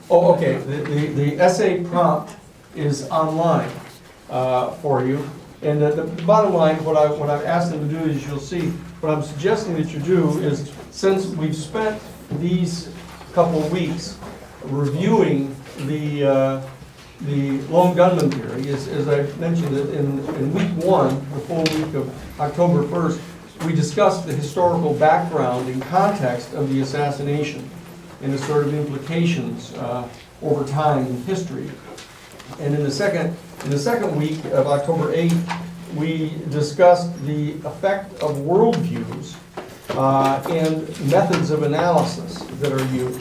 Oh, okay, the essay prompt is online for you. And the bottom line, what I've asked them to do is, you'll see, what I'm suggesting that you do is, since we've spent these couple of weeks reviewing the lone gunman theory, as I mentioned it in week one, the full week of October 1st, we discussed the historical background and context of the assassination and the sort of implications over time in history. And in the second week of October 8th, we discussed the effect of worldviews and methods of analysis that are used.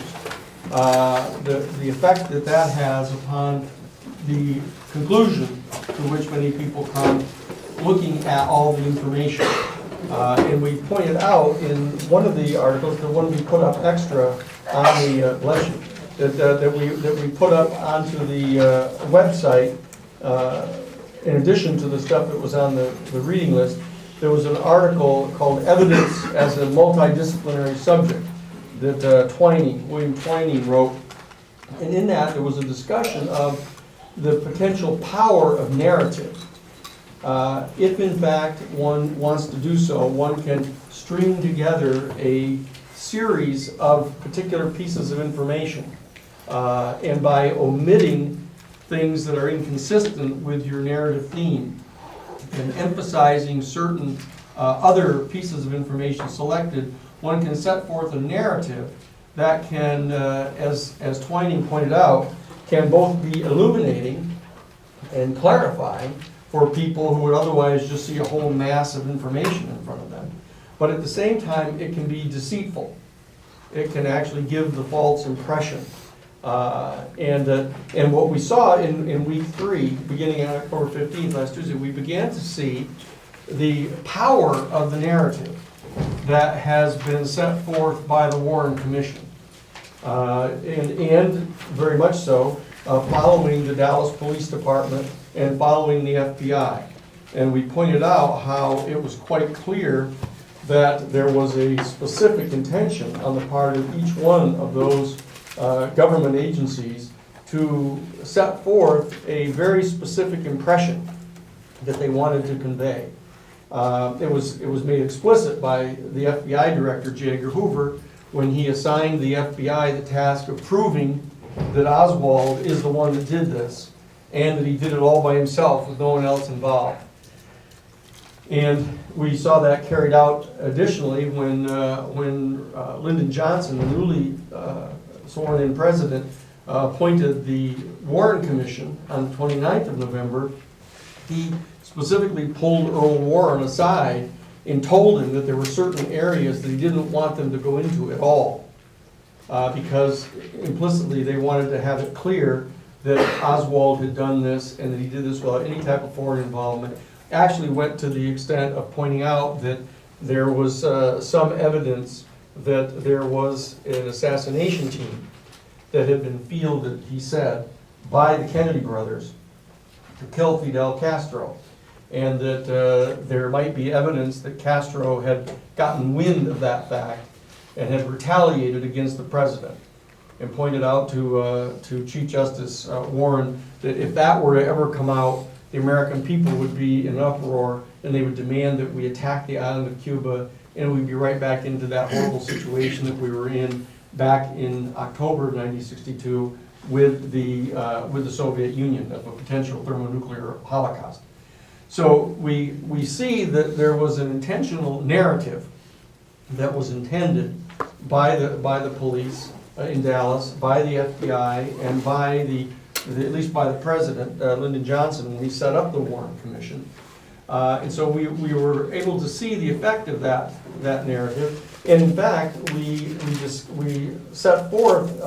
The effect that has upon the conclusion to which many people come looking at all the information. And we pointed out in one of the articles, the one we put up extra on the bless you, that we put up onto the website, in addition to the stuff that was on the reading list, there was an article called Evidence as a Multidisciplinary Subject that William Twining wrote. And in that, there was a discussion of the potential power of narrative. If in fact one wants to do so, one can string together a series of particular pieces of information. And by omitting things that are inconsistent with your narrative theme and emphasizing certain other pieces of information selected, one can set forth a narrative that can, as Twining pointed out, can both be illuminating and clarifying for people who would otherwise just see a whole mass of information in front of them. But at the same time, it can be deceitful. It can actually give the false impression. And what we saw in week 3, beginning on October 15th, last Tuesday, we began to see the power of the narrative that has been set forth by the Warren Commission. And very much so, following the Dallas Police Department and following the FBI. And we pointed out how it was quite clear that there was a specific intention on the part of each one of those government agencies to set forth a very specific impression that they wanted to convey. It was made explicit by the FBI Director, J. Edgar Hoover, when he assigned the FBI the task of proving that Oswald is the one that did this, and that he did it all by himself with no one else involved. And we saw that carried out additionally when Lyndon Johnson, the newly sworn-in president, appointed the Warren Commission on the 29th of November. He specifically pulled Earl Warren aside and told him that there were certain areas that he didn't want them to go into at all, because implicitly they wanted to have it clear that Oswald had done this and that he did this without any type of foreign involvement. Actually went to the extent of pointing out that there was some evidence that there was an assassination team that had been fielded, he said, by the Kennedy brothers to kill Fidel Castro, and that there might be evidence that Castro had gotten wind of that fact and had retaliated against the president, and pointed out to Chief Justice Warren that if that were to ever come out, the American people would be in an uproar and they would demand that we attack the island of Cuba, and we'd be right back into that horrible situation that we were in back in October of 1962 with the Soviet Union of a potential thermonuclear holocaust. So we see that there was an intentional narrative that was intended by the police in Dallas, by the FBI, and by at least by the president, Lyndon Johnson, when he set up the Warren Commission. And so we were able to see the effect of that narrative. And in fact, we set forth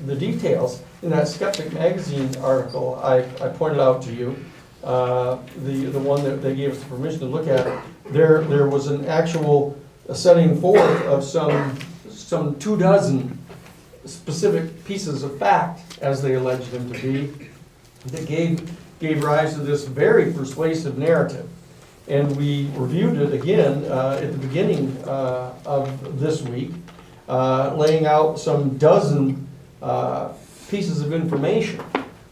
the details in that Skeptic Magazine article I pointed out to you, the one that they gave us the permission to look at. There was an actual setting forth of some 24 specific pieces of fact, as they alleged them to be, that gave rise to this very persuasive narrative. And we reviewed it again at the beginning of this week, laying out some dozen pieces of information,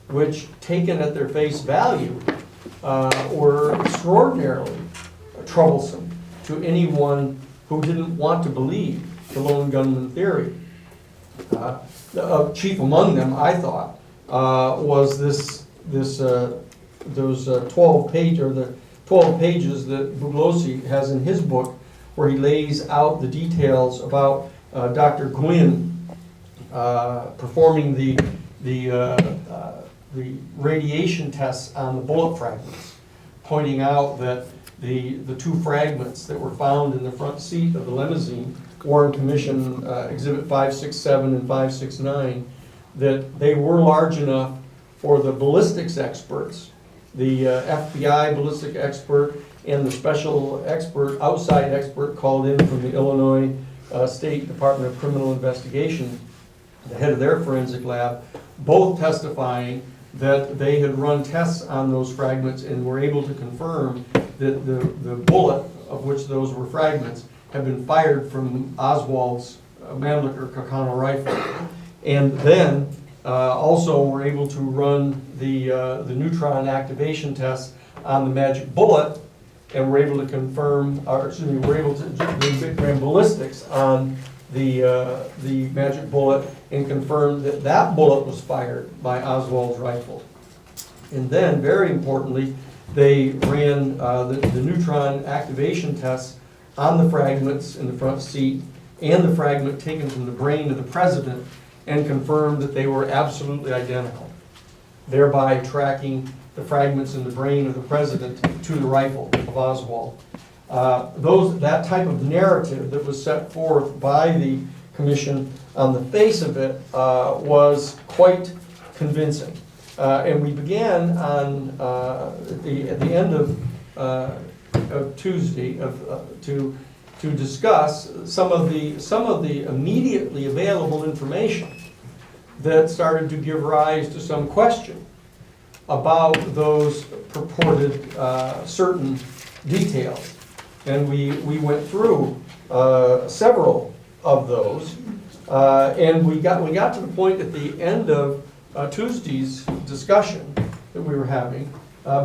which, taken at their face value, were extraordinarily troublesome to anyone who didn't want to believe the lone gunman theory. Chief among them, I thought, was those 12 pages that Bugliosi has in his book, where he lays out the details about Dr. Gwynn performing the radiation tests on the bullet fragments, pointing out that the two fragments that were found in the front seat of the limousine, Warren Commission Exhibit 567 and 569, that they were large enough for the ballistics experts, the FBI ballistic expert and the special expert, outside expert called in from the Illinois State Department of Criminal Investigation, the head of their forensic lab, both testifying that they had run tests on those fragments and were able to confirm that the bullet, of which those were fragments, had been fired from Oswald's Mannlicher Kakana rifle. And then also were able to run the neutron activation test on the magic bullet, and were able to confirm, or excuse me, were able to do big gram ballistics on the magic bullet and confirm that that bullet was fired by Oswald's rifle. And then, very importantly, they ran the neutron activation tests on the fragments in the front seat and the fragment taken from the brain of the president, and confirmed that they were absolutely identical, thereby tracking the fragments in the brain of the president to the rifle of Oswald. That type of narrative that was set forth by the commission on the face of it was quite convincing. And we began on at the end of Tuesday to discuss some of the immediately available information that started to give rise to some question about those purported certain details. And we went through several of those, and we got to the point at the end of Tuesday's discussion that we were having,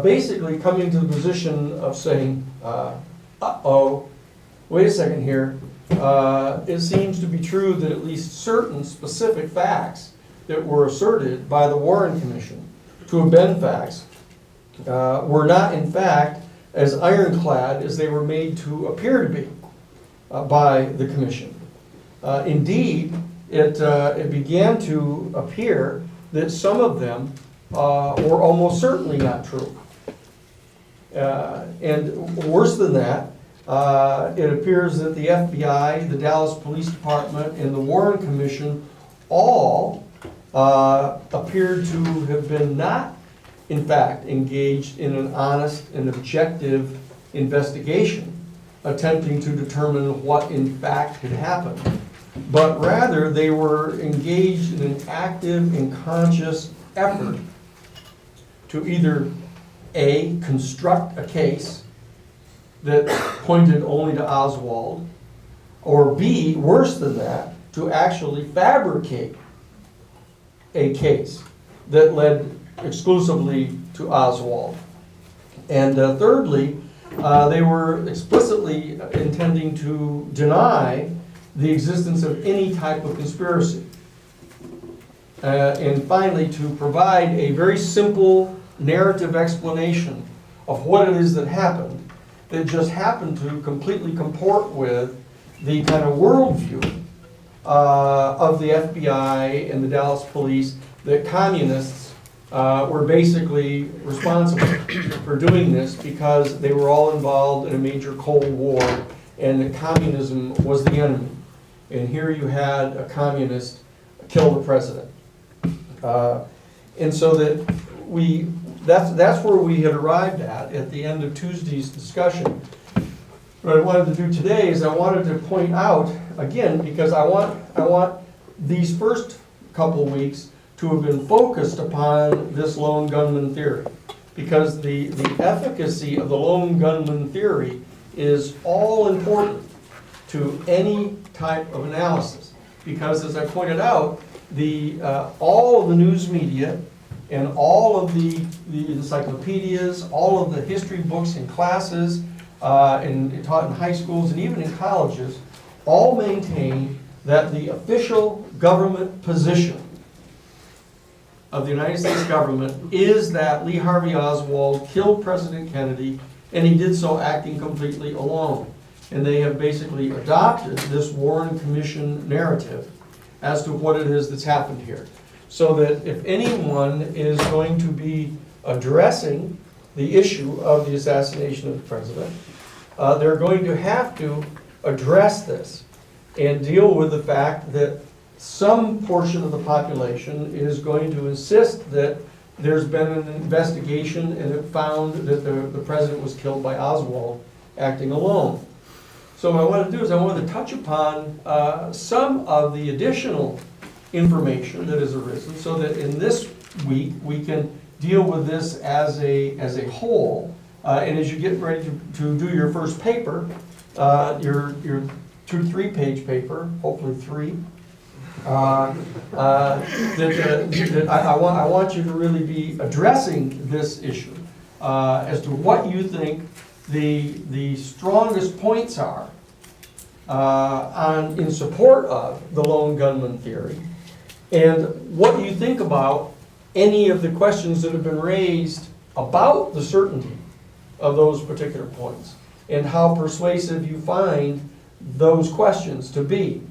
basically coming to the position of saying, uh-oh, wait a second here. It seems to be true that at least certain specific facts that were asserted by the Warren Commission to have been facts were not, in fact, as ironclad as they were made to appear to be by the Commission. Indeed, it began to appear that some of them were almost certainly not true. And worse than that, it appears that the FBI, the Dallas Police Department, and the Warren Commission all appeared to have been not, in fact, engaged in an honest and objective investigation, attempting to determine what in fact had happened. But rather, they were engaged in an active and conscious effort to either A, construct a case that pointed only to Oswald, or B, worse than that, to actually fabricate a case that led exclusively to Oswald. And thirdly, they were explicitly intending to deny the existence of any type of conspiracy. And finally, to provide a very simple narrative explanation of what it is that happened, that just happened to completely comport with the kind of worldview of the FBI and the Dallas police, that communists were basically responsible for doing this because they were all involved in a major Cold War, and that communism was the enemy. And here you had a communist kill the president. And so that's where we had arrived at the end of Tuesday's discussion. What I wanted to do today is I wanted to point out, again, because I want these first couple weeks to have been focused upon this lone gunman theory, because the efficacy of the lone gunman theory is all important to any type of analysis. Because as I pointed out, all of the news media and all of the encyclopedias, all of the history books in classes, and taught in high schools and even in colleges, all maintain that the official government position of the United States government is that Lee Harvey Oswald killed President Kennedy, and he did so acting completely alone. And they have basically adopted this Warren Commission narrative as to what it is that's happened here. So that if anyone is going to be addressing the issue of the assassination of the president, they're going to have to address this and deal with the fact that some portion of the population is going to insist that there's been an investigation and it found that the president was killed by Oswald acting alone. So what I want to do is I want to touch upon some of the additional information that has arisen so that in this week we can deal with this as a whole. And as you get ready to do your first paper, your 2-3 page paper, hopefully 3, I want you to really be addressing this issue as to what you think the strongest points are in support of the lone gunman theory, and what you think about any of the questions that have been raised about the certainty of those particular points, and how persuasive you find those questions to be.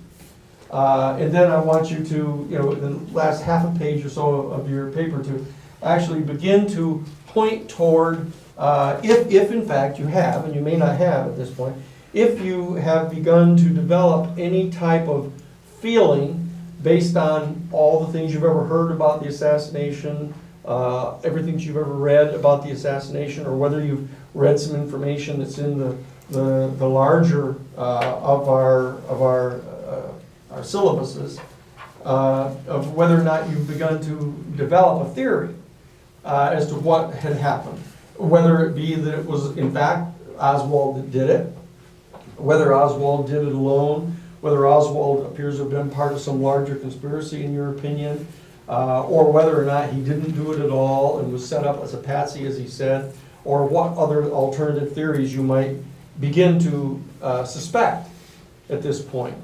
And then I want you to, the last half a page or so of your paper, to actually begin to point toward, if in fact you have, and you may not have at this point, if you have begun to develop any type of feeling based on all the things you've ever heard about the assassination, everything you've ever read about the assassination, or whether you've read some information that's in the larger of our syllabuses, of whether or not you've begun to develop a theory as to what had happened. Whether it be that it was in fact Oswald that did it, whether Oswald did it alone, whether Oswald appears to have been part of some larger conspiracy in your opinion, or whether or not he didn't do it at all and was set up as a patsy as he said, or what other alternative theories you might begin to suspect at this point.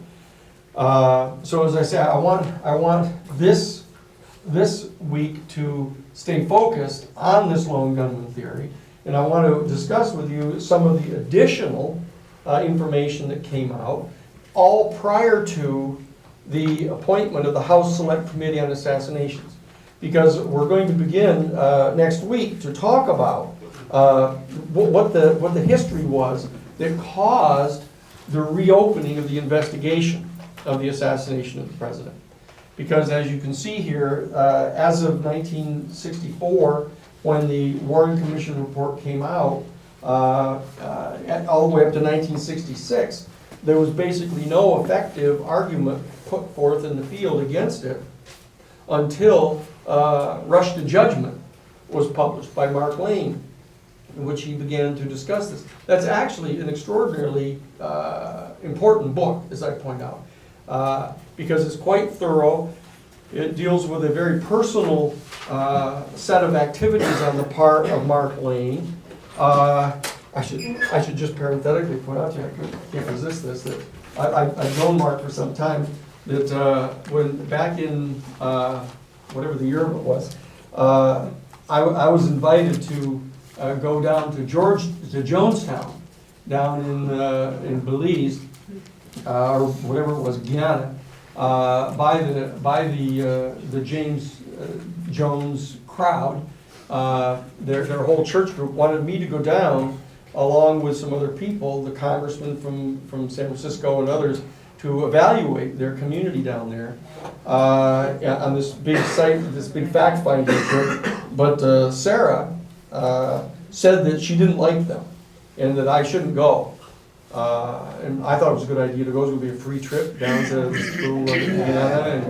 So as I say, I want this week to stay focused on this lone gunman theory, and I want to discuss with you some of the additional information that came out, all prior to the appointment of the House Select Committee on Assassinations, because we're going to begin next week to talk about what the history was that caused the reopening of the investigation of the assassination of the president. Because as you can see here, as of 1964, when the Warren Commission report came out, all the way up to 1966, there was basically no effective argument put forth in the field against it until Rush to Judgment was published by Mark Lane, in which he began to discuss this. That's actually an extraordinarily important book, as I point out, because it's quite thorough. It deals with a very personal set of activities on the part of Mark Lane. I should just parenthetically point out to you, I can't resist this, that I've known Mark for some time, that when back in whatever the year it was, I was invited to go down to Jonestown, down in Belize, or whatever it was, Guyana, by the James Jones crowd. Their whole church group wanted me to go down along with some other people, the congressman from San Francisco and others, to evaluate their community down there on this big site, this big fact-finding trip. But Sarah said that she didn't like them and that I shouldn't go. And I thought it was a good idea to go. It was going to be a free trip down to the school in Guyana.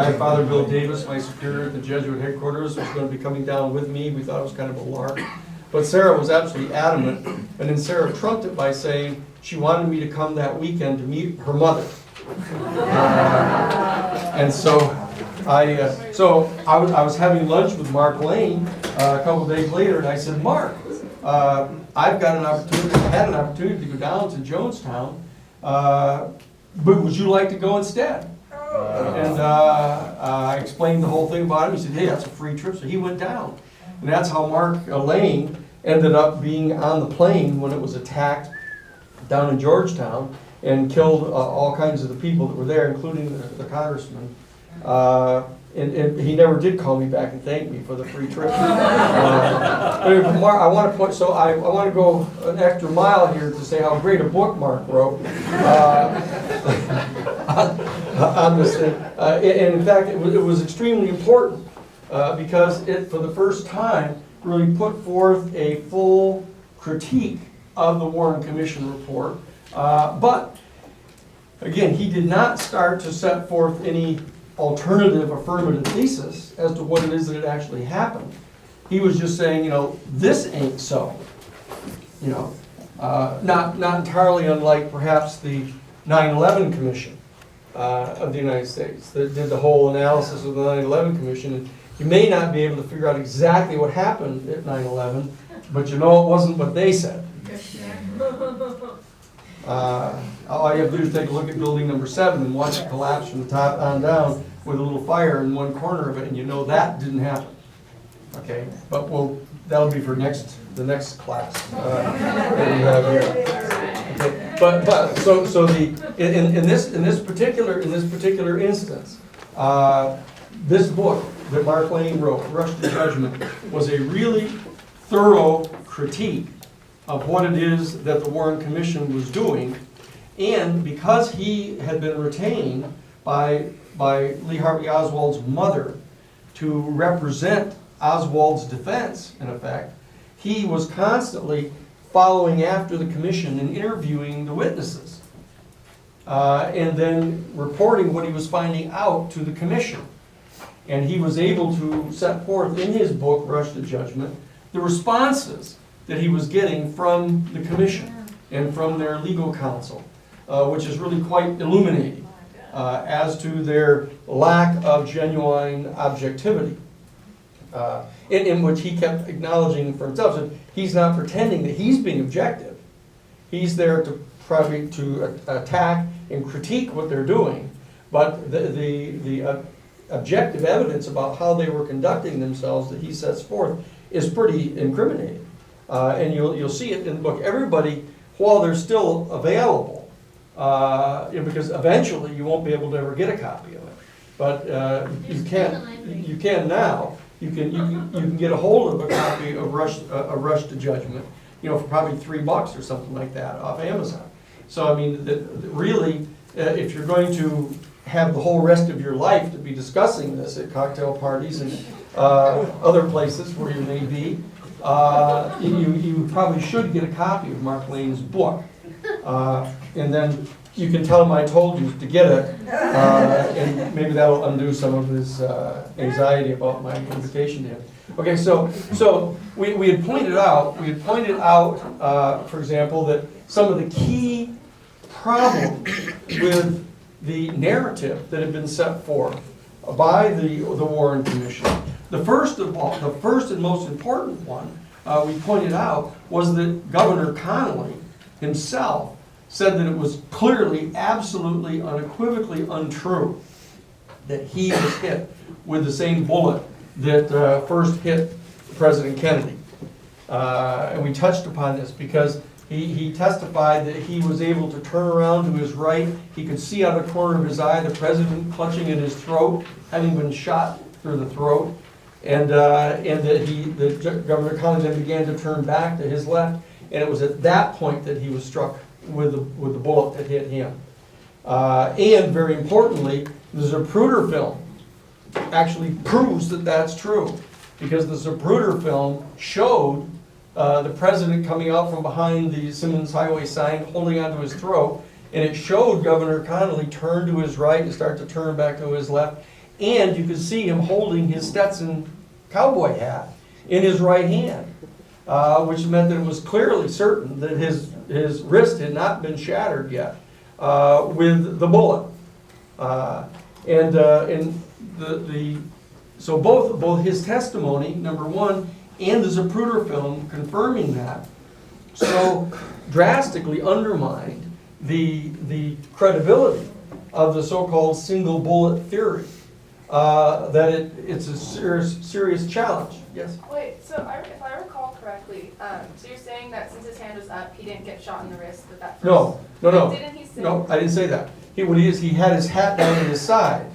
And Father Bill Davis, my superior at the Jesuit headquarters, was going to be coming down with me. We thought it was kind of a lark. But Sarah was absolutely adamant. And then Sarah trumped it by saying she wanted me to come that weekend to meet her mother. And so So I was having lunch with Mark Lane a couple days later, and I said, Mark, I've got had an opportunity to go down to Jonestown, but would you like to go instead? And I explained the whole thing about him. He said, hey, that's a free trip. So he went down. And that's how Mark Lane ended up being on the plane when it was attacked down in Georgetown and killed all kinds of the people that were there, including the congressman. And he never did call me back and thank me for the free trip. But Mark, I want to point, so I want to go an extra mile here to say how great a book Mark wrote on this thing. And in fact, it was extremely important because it, for the first time, really put forth a full critique of the Warren Commission report. But again, he did not start to set forth any alternative affirmative thesis as to what it is that had actually happened. He was just saying, this ain't so. Not entirely unlike perhaps the 9/11 Commission of the United States that did the whole analysis of the 9/11 Commission. And you may not be able to figure out exactly what happened at 9/11, but it wasn't what they said. All you have to do is take a look at building number 7 and watch it collapse from the top on down with a little fire in one corner of it, and that didn't happen. Okay, but that'll be for the next class that we have here. Okay. But so in this particular instance, this book that Mark Lane wrote, Rush to Judgment, was a really thorough critique of what it is that the Warren Commission was doing, and because he had been retained by Lee Harvey Oswald's mother to represent Oswald's defense, in effect, he was constantly following after the commission and interviewing the witnesses, and then reporting what he was finding out to the commission. And he was able to set forth in his book, Rush to Judgment, the responses that he was getting from the commission and from their legal counsel, which is really quite illuminating as to their lack of genuine objectivity, in which he kept acknowledging for himself. So he's not pretending that he's being objective. He's there to probably to attack and critique what they're doing, but the objective evidence about how they were conducting themselves that he sets forth is pretty incriminating. And you'll see it in the book. Everybody, while they're still available, because eventually you won't be able to ever get a copy of it, but you can now. You can get a hold of a copy of Rush to Judgment, for probably $3 or something like that off Amazon. So I mean, really, if you're going to have the whole rest of your life to be discussing this at cocktail parties and other places where you may be, you probably should get a copy of Mark Lane's book, and then you can tell him I told you to get it, and maybe that'll undo some of his anxiety about my invitation to him. Okay, so we had pointed out, for example, that some of the key problems with the narrative that had been set forth by the Warren Commission. The first and most important one we pointed out was that Governor Connolly himself said that it was clearly, absolutely, unequivocally untrue that he was hit with the same bullet that first hit President Kennedy. And we touched upon this because he testified that he was able to turn around to his right. He could see out of the corner of his eye the president clutching at his throat, having been shot through the throat. And that Governor Connolly then began to turn back to his left. And it was at that point that he was struck with the bullet that hit him. And very importantly, the Zapruder film actually proves that that's true, because the Zapruder film showed the president coming out from behind the Simmons Highway sign, holding onto his throat, and it showed Governor Connolly turn to his right and start to turn back to his left, and you could see him holding his Stetson cowboy hat in his right hand, which meant that it was clearly certain that his wrist had not been shattered yet with the bullet. And so both his testimony, number one, and the Zapruder film confirming that, so drastically undermined the credibility of the so-called single bullet theory, that it's a serious challenge. Yes? Wait, so if I recall correctly, so you're saying that since his hand was up, he didn't get shot in the wrist with that first? No. Didn't he say? No, I didn't say that. What he is, he had his hat down at his side.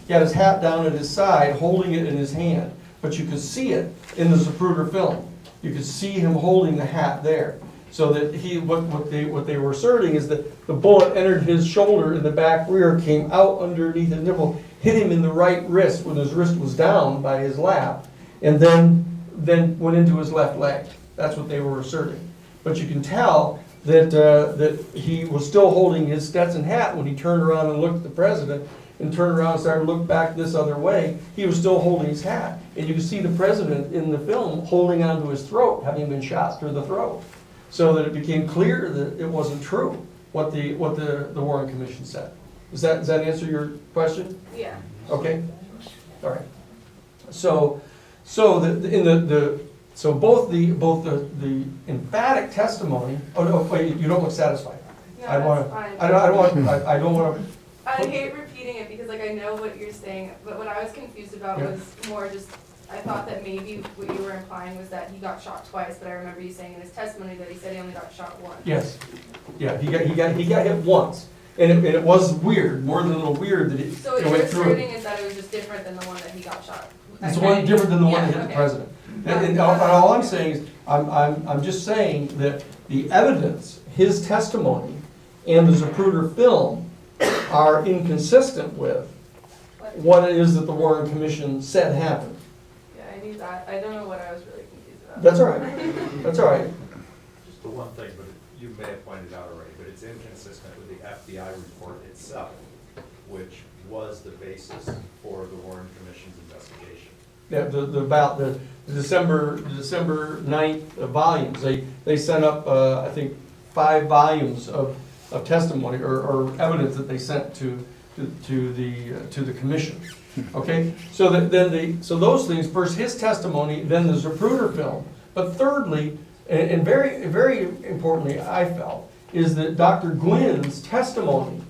He had his hat down at his side, holding it in his hand. But you could see it in the Zapruder film. You could see him holding the hat there. So that what they were asserting is that the bullet entered his shoulder in the back rear, came out underneath his nipple, hit him in the right wrist when his wrist was down by his lap, and then went into his left leg. That's what they were asserting. But you can tell that he was still holding his Stetson hat when he turned around and looked at the president, and turned around and started to look back this other way. He was still holding his hat. And you can see the president in the film holding onto his throat, having been shot through the throat. So that it became clear that it wasn't true what the Warren Commission said. Does that answer your question? Yeah. Okay. All right. So both the emphatic testimony. Oh no, wait, you don't look satisfied. No, I don't want to. I hate repeating it because like I know what you're saying, but what I was confused about was more just, I thought that maybe what you were implying was that he got shot twice, but I remember you saying in his testimony that he said he only got shot once. Yes. Yeah, he got hit once. And it was weird, more than a little weird that it So what went you're through. asserting is that it was just different than the one that he got shot. It's one different than the one that hit okay. the president. And all I'm saying is, I'm just saying that the evidence, his testimony, and the Zapruder film are inconsistent with what it is that the Warren Commission said happened. Yeah, I knew that. I don't know what I was really confused about. That's all right. That's all right. Just the one thing, but you may have pointed out already, but it's inconsistent with the FBI report itself, which was the basis for the Warren Commission's investigation. Yeah, about the December 9th volumes. They sent up, I think, 5 volumes of testimony or evidence that they sent to the commission. Okay, so so those things, first his testimony, then the Zapruder film, but thirdly, and very very importantly, I felt, is that Dr. Gwynn's testimony,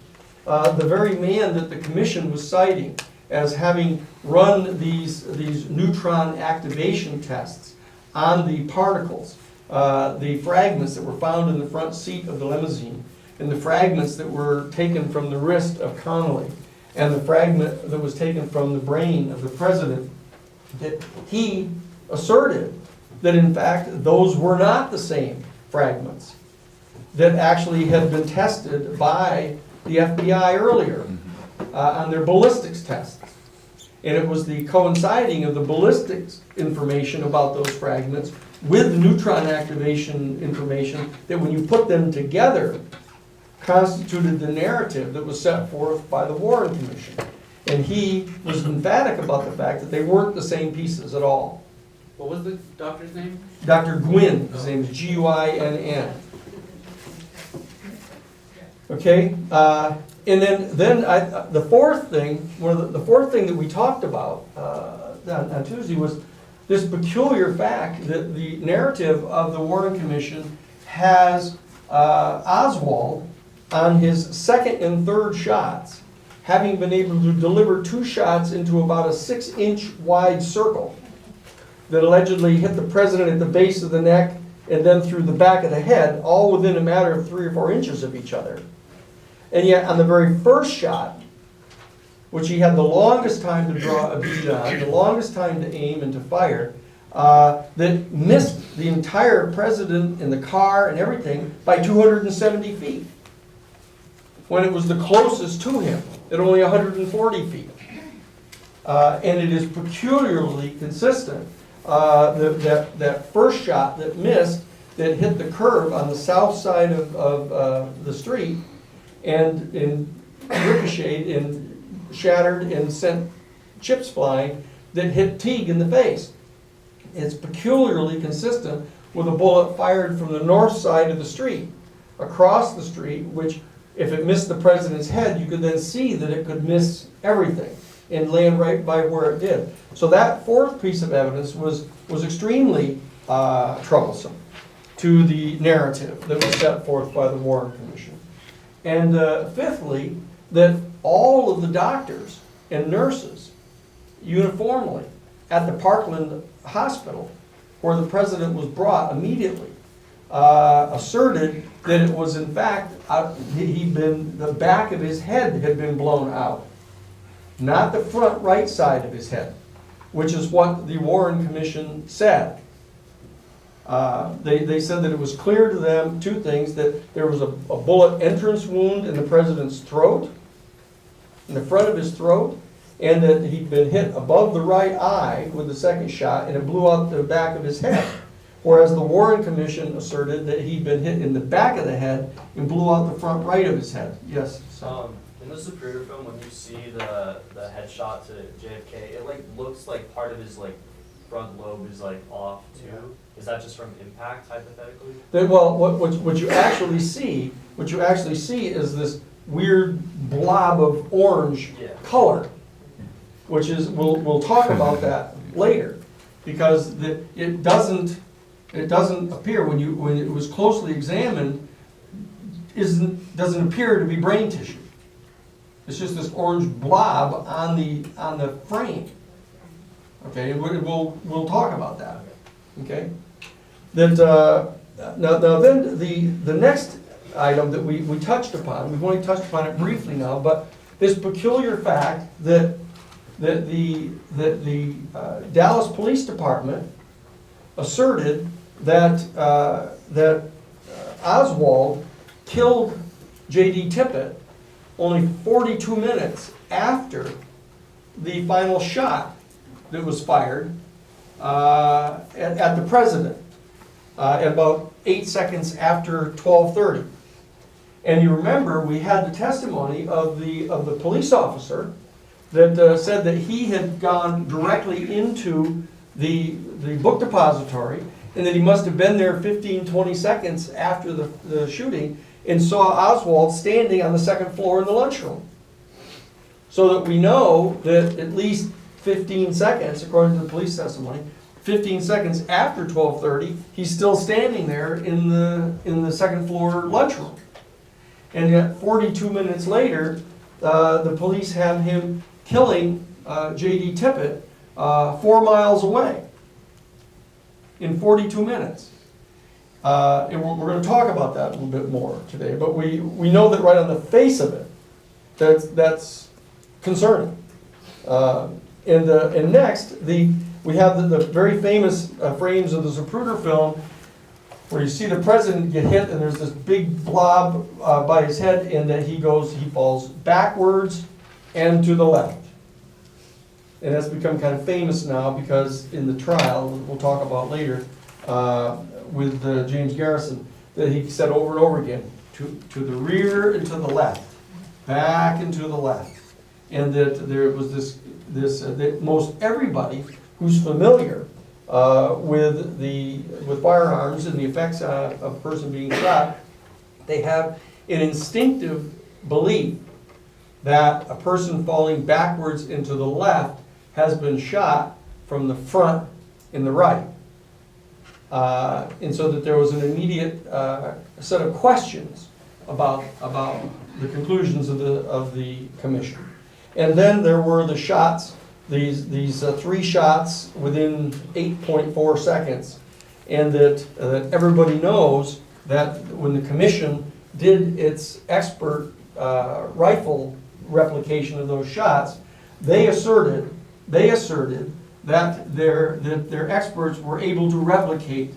the very man that the commission was citing as having run these neutron activation tests on the particles, the fragments that were found in the front seat of the limousine, and the fragments that were taken from the wrist of Connolly, and the fragment that was taken from the brain of the president, that he asserted that in fact those were not the same fragments that actually had been tested by the FBI earlier on their ballistics tests. And it was the coinciding of the ballistics information about those fragments with the neutron activation information that when you put them together constituted the narrative that was set forth by the Warren Commission. And he was emphatic about the fact that they weren't the same pieces at all. What was the doctor's name? Dr. Gwynn, his name is Guinn. Okay, and then the fourth thing, the fourth thing that we talked about on Tuesday was this peculiar fact that the narrative of the Warren Commission has Oswald on his second and third shots, having been able to deliver 2 shots into about a 6-inch wide circle that allegedly hit the president at the base of the neck and then through the back of the head, all within a matter of 3 or 4 inches of each other. And yet on the very first shot, which he had the longest time to draw a bead on, the longest time to aim and to fire, that missed the entire president and the car and everything by 270 feet. When it was the closest to him at only 140 feet. And it is peculiarly consistent, that first shot that missed, that hit the curb on the south side of the street and ricocheted and shattered and sent chips flying that hit Teague in the face. It's peculiarly consistent with a bullet fired from the north side of the street, across the street, which if it missed the president's head, you could then see that it could miss everything. and land right by where it did. So that fourth piece of evidence was extremely troublesome to the narrative that was set forth by the Warren Commission. And fifthly, that all of the doctors and nurses uniformly at the Parkland Hospital, where the president was brought immediately, asserted that it was in fact, the back of his head had been blown out, not the front right side of his head, which is what the Warren Commission said. They said that it was clear to them two things, that there was a bullet entrance wound in the president's throat, in the front of his throat, and that he'd been hit above the right eye with the second shot and it blew out the back of his head. Whereas the Warren Commission asserted that he'd been hit in the back of the head and blew out the front right of his head. Yes? In the Zapruder film, when you see the headshot to JFK, it like looks like part of his like front lobe is like off too. Is that just from impact, hypothetically? Well, what you actually see is this weird blob of orange color, which is we'll talk about that later, because it doesn't appear when it was closely examined doesn't appear to be brain tissue. It's just this orange blob on the frame. Okay, we'll talk about that. Okay, that now then the next item that we touched upon, we've only touched upon it briefly now, but this peculiar fact that the Dallas Police Department asserted that Oswald killed J.D. Tippit only 42 minutes after the final shot that was fired at the president, at about 8 seconds after 12:30. And you remember we had the testimony of the police officer that said that he had gone directly into the book depository and that he must have been there 15-20 seconds after the shooting and saw Oswald standing on the second floor in the lunchroom. So that we know that at least 15 seconds, according to the police testimony, 15 seconds after 12:30, he's still standing there in the second floor lunchroom. And yet 42 minutes later, the police have him killing J.D. Tippit 4 miles away in 42 minutes. And we're going to talk about that a little bit more today, but we know that right on the face of it, that's concerning. And next, we have the very famous frames of the Zapruder film where you see the president get hit and there's this big blob by his head, and that he falls backwards and to the left. And that's become kind of famous now because in the trial, we'll talk about later, with James Garrison, that he said over and over again, to the rear and to the left, back and to the left. And that there was that most everybody who's familiar with firearms and the effects of a person being shot, they have an instinctive belief that a person falling backwards and to the left has been shot from the front and the right. And so that there was an immediate set of questions about the conclusions of the commission. And then there were the shots, these 3 shots within 8.4 seconds, and that everybody knows that when the commission did its expert rifle replication of those shots, they asserted that their experts were able to replicate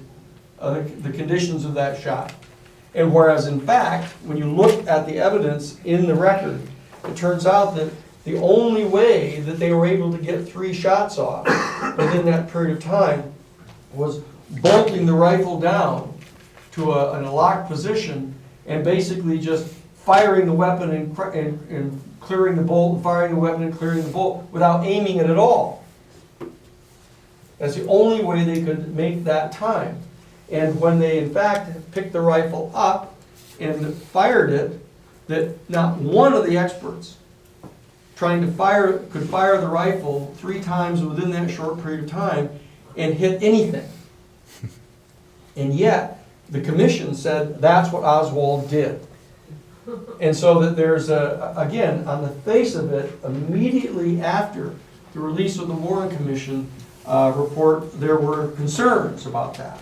the conditions of that shot. And whereas in fact, when you look at the evidence in the record, it turns out that the only way that they were able to get 3 shots off within that period of time was bolting the rifle down to a locked position and basically just firing the weapon and clearing the bolt, firing the weapon and clearing the bolt without aiming it at all. That's the only way they could make that time. And when they in fact picked the rifle up and fired it, that not one of the experts could fire the rifle 3 times within that short period of time and hit anything. And yet, the commission said that's what Oswald did. And so that there's again, on the face of it, immediately after the release of the Warren Commission report, there were concerns about that.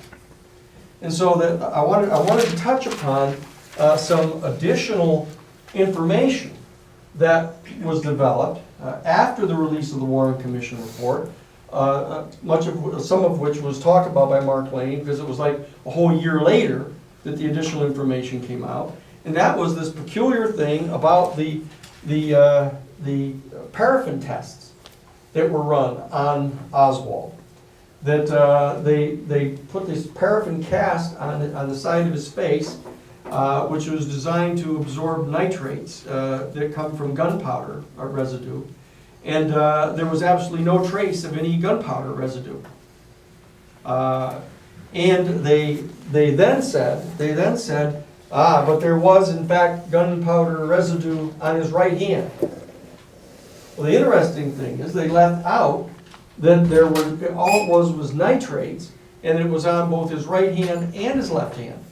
And so that I wanted to touch upon some additional information that was developed after the release of the Warren Commission report, some of which was talked about by Mark Lane, because it was like a whole year later that the additional information came out. And that was this peculiar thing about the paraffin tests that were run on Oswald. That they put this paraffin cast on the side of his face, which was designed to absorb nitrates that come from gunpowder residue. And there was absolutely no trace of any gunpowder residue. And they then said, but there was in fact gunpowder residue on his right hand. Well, the interesting thing is they left out that all it was nitrates, and it was on both his right hand and his left hand.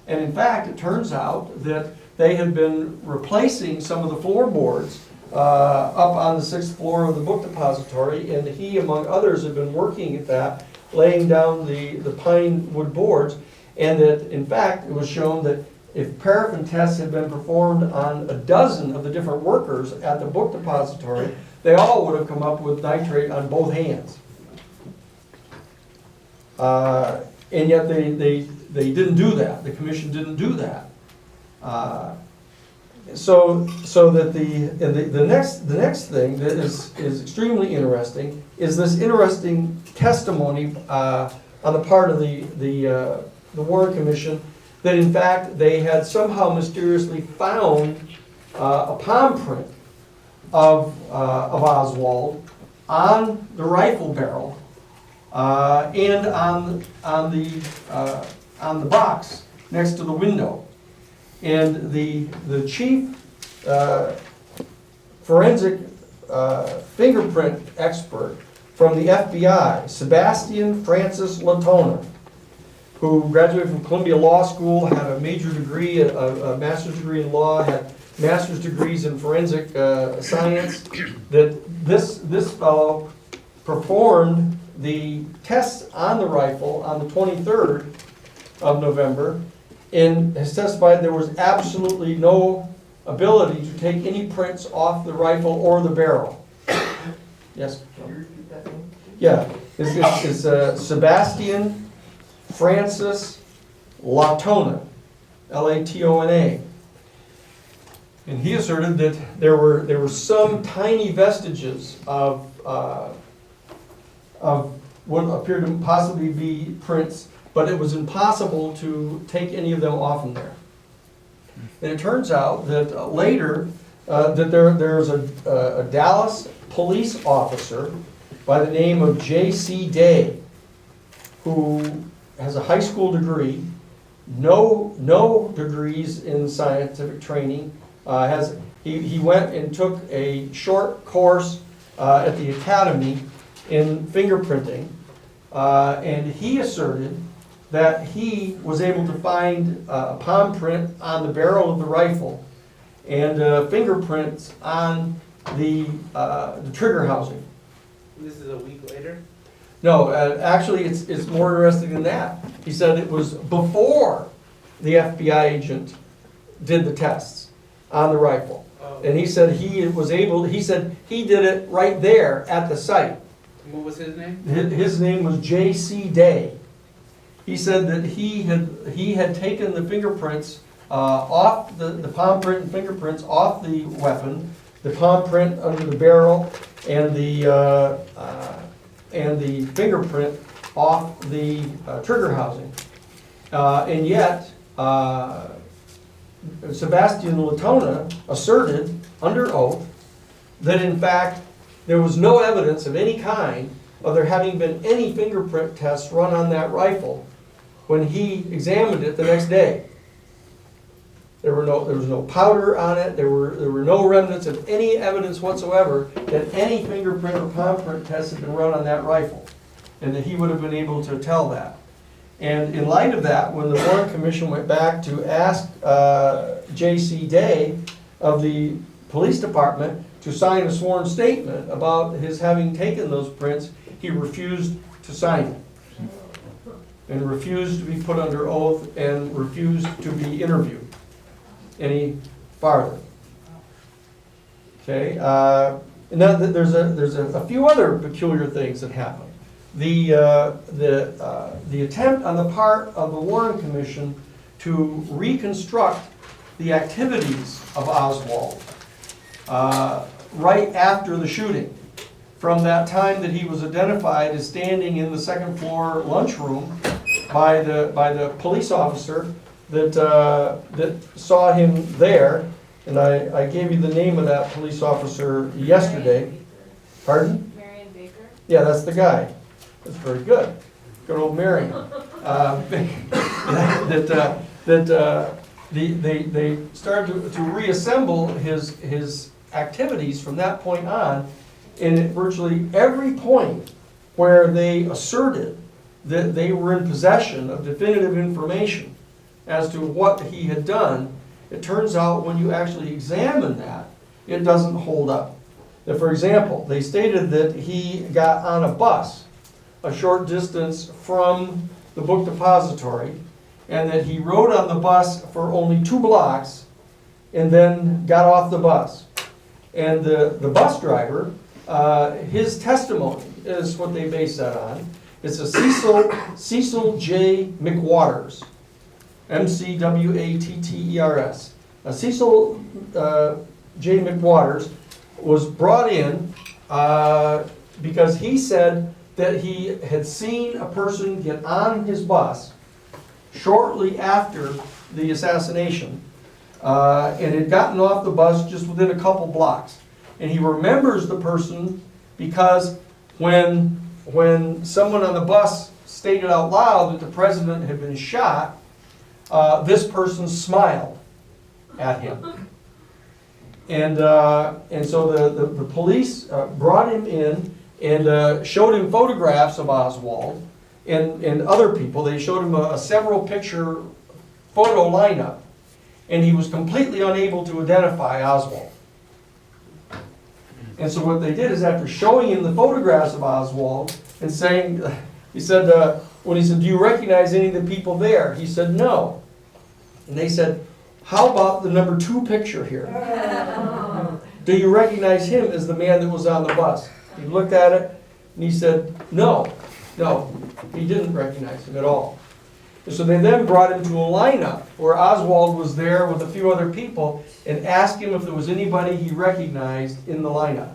And in fact, it turns out that they had been replacing some of the floorboards up on the 6th floor of the book depository, and he, among others, had been working at that, laying down the pine wood boards, and that, in fact, it was shown that if paraffin tests had been performed on a dozen of the different workers at the book depository, they all would have come up with nitrate on both hands. And yet they didn't do that. The commission didn't do that. So that the next thing that is extremely interesting is this interesting testimony on the part of the Warren Commission that in fact they had somehow mysteriously found a palm print of Oswald on the rifle barrel and on the box next to the window. And the chief forensic fingerprint expert from the FBI, Sebastian Francis Latona, who graduated from Columbia Law School, had a major degree, a master's degree in law, had master's degrees in forensic science, that this fellow performed the tests on the rifle on the 23rd of November, and has testified there was absolutely no ability to take any prints off the rifle or the barrel. Yes? Can you repeat that name? Yeah, it's Sebastian Francis Latona, Latona. And he asserted that there were some tiny vestiges of what appeared to possibly be prints, but it was impossible to take any of them off in there. And it turns out that later that there's a Dallas police officer by the name of J.C. Day, who has a high school degree, no degrees in scientific training. He went and took a short course at the academy in fingerprinting, and he asserted that he was able to find a palm print on the barrel of the rifle and fingerprints on the trigger housing. This is a week later? No, actually it's more interesting than that. He said it was before the FBI agent did the tests on the rifle. Oh. And he said he said he did it right there at the site. What was his name? His name was J.C. Day. He said that he had taken the fingerprints off the palm print and fingerprints off the weapon, the palm print under the barrel, and the fingerprint off the trigger housing. And yet, Sebastian Latona asserted under oath that in fact there was no evidence of any kind of there having been any fingerprint tests run on that rifle when he examined it the next day. There was no powder on it, there were no remnants of any evidence whatsoever that any fingerprint or palm print test had been run on that rifle, and that he would have been able to tell that. And in light of that, when the Warren Commission went back to ask J.C. Day of the police department to sign a sworn statement about his having taken those prints, he refused to sign it. And refused to be put under oath and refused to be interviewed any farther. Okay, and now there's a few other peculiar things that happened. The attempt on the part of the Warren Commission to reconstruct the activities of Oswald right after the shooting, from that time that he was identified as standing in the second floor lunchroom by the police officer that saw him there, and I gave you the name of that police officer yesterday. Pardon? Marion Baker? Yeah, that's the guy. That's very good. Good old Marion. They started to reassemble his activities from that point on, and at virtually every point where they asserted that they were in possession of definitive information as to what he had done, it turns out when you actually examine that, it doesn't hold up. That, for example, they stated that he got on a bus a short distance from the book depository, and that he rode on the bus for only 2 blocks and then got off the bus. And the bus driver, his testimony is what they base that on. It's a Cecil J. McWatters, M-C-W-A-T-T-E-R-S. Cecil J. McWatters was brought in because he said that he had seen a person get on his bus shortly after the assassination and had gotten off the bus just within a couple blocks. And he remembers the person because when someone on the bus stated out loud that the president had been shot, this person smiled at him. And so the police brought him in and showed him photographs of Oswald and other people. They showed him a several picture photo lineup, and he was completely unable to identify Oswald. And so what they did is, after showing him the photographs of Oswald and saying, when he said, do you recognize any of the people there? He said, no. And they said, how about the number 2 picture here? Do you recognize him as the man that was on the bus? He looked at it and he said, no, he didn't recognize him at all. And so they then brought him to a lineup where Oswald was there with a few other people and asked him if there was anybody he recognized in the lineup.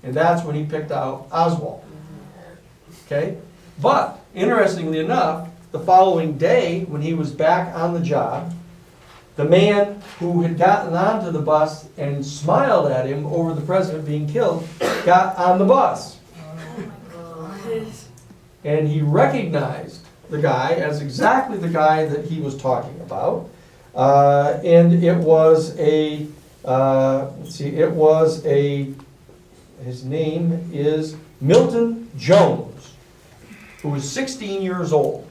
And that's when he picked out Oswald. Okay? But, interestingly enough, the following day, when he was back on the job, the man who had gotten onto the bus and smiled at him over the president being killed got on the bus. And he recognized the guy as exactly the guy that he was talking about. And it was his name is Milton Jones, who was 16 years old.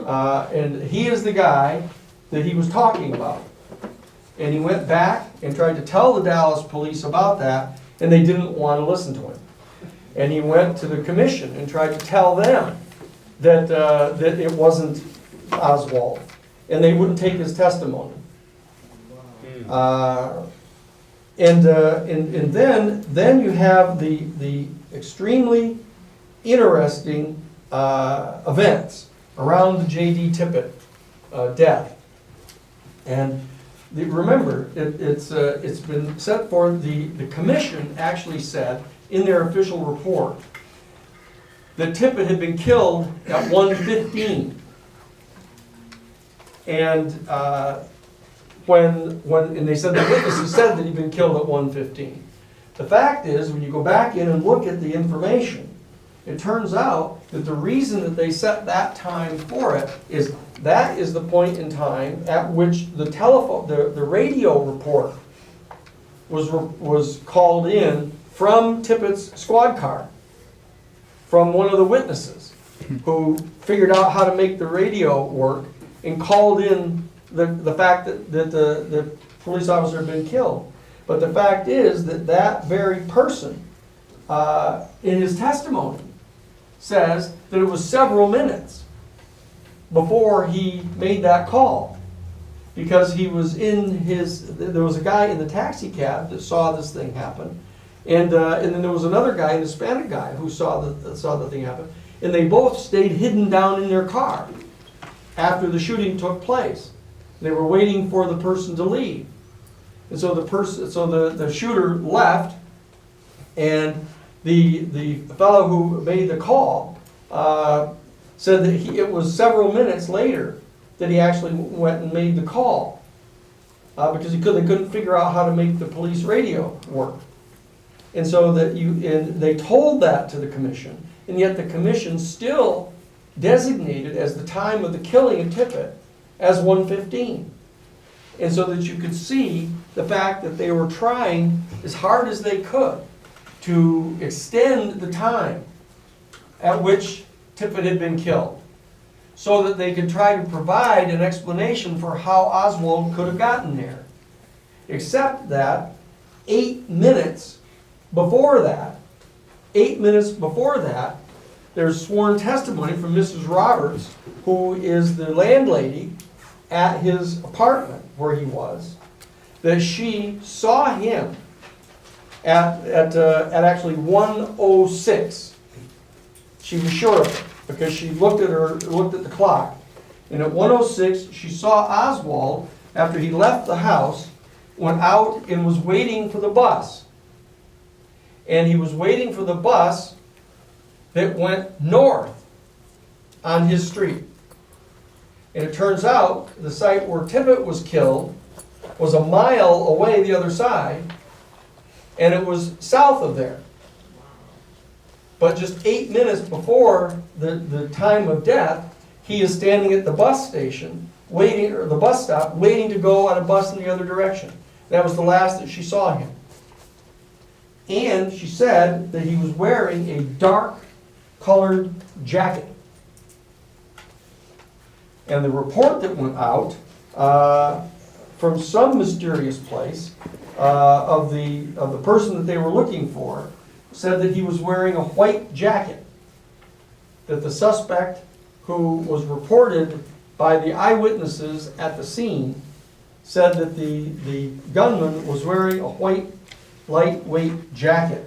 And he is the guy that he was talking about. And he went back and tried to tell the Dallas police about that, and they didn't want to listen to him. And he went to the commission and tried to tell them that it wasn't Oswald, and they wouldn't take his testimony. And then you have the extremely interesting events around the J.D. Tippit death. And remember, it's been set forth, the commission actually said in their official report that Tippit had been killed at 1:15. And and they said the witnesses said that he'd been killed at 1:15. The fact is, when you go back in and look at the information, it turns out that the reason that they set that time for it is that is the point in time at which the telephone, the radio report was called in from Tippett's squad car, from one of the witnesses who figured out how to make the radio work and called in the fact that the police officer had been killed. But the fact is that that very person, in his testimony, says that it was several minutes before he made that call. Because he was there was a guy in the taxi cab that saw this thing happen. And then there was another guy, an Hispanic guy, who saw the thing happen. And they both stayed hidden down in their car after the shooting took place. They were waiting for the person to leave. And so the shooter left, and the fellow who made the call said that it was several minutes later that he actually went and made the call because they couldn't figure out how to make the police radio work. And so they told that to the commission, and yet the commission still designated as the time of the killing of Tippett as 1:15. And so that you could see the fact that they were trying as hard as they could to extend the time at which Tippett had been killed, so that they could try to provide an explanation for how Oswald could have gotten there. Except that 8 minutes before that, there's sworn testimony from Mrs. Roberts, who is the landlady at his apartment where he was, that she saw him at actually 1:06. She was sure of it because she looked at the clock, and at 1:06 she saw Oswald after he left the house, went out and was waiting for the bus. And he was waiting for the bus that went north on his street. And it turns out the site where Tippett was killed was a mile away the other side, and it was south of there. But just 8 minutes before the time of death, he is standing at the bus station, the bus stop, waiting to go on a bus in the other direction. That was the last that she saw him. And she said that he was wearing a dark colored jacket. And the report that went out from some mysterious place of the person that they were looking for said that he was wearing a white jacket. That the suspect, who was reported by the eyewitnesses at the scene, said that the gunman was wearing a white lightweight jacket.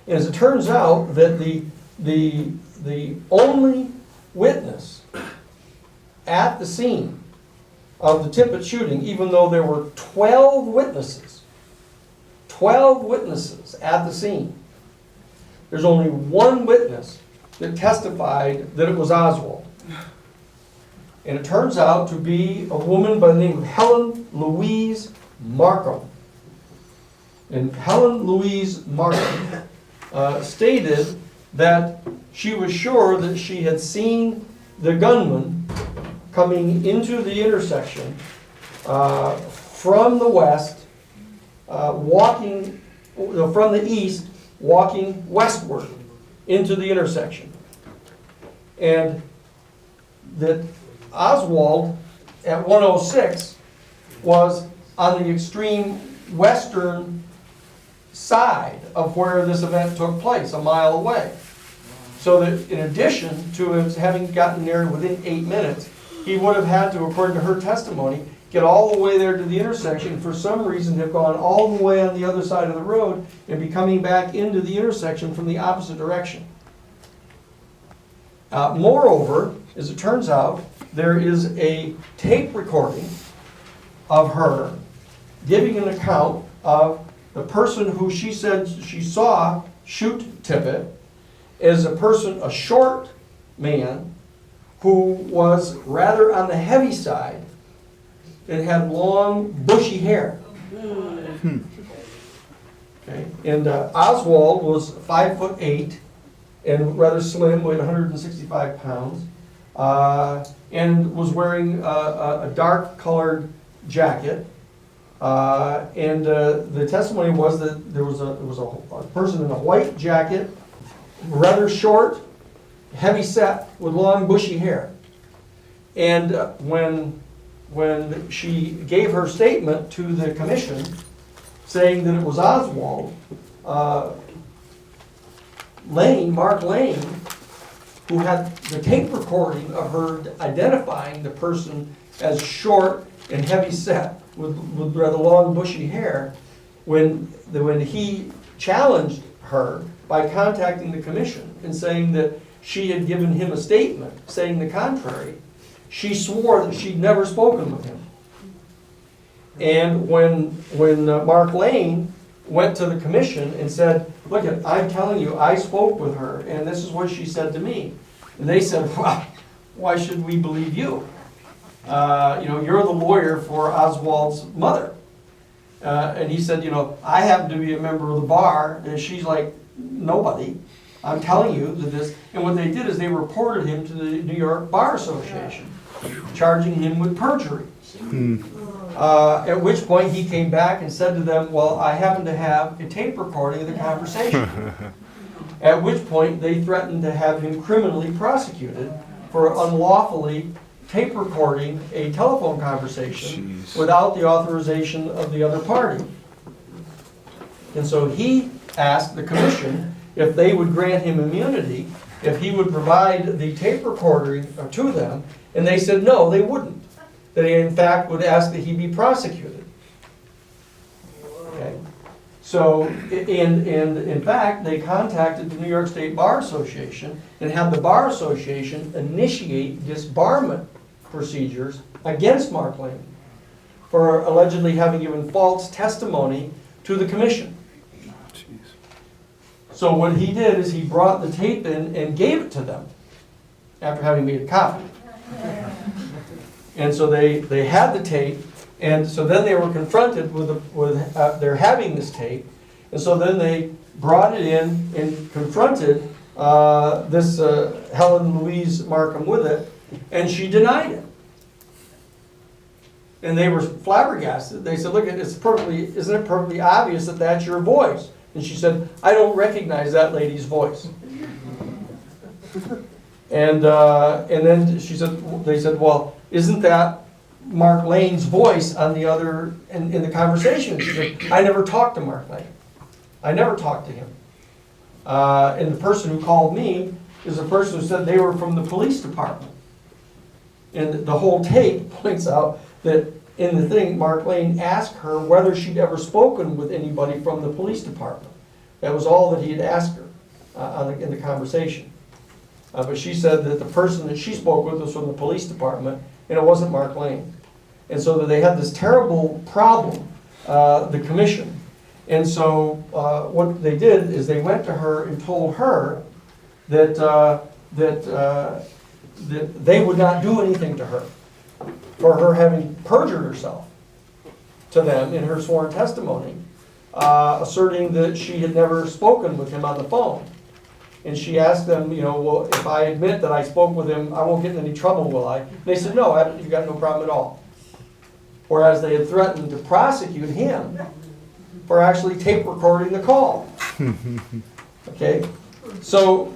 And as it turns out, that the only witness at the scene of the Tippett shooting, even though there were 12 witnesses at the scene, there's only one witness that testified that it was Oswald. And it turns out to be a woman by the name of Helen Louise Markham. And Helen Louise Markham stated that she was sure that she had seen the gunman coming into the intersection from the west, from the east, walking westward into the intersection. And that Oswald at 1:06 was on the extreme western side of where this event took place, a mile away. So that in addition to him having gotten there within 8 minutes, he would have had to, according to her testimony, get all the way there to the intersection, for some reason have gone all the way on the other side of the road and be coming back into the intersection from the opposite direction. Moreover, as it turns out, there is a tape recording of her giving an account of the person who she said she saw shoot Tippett as a short man who was rather on the heavy side and had long, bushy hair. Okay. And Oswald was 5'8" and rather slim, weighed 165 pounds. and was wearing a dark colored jacket. And the testimony was that there was a person in a white jacket, rather short, heavy set, with long bushy hair. And when she gave her statement to the commission, saying that it was Oswald, Mark Lane, who had the tape recording of her identifying the person as short and heavy set with rather long bushy hair, when he challenged her by contacting the commission and saying that she had given him a statement saying the contrary, she swore that she'd never spoken with him. And when Mark Lane went to the commission and said, look, I'm telling you, I spoke with her, and this is what she said to me. And they said, well, why should we believe you? You're the lawyer for Oswald's mother. And he said, I happen to be a member of the bar, and she's like, nobody. I'm telling you that this, and what they did is they reported him to the New York Bar Association, charging him with perjury. At which point he came back and said to them, well, I happen to have a tape recording of the conversation. At which point they threatened to have him criminally prosecuted for unlawfully tape recording a telephone conversation without the authorization of the other party. And so he asked the commission if they would grant him immunity if he would provide the tape recording to them, and they said no, they wouldn't. They in fact would ask that he be prosecuted. Okay. So, and in fact, they contacted the New York State Bar Association and had the Bar Association initiate disbarment procedures against Mark Lane for allegedly having given false testimony to the commission. So what he did is he brought the tape in and gave it to them after having made a copy. And so they had the tape, and so then they were confronted with their having this tape, and so then they brought it in and confronted this Helen Louise Markham with it, and she denied it. And they were flabbergasted. They said, look, isn't it perfectly obvious that that's your voice? And she said, I don't recognize that lady's voice. And then they said, well, isn't that Mark Lane's voice on the other, in the conversation? She said, I never talked to Mark Lane. I never talked to him. And the person who called me is a person who said they were from the police department. And the whole tape points out that in the thing, Mark Lane asked her whether she'd ever spoken with anybody from the police department. That was all that he had asked her in the conversation. But she said that the person that she spoke with was from the police department, and it wasn't Mark Lane. And so that they had this terrible problem, the commission. And so what they did is they went to her and told her that they would not do anything to her for her having perjured herself to them in her sworn testimony, asserting that she had never spoken with him on the phone. And she asked them, well, if I admit that I spoke with him, I won't get in any trouble, will I? They said, no, you've got no problem at all. Whereas they had threatened to prosecute him for actually tape recording the call. Okay? So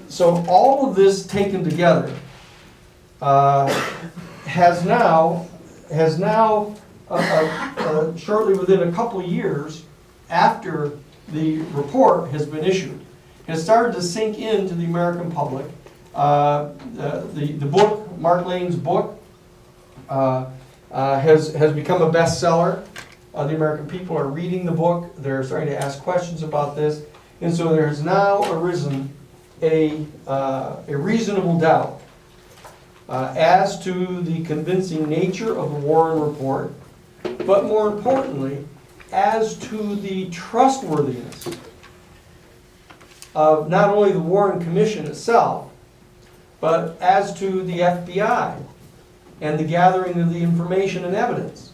all of this taken together has now shortly within a couple of years after the report has been issued, has started to sink into the American public. The book, Mark Lane's book, has become a bestseller. The American people are reading the book. They're starting to ask questions about this. And so there has now arisen a reasonable doubt as to the convincing nature of the Warren report, but more importantly, as to the trustworthiness of not only the Warren Commission itself, but as to the FBI and the gathering of the information and evidence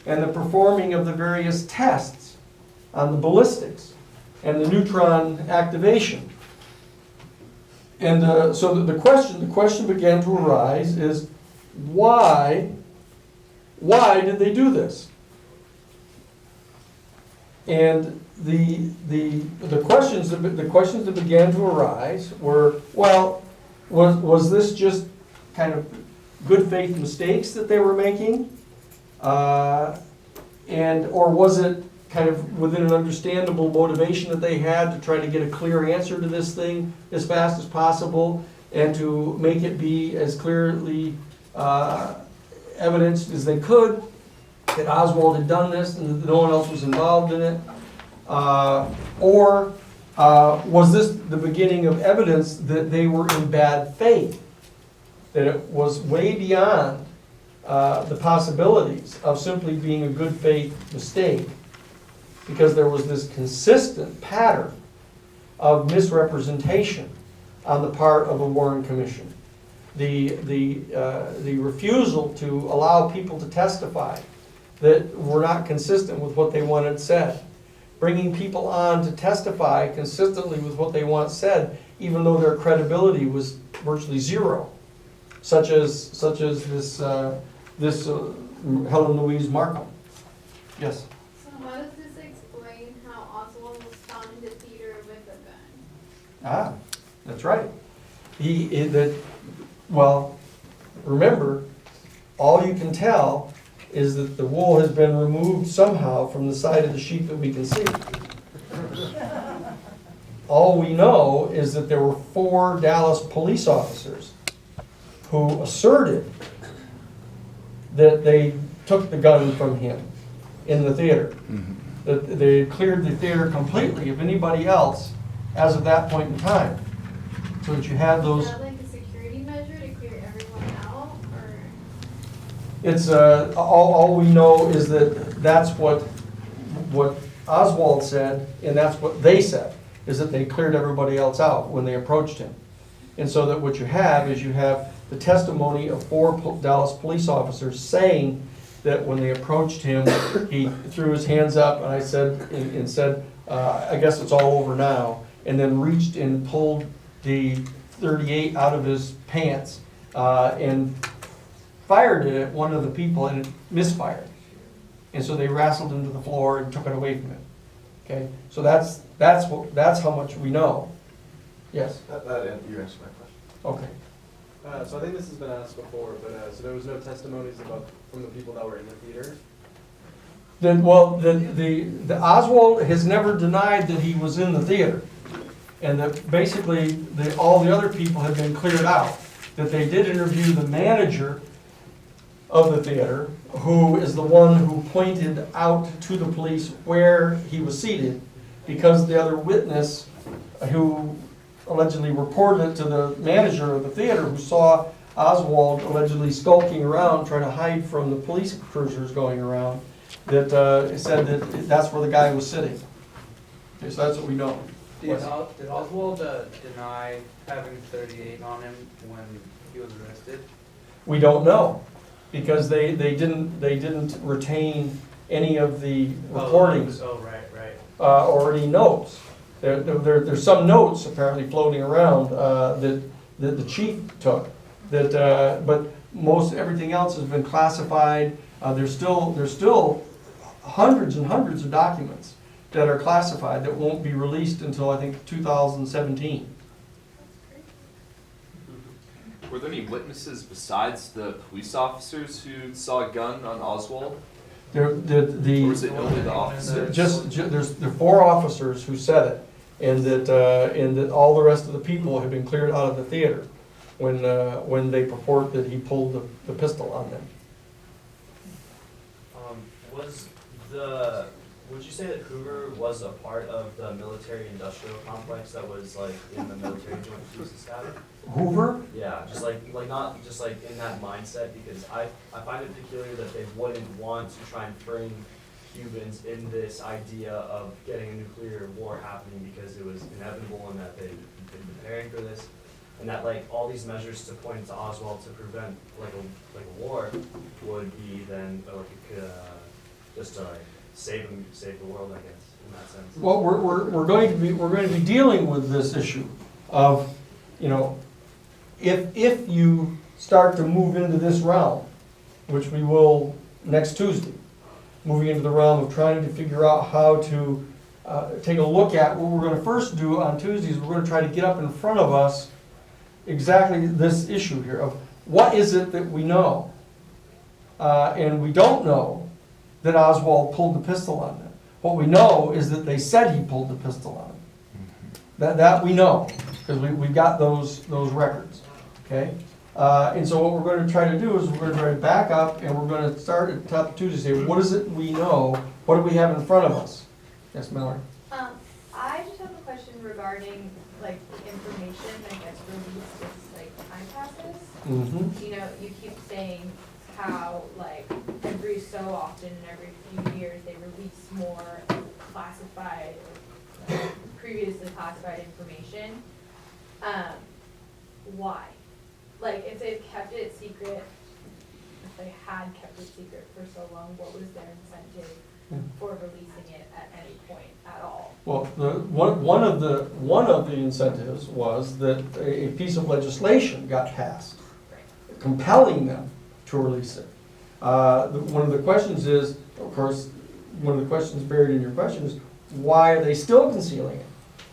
and the performing of the various tests on the ballistics and the neutron activation. so the question began to arise is, why did they do this? And the questions that began to arise were, well, was this just kind of good faith mistakes that they were making? Or was it kind of within an understandable motivation that they had to try to get a clear answer to this thing as fast as possible and to make it be as clearly evidenced as they could that Oswald had done this and that no one else was involved in it? Or was this the beginning of evidence that they were in bad faith? That it was way beyond the possibilities of simply being a good faith mistake, because there was this consistent pattern of misrepresentation on the part of the Warren Commission. The refusal to allow people to testify that were not consistent with what they wanted said. Bringing people on to testify consistently with what they want said, even though their credibility was virtually zero. Such as this Helen Louise Markham. Yes? So how does this explain how Oswald was found in the theater with a gun? Ah, that's right. Well, remember, all you can tell is that the wool has been removed somehow from the side of the sheep that we can see. All we know is that there were 4 Dallas police officers who asserted that they took the gun from him in the theater. That they cleared the theater completely of anybody else as of that point in time. So that you had those. Is that like a security measure to clear everyone out, or? It's all we know is that that's what Oswald said, and that's what they said, is that they cleared everybody else out when they approached him. And so that what you have is you have the testimony of 4 Dallas police officers saying that when they approached him, he threw his hands up and said, I guess it's all over now, and then reached and pulled the .38 out of his pants and fired it at one of the people, and it misfired. And so they wrestled him to the floor and took it away from him. Okay, so that's how much we know. Yes. You answered my question. Okay. So I think this has been asked before, but so there was no testimonies from the people that were in the theater? The Oswald has never denied that he was in the theater, and that basically all the other people have been cleared out. That they did interview the manager of the theater, who is the one who pointed out to the police where he was seated, because the other witness who allegedly reported it to the manager of the theater, who saw Oswald allegedly skulking around trying to hide from the police cruisers going around, that said that that's where the guy was sitting. Okay, so that's what we know. Did Oswald deny having 38 on him when he was arrested? We don't know, because they didn't retain any of the recordings. Oh, right. Or any notes. There's some notes apparently floating around that the chief took. But most everything else has been classified. There's still hundreds and hundreds of documents that are classified that won't be released until I think 2017. Were there any witnesses besides the police officers who saw a gun on Oswald? Or was it only the officers? There's 4 officers who said it, and that all the rest of the people had been cleared out of the theater when they purport that he pulled the pistol on them. Would you say that Hoover was a part of the military-industrial complex that was like in the military joint chiefs staff? Hoover? Yeah, just like not just like in that mindset, because I find it peculiar that they wouldn't want to try and frame Cubans in this idea of getting a nuclear war happening because it was inevitable and that they'd been preparing for this, and that like all these measures to point to Oswald to prevent like a war would be then just to like save the world, I guess, in that sense. Well, we're going to be dealing with this issue of you know, if you start to move into this realm, which we will next Tuesday, moving into the realm of trying to figure out how to take a look at what we're gonna first do on Tuesdays, we're gonna try to get up in front of us exactly this issue here of what is it that we know? And we don't know that Oswald pulled the pistol on them. What we know is that they said he pulled the pistol on them. That we know, because we've got those records, okay? And so what we're going to try to do is we're going to try to back up and we're going to start at the top of Tuesday. What is it we know? What do we have in front of us? Yes, Mallory? I just have a question regarding, like, information that gets released as, like, time passes. Mm-hmm. You know, you keep saying how, like, every so often, every few years, they release more classified, previously classified information. Why? Like, if they've kept it secret, if they had kept it secret for so long, what was their incentive for releasing it at any point at all? Well, one of the incentives was that a piece of legislation got passed compelling them to release it. One of the questions is, of course, one of the questions buried in your question is, why are they still concealing it?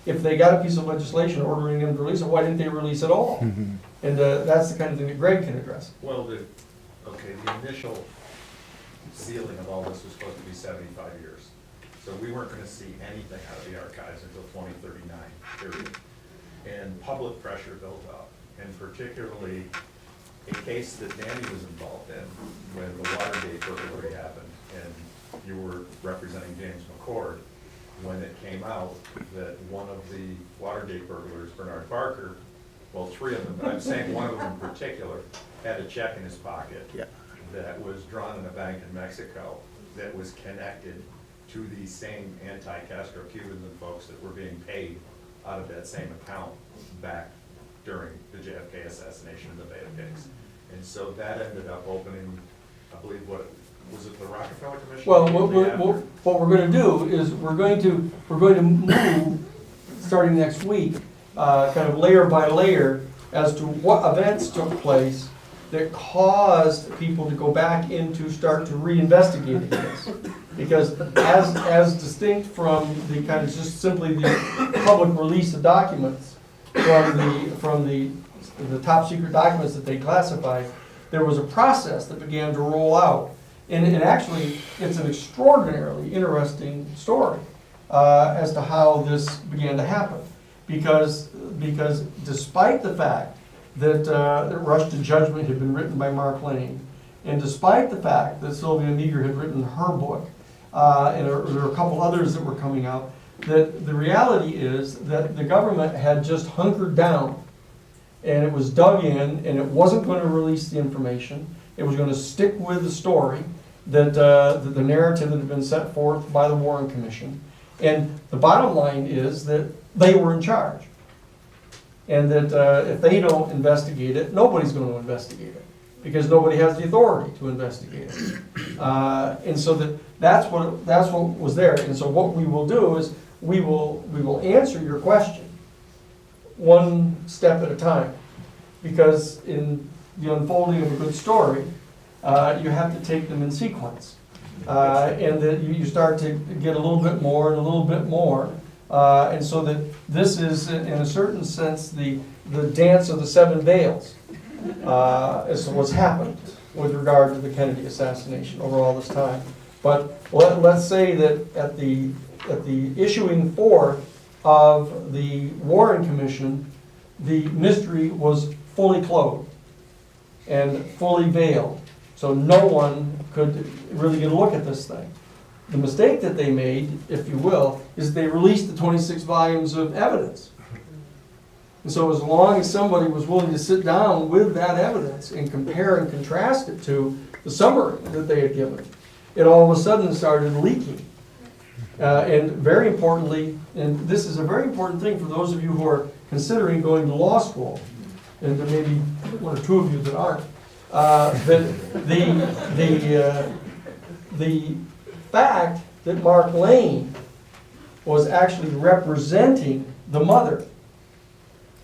If they got a piece of legislation ordering them to release it, why didn't they release it all? And that's the kind of thing that Greg can address. Well, the initial sealing of all this was supposed to be 75 years. So we weren't gonna see anything out of the archives until 2039, period. And public pressure built up, and particularly a case that Danny was involved in when the Watergate burglary happened, and you were representing James McCord, when it came out that one of the Watergate burglars, Bernard Barker, well, three of them, but I'm saying one of them in particular, had a check in his pocket that was drawn in a bank in Mexico that was connected to the same anti-Castro Cubans and folks that were being paid out of that same account back during the JFK assassination in the Bay of Pigs. And so that ended up opening, I believe, what, was it the Rockefeller Commission? Well, what we're going to do is we're going to move, starting next week, kind of layer by layer, as to what events took place that caused people to go back in to start to reinvestigate this. Because as distinct from the kind of just simply the public release of documents from the top secret documents that they classified, there was a process that began to roll out. And actually, it's an extraordinarily interesting story as to how this began to happen. Because despite the fact that Rush to Judgment had been written by Mark Lane, and despite the fact that Sylvia Meager had written her book, and there were a couple others that were coming out, that the reality is that the government had just hunkered down, and it was dug in, and it wasn't going to release the information. It was going to stick with the story, that the narrative that had been set forth by the Warren Commission. And the bottom line is that they were in charge. And that if they don't investigate it, nobody's going to investigate it, because nobody has the authority to investigate it. And so that's what was there. And so what we will do is we will answer your question one step at a time, because in the unfolding of a good story, you have to take them in sequence. And that you start to get a little bit more and a little bit more. And so that this is, in a certain sense, the dance of the seven veils as to what's happened with regard to the Kennedy assassination over all this time. But let's say that at the issuing forth of the Warren Commission, the mystery was fully clothed and fully veiled. So no one could really get a look at this thing. The mistake that they made, if you will, is they released the 26 volumes of evidence. And so as long as somebody was willing to sit down with that evidence and compare and contrast it to the summary that they had given, it all of a sudden started leaking. And very importantly, and this is a very important thing for those of you who are considering going to law school, and there may be one or two of you that aren't, the fact that Mark Lane was actually representing the mother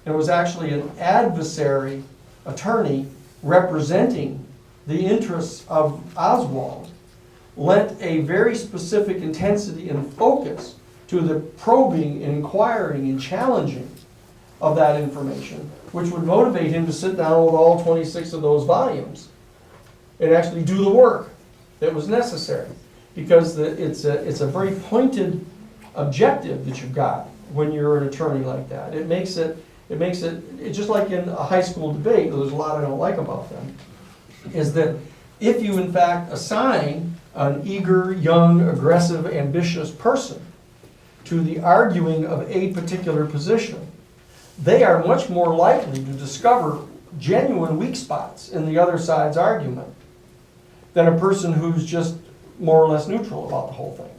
and it was actually an adversary attorney representing the interests of Oswald, lent a very specific intensity and focus to the probing, inquiring, and challenging of that information, which would motivate him to sit down with all 26 of those volumes and actually do the work that was necessary. Because it's a very pointed objective that you've got when you're an attorney like that. It makes it it's just like in a high school debate. There's a lot I don't like about them. Is that if you in fact assign an eager, young, aggressive, ambitious person to the arguing of a particular position, they are much more likely to discover genuine weak spots in the other side's argument than a person who's just more or less neutral about the whole thing.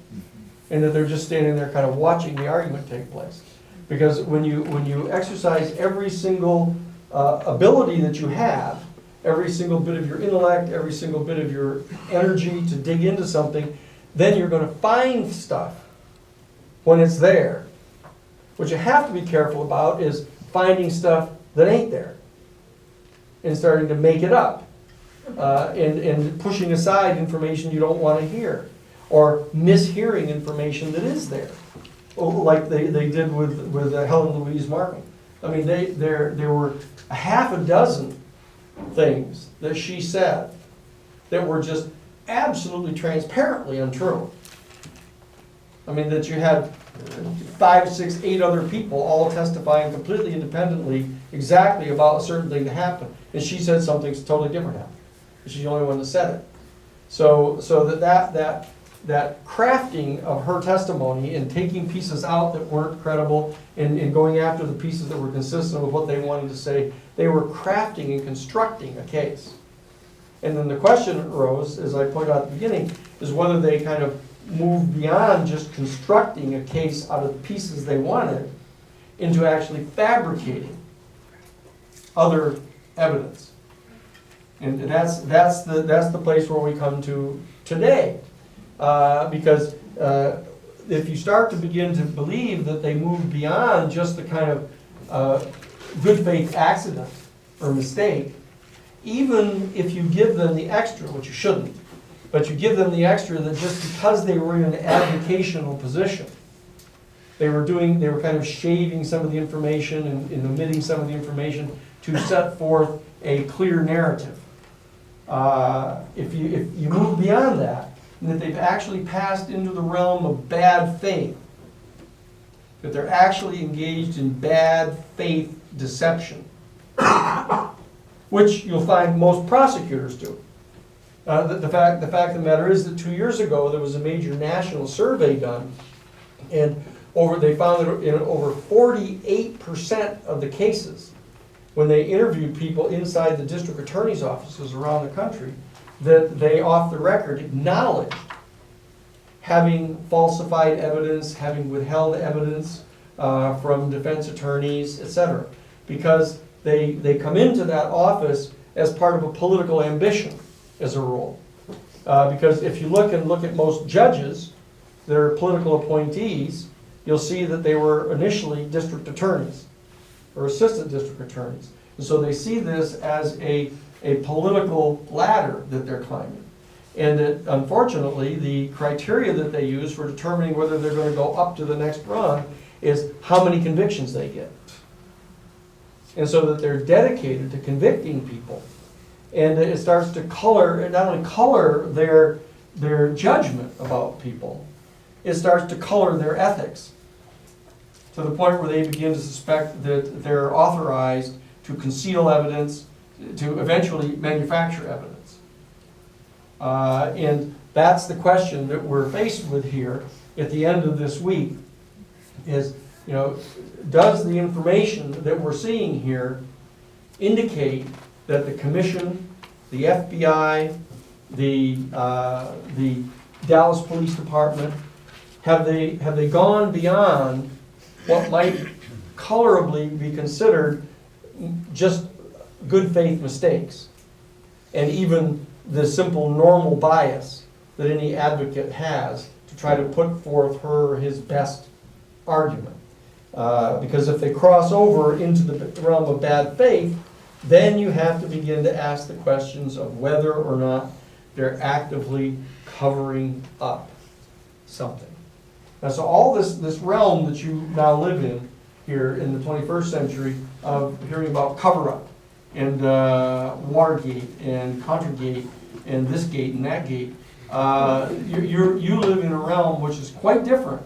And that they're just standing there kind of watching the argument take place. Because when you exercise every single ability that you have, every single bit of your intellect, every single bit of your energy to dig into something, then you're going to find stuff when it's there. What you have to be careful about is finding stuff that ain't there and starting to make it up and pushing aside information you don't want to hear or mishearing information that is there. Like they did with Helen Louise Markham. I mean, there were a half a dozen things that she said that were just absolutely transparently untrue. I mean, that you had 5, 6, 8 other people all testifying completely independently exactly about a certain thing that happened. And she said something totally different happened. She's the only one that said it. So that crafting of her testimony and taking pieces out that weren't credible and going after the pieces that were consistent with what they wanted to say, they were crafting and constructing a case. And then the question arose, as I pointed out at the beginning, is whether they kind of moved beyond just constructing a case out of the pieces they wanted into actually fabricating other evidence. And that's the place where we come to today. Because if you start to begin to believe that they move beyond just the kind of good faith accident or mistake, even if you give them the extra, which you shouldn't, but you give them the extra that just because they were in an avocational position, they were kind of shaving some of the information and omitting some of the information to set forth a clear narrative. If you move beyond that, and that they've actually passed into the realm of bad faith, that they're actually engaged in bad faith deception, which you'll find most prosecutors do. The fact of the matter is that 2 years ago there was a major national survey done, and they found that in over 48% of the cases, when they interviewed people inside the district attorney's offices around the country, that they, off the record, acknowledged having falsified evidence, having withheld evidence from defense attorneys, etc. Because they come into that office as part of a political ambition, as a rule. Because if you look at most judges, their political appointees, you'll see that they were initially district attorneys or assistant district attorneys. And so they see this as a political ladder that they're climbing. And that, unfortunately, the criteria that they use for determining whether they're going to go up to the next rung is how many convictions they get. And so that they're dedicated to convicting people. And it starts to color, not only color their judgment about people, it starts to color their ethics, to the point where they begin to suspect that they're authorized to conceal evidence, to eventually manufacture evidence. And that's the question that we're faced with here at the end of this week is, does the information that we're seeing here indicate that the Commission, the FBI, the Dallas Police Department, have they gone beyond what might colorably be considered just good faith mistakes, and even the simple normal bias that any advocate has to try to put forth her or his best argument? Because if they cross over into the realm of bad faith, then you have to begin to ask the questions of whether or not they're actively covering up something. Now, so all this realm that you now live in here in the 21st century of hearing about cover-up and Watergate and Contragate and this gate and that gate, you live in a realm which is quite different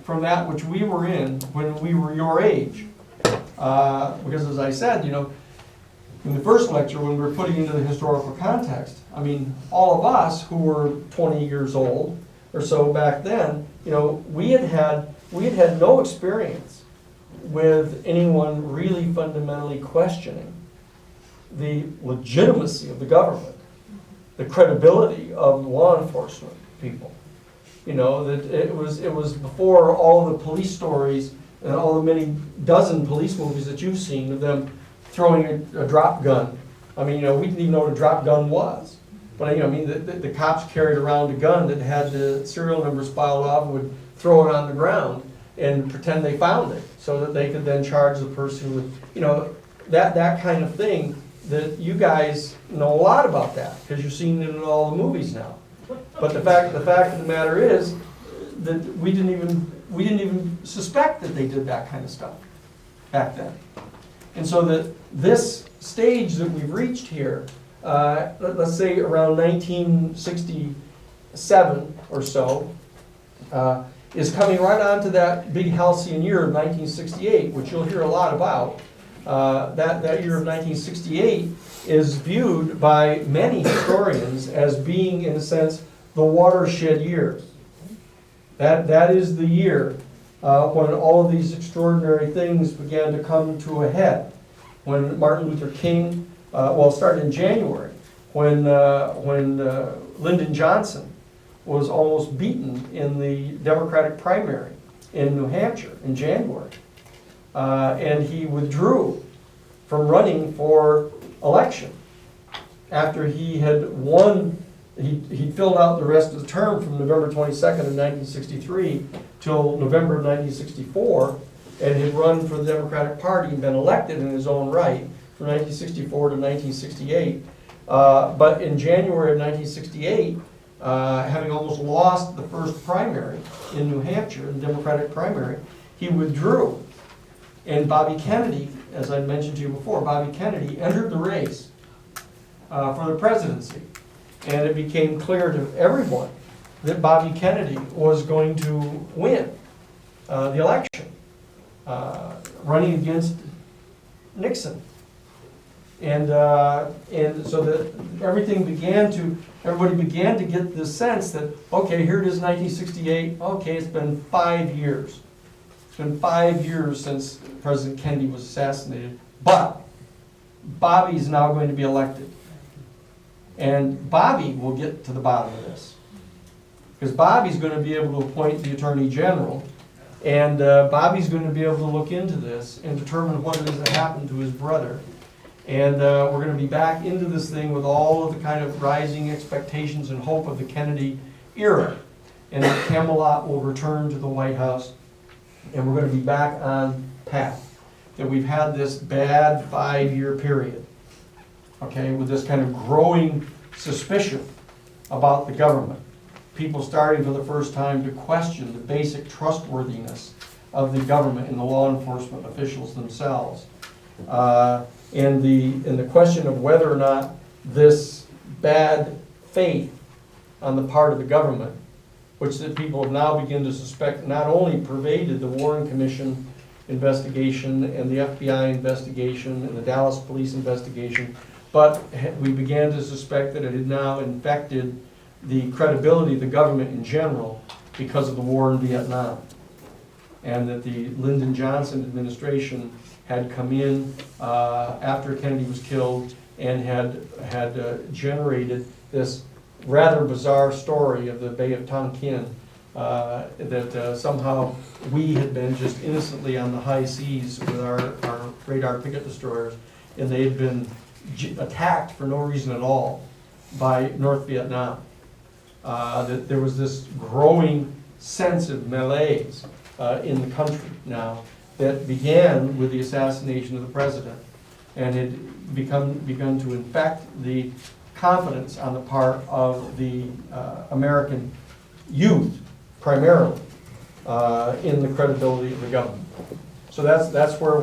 from that which we were in when we were your age. Because as I said, in the first lecture, when we were putting into the historical context, I mean, all of us who were 20 years old or so back then, we had no experience with anyone really fundamentally questioning the legitimacy of the government, the credibility of law enforcement people. That it was before all the police stories and all the many dozen police movies that you've seen of them throwing a drop gun. I mean, we didn't even know what a drop gun was. But the cops carried around a gun that had the serial numbers filed off and would throw it on the ground and pretend they found it so that they could then charge the person with, that kind of thing. That you guys know a lot about that because you've seen it in all the movies now. But the fact of the matter is that we didn't even suspect that they did that kind of stuff back then. And so that this stage that we've reached here, let's say around 1967 or so, is coming right onto that big halcyon year of 1968, which you'll hear a lot about. That year of 1968 is viewed by many historians as being, in a sense, the watershed year. That is the year when all of these extraordinary things began to come to a head. When Martin Luther King, it started in January, when Lyndon Johnson was almost beaten in the Democratic primary in New Hampshire in January. And he withdrew from running for election after he had won. He filled out the rest of the term from November 22nd of 1963 till November of 1964, and had run for the Democratic Party and been elected in his own right from 1964 to 1968. But in January of 1968, having almost lost the first primary in New Hampshire, the Democratic primary, he withdrew. And Bobby Kennedy, as I mentioned to you before, Bobby Kennedy entered the race for the presidency. And it became clear to everyone that Bobby Kennedy was going to win the election, running against Nixon. And so that everybody began to get this sense that, okay, here it is 1968, okay, it's been 5 years. It's been 5 years since President Kennedy was assassinated, but Bobby's now going to be elected. And Bobby will get to the bottom of this. Because Bobby's going to be able to appoint the Attorney General, and Bobby's going to be able to look into this and determine what it is that happened to his brother. And we're going to be back into this thing with all of the kind of rising expectations and hope of the Kennedy era. And that Camelot will return to the White House, and we're going to be back on path. That we've had this bad 5-year period, okay, with this kind of growing suspicion about the government. People starting for the first time to question the basic trustworthiness of the government and the law enforcement officials themselves. And the question of whether or not this bad faith on the part of the government, which the people have now begun to suspect not only pervaded the Warren Commission investigation and the FBI investigation and the Dallas police investigation, but we began to suspect that it had now infected the credibility of the government in general because of the war in Vietnam. And that the Lyndon Johnson administration had come in after Kennedy was killed and had generated this rather bizarre story of the Bay of Tonkin, that somehow we had been just innocently on the high seas with our radar picket destroyers, and they had been attacked for no reason at all by North Vietnam. That there was this growing sense of malaise in the country now, that began with the assassination of the president, and had begun to infect the confidence on the part of the American youth, primarily, in the credibility of the government. So that's where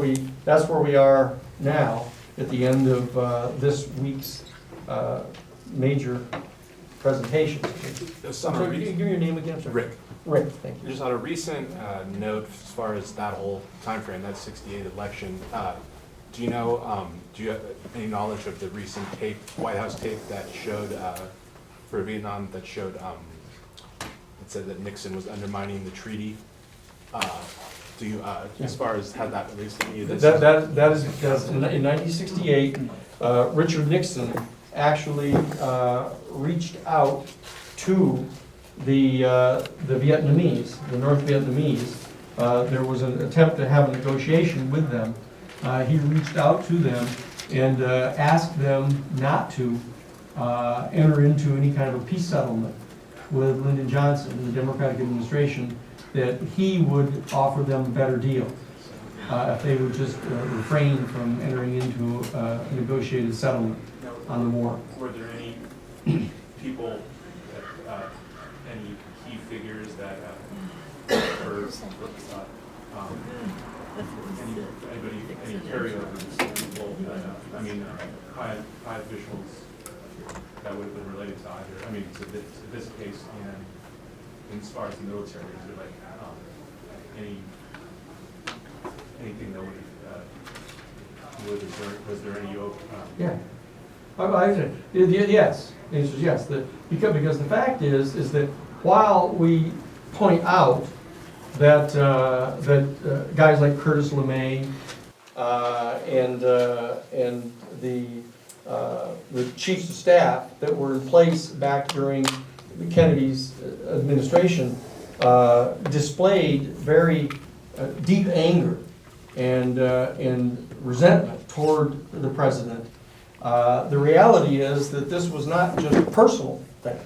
we are now at the end of this week's major presentations. Just I'm on a sorry, give me your name again, sir. Rick, Rick, thank you. just on a recent note, as far as that whole timeframe, that 68 election, do you know, do you have any knowledge of the recent tape, White House tape that showed, for Vietnam, that showed, it said that Nixon was undermining the treaty? Do you, as far as had that released to you? That is because in 1968, Richard Nixon actually reached out to the Vietnamese, the North Vietnamese. There was an attempt to have a negotiation with them. He reached out to them and asked them not to enter into any kind of a peace settlement with Lyndon Johnson and the Democratic administration, that he would offer them a better deal if they would just refrain from entering into a negotiated settlement on the war. Were there any people, that, any key figures that, or any carryovers, people that, I mean, high officials that would have been related to either, I mean, to this case, and as far as the military, is there like anything that would, was there any, Yeah. Yes, the answer is yes. Because the fact is that while we point out that guys like Curtis LeMay and the chiefs of staff that were in place back during Kennedy's administration displayed very deep anger and resentment toward the president. The reality is that this was not just a personal thing.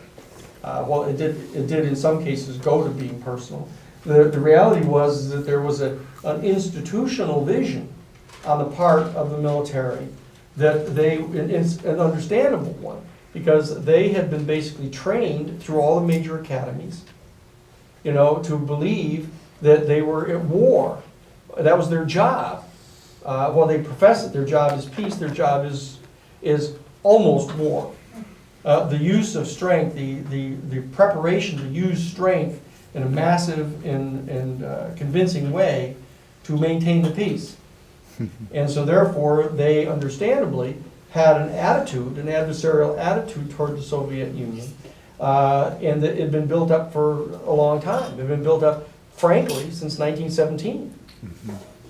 Well, it did in some cases go to being personal. The reality was that there was an institutional vision on the part of the military that an understandable one, because they had been basically trained through all the major academies, to believe that they were at war. That was their job. While they profess that their job is peace, their job is almost war. The use of strength, the preparation to use strength in a massive and convincing way to maintain the peace. And so therefore, they understandably had an adversarial attitude toward the Soviet Union. And it had been built up for a long time. It had been built up, frankly, since 1917,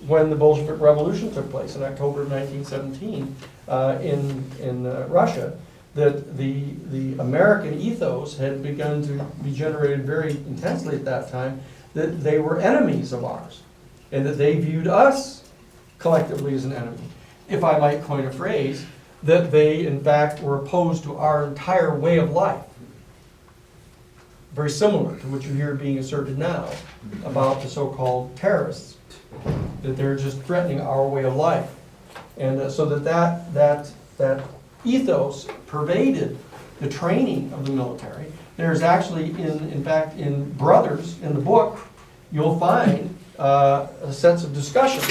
when the Bolshevik Revolution took place in October of 1917 in Russia. That the American ethos had begun to be generated very intensely at that time, that they were enemies of ours, and that they viewed us collectively as an enemy. If I might coin a phrase, that they in fact were opposed to our entire way of life. Very similar to what you hear being asserted now about the so-called terrorists, that they're just threatening our way of life. And so that ethos pervaded the training of the military. There's actually, in fact, in Brothers, in the book, you'll find sets of discussion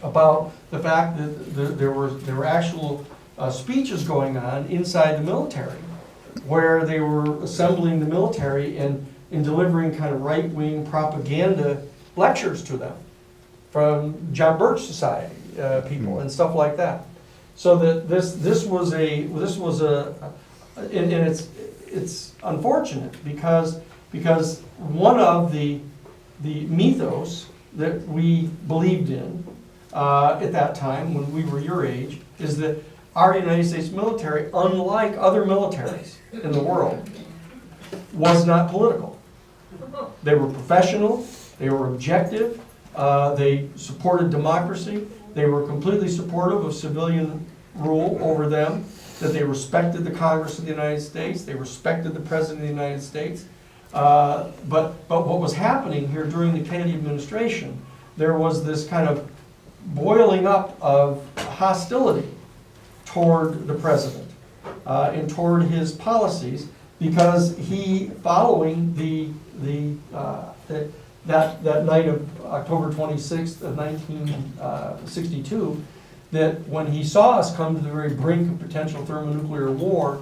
about the fact that there were actual speeches going on inside the military, where they were assembling the military and delivering kind of right-wing propaganda lectures to them from John Birch Society people and stuff like that. So that this was it's unfortunate because one of the mythos that we believed in at that time when we were your age is that our United States military, unlike other militaries in the world, was not political. They were professional, they were objective, they supported democracy, they were completely supportive of civilian rule over them, that they respected the Congress of the United States, they respected the President of the United States. But what was happening here during the Kennedy administration, there was this kind of boiling up of hostility toward the president and toward his policies, because he, following that night of October 26th of 1962, that when he saw us come to the very brink of potential thermonuclear war,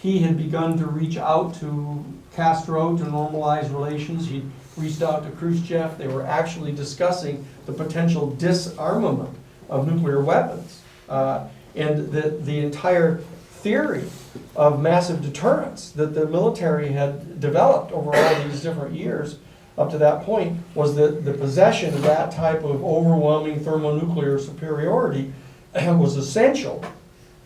he had begun to reach out to Castro to normalize relations. He reached out to Khrushchev. They were actually discussing the potential disarmament of nuclear weapons. And the entire theory of massive deterrence that the military had developed over all these different years up to that point was that the possession of that type of overwhelming thermonuclear superiority was essential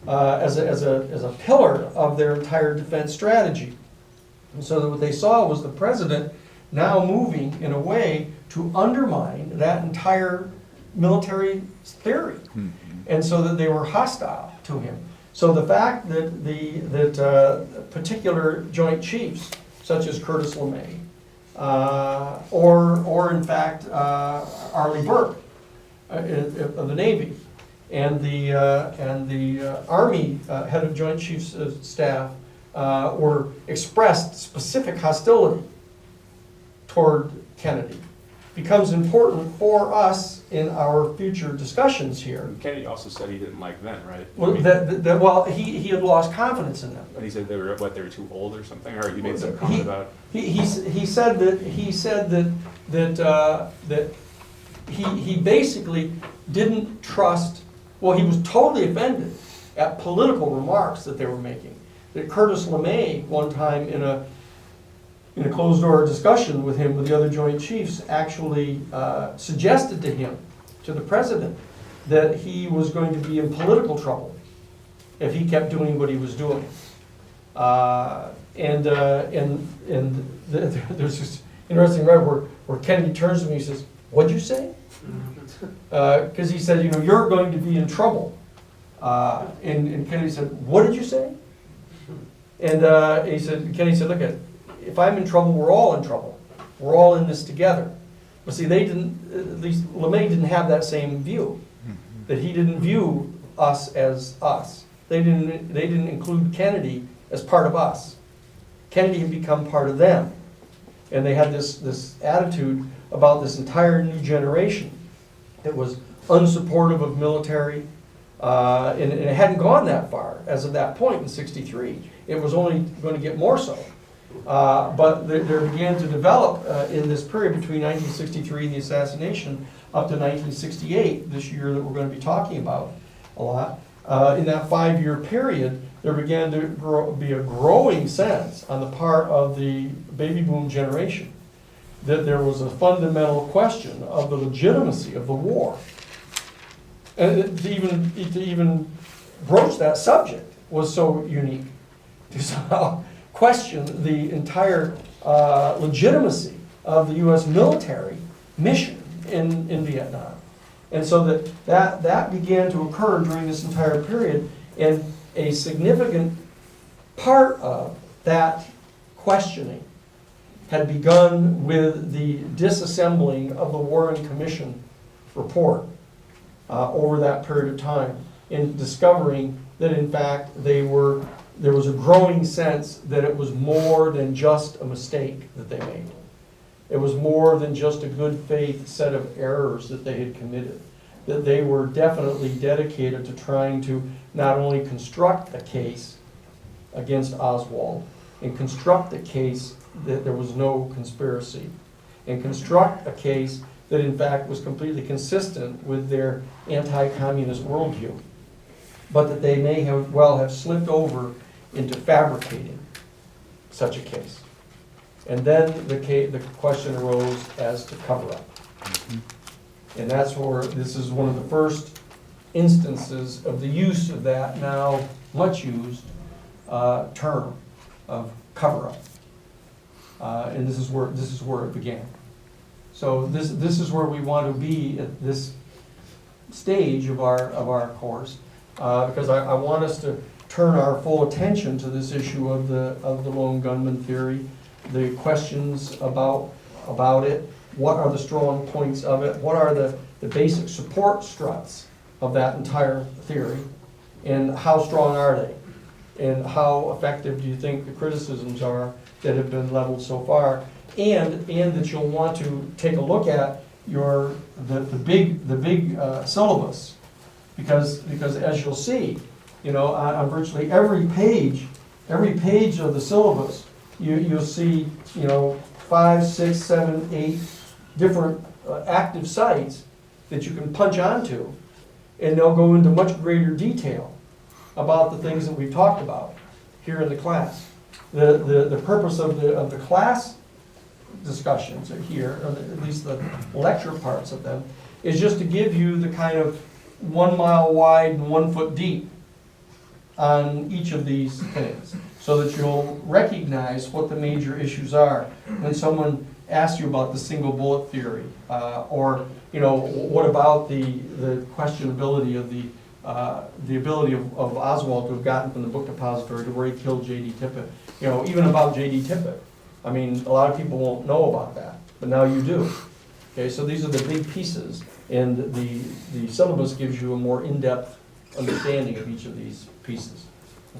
as a pillar of their entire defense strategy. And so that what they saw was the president now moving in a way to undermine that entire military theory. And so that they were hostile to him. So the fact that particular Joint Chiefs, such as Curtis LeMay, or in fact Arleigh Burke of the Navy, and the Army head of Joint Chiefs of Staff were expressed specific hostility toward Kennedy, becomes important for us in our future discussions here. Kennedy also said he didn't like them, right? Well, he had lost confidence in them. And he said they were too old or something, or he made some comment about. He said that he basically didn't trust. Well, he was totally offended at political remarks that they were making. That Curtis LeMay one time in a closed-door discussion with him, with the other Joint Chiefs, actually suggested to him, to the president, that he was going to be in political trouble if he kept doing what he was doing. There's this interesting record where Kennedy turns to me and says, "What'd you say?" Because he said, "You're going to be in trouble." And Kennedy said, "What did you say?" And Kennedy said, "Look, if I'm in trouble, we're all in trouble. We're all in this together." But see, at least LeMay didn't have that same view. That he didn't view us as us. They didn't include Kennedy as part of us. Kennedy had become part of them. And they had this attitude about this entire new generation that was unsupportive of military, and it hadn't gone that far as of that point in '63. It was only going to get more so. But there began to develop in this period between 1963 and the assassination up to 1968, this year that we're going to be talking about a lot. In that 5-year period, there began to be a growing sense on the part of the baby boom generation that there was a fundamental question of the legitimacy of the war. And to even broach that subject was so unique, to somehow question the entire legitimacy of the U.S. military mission in Vietnam. And so that began to occur during this entire period, and a significant part of that questioning had begun with the disassembling of the Warren Commission report over that period of time, in discovering that in fact there was a growing sense that it was more than just a mistake that they made. It was more than just a good faith set of errors that they had committed. That they were definitely dedicated to trying to not only construct a case against Oswald, and construct a case that there was no conspiracy, and construct a case that in fact was completely consistent with their anti-communist worldview, but that they may have slipped over into fabricating such a case. And then the question arose as to cover-up. And that's where this is one of the first instances of the use of that now much used term of cover-up. And this is where it began. So this is where we want to be at this stage of our course, because I want us to turn our full attention to this issue of the lone gunman theory, the questions about it, what are the strong points of it, what are the basic support struts of that entire theory, and how strong are they? And how effective do you think the criticisms are that have been leveled so far? And that you'll want to take a look at the big syllabus, because as you'll see, on virtually every page of the syllabus, you'll see 5, 6, 7, 8 different active sites that you can punch onto, and they'll go into much greater detail about the things that we've talked about here in the class. The purpose of the class discussions are here, or at least the lecture parts of them, is just to give you the kind of 1 mile wide and 1 foot deep on each of these things, so that you'll recognize what the major issues are. When someone asks you about the single bullet theory, or what about the questionability of the ability of Oswald to have gotten from the book depository to where he killed J.D. Tippit. Even about J.D. Tippit. I mean, a lot of people won't know about that, but now you do. Okay, so these are the big pieces, and the syllabus gives you a more in-depth understanding of each of these pieces.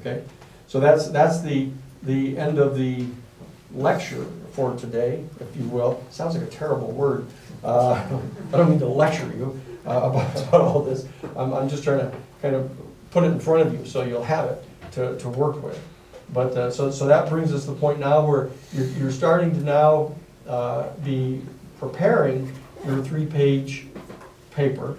Okay, so that's the end of the lecture for today, if you will. Sounds like a terrible word. I don't mean to lecture you about all this. I'm just trying to kind of put it in front of you so you'll have it to work with. But so that brings us to the point now where you're starting to now be preparing your 3-page paper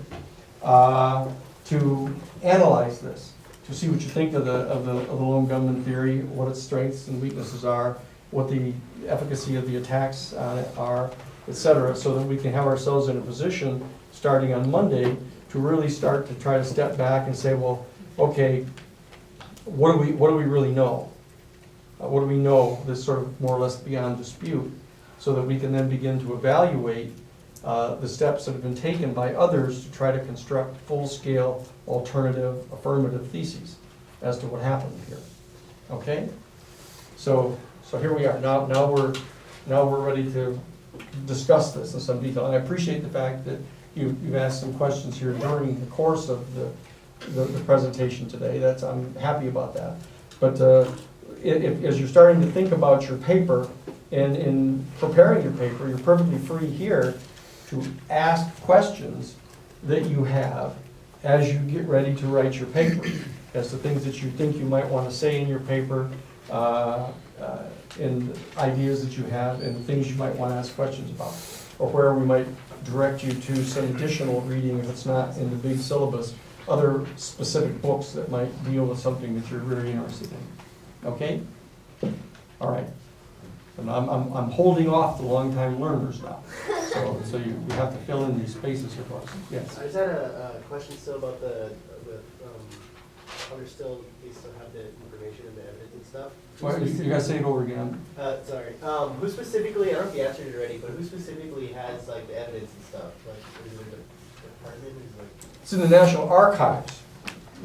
to analyze this, to see what you think of the lone gunman theory, what its strengths and weaknesses are, what the efficacy of the attacks on it are, etc., so that we can have ourselves in a position starting on Monday to really start to try to step back and say, well, okay, what do we really know? What do we know that's sort of more or less beyond dispute, so that we can then begin to evaluate the steps that have been taken by others to try to construct full-scale alternative affirmative theses as to what happened here. Okay? So here we are. Now we're ready to discuss this in some detail. And I appreciate the fact that you've asked some questions here during the course of the presentation today. I'm happy about that. But as you're starting to think about your paper and in preparing your paper, you're perfectly free here to ask questions that you have as you get ready to write your paper, as to things that you think you might want to say in your paper, and ideas that you have, and things you might want to ask questions about, or where we might direct you to some additional reading if it's not in the big syllabus, other specific books that might deal with something that you're very interested in. Okay? All right. And I'm holding off the long-time learners now. So you have to fill in these spaces here for us. Yes? I just had a question still about how they still have the information and the evidence and stuff. Well, you gotta say it over again. Sorry. Who specifically, I don't know if you answered it already, but who specifically has like the evidence and stuff? Like, is it the department? Is it like... It's in the National Archives.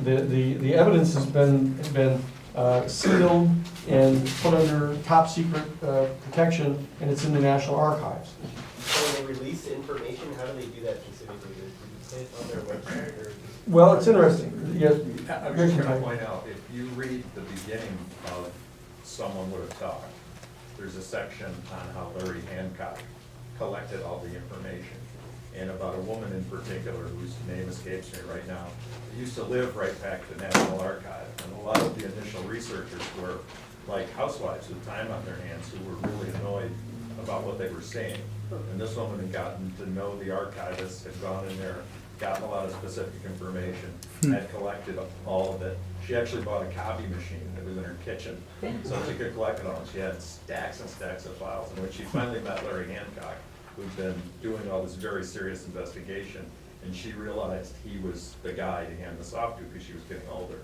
The evidence has been sealed and put under top secret protection, and it's in the National Archives. So when they release information, how do they do that specifically? Do they say it on their website or? Well, it's interesting. Yeah, I'm just going to point out, if you read the beginning of Someone Would Have Talked, there's a section on how Larry Hancock collected all the information, and about a woman in particular whose name escapes me right now, who used to live right back to the National Archive. And a lot of the initial researchers were like housewives with time on their hands who were really annoyed about what they were saying. And this woman had gotten to know the archivist, had gone in there, gotten a lot of specific information, had collected all of it. She actually bought a copy machine that was in her kitchen, so she could collect it all. She had stacks and stacks of files. And when she finally met Larry Hancock, who'd been doing all this very serious investigation, and she realized he was the guy to hand this off to because she was getting older,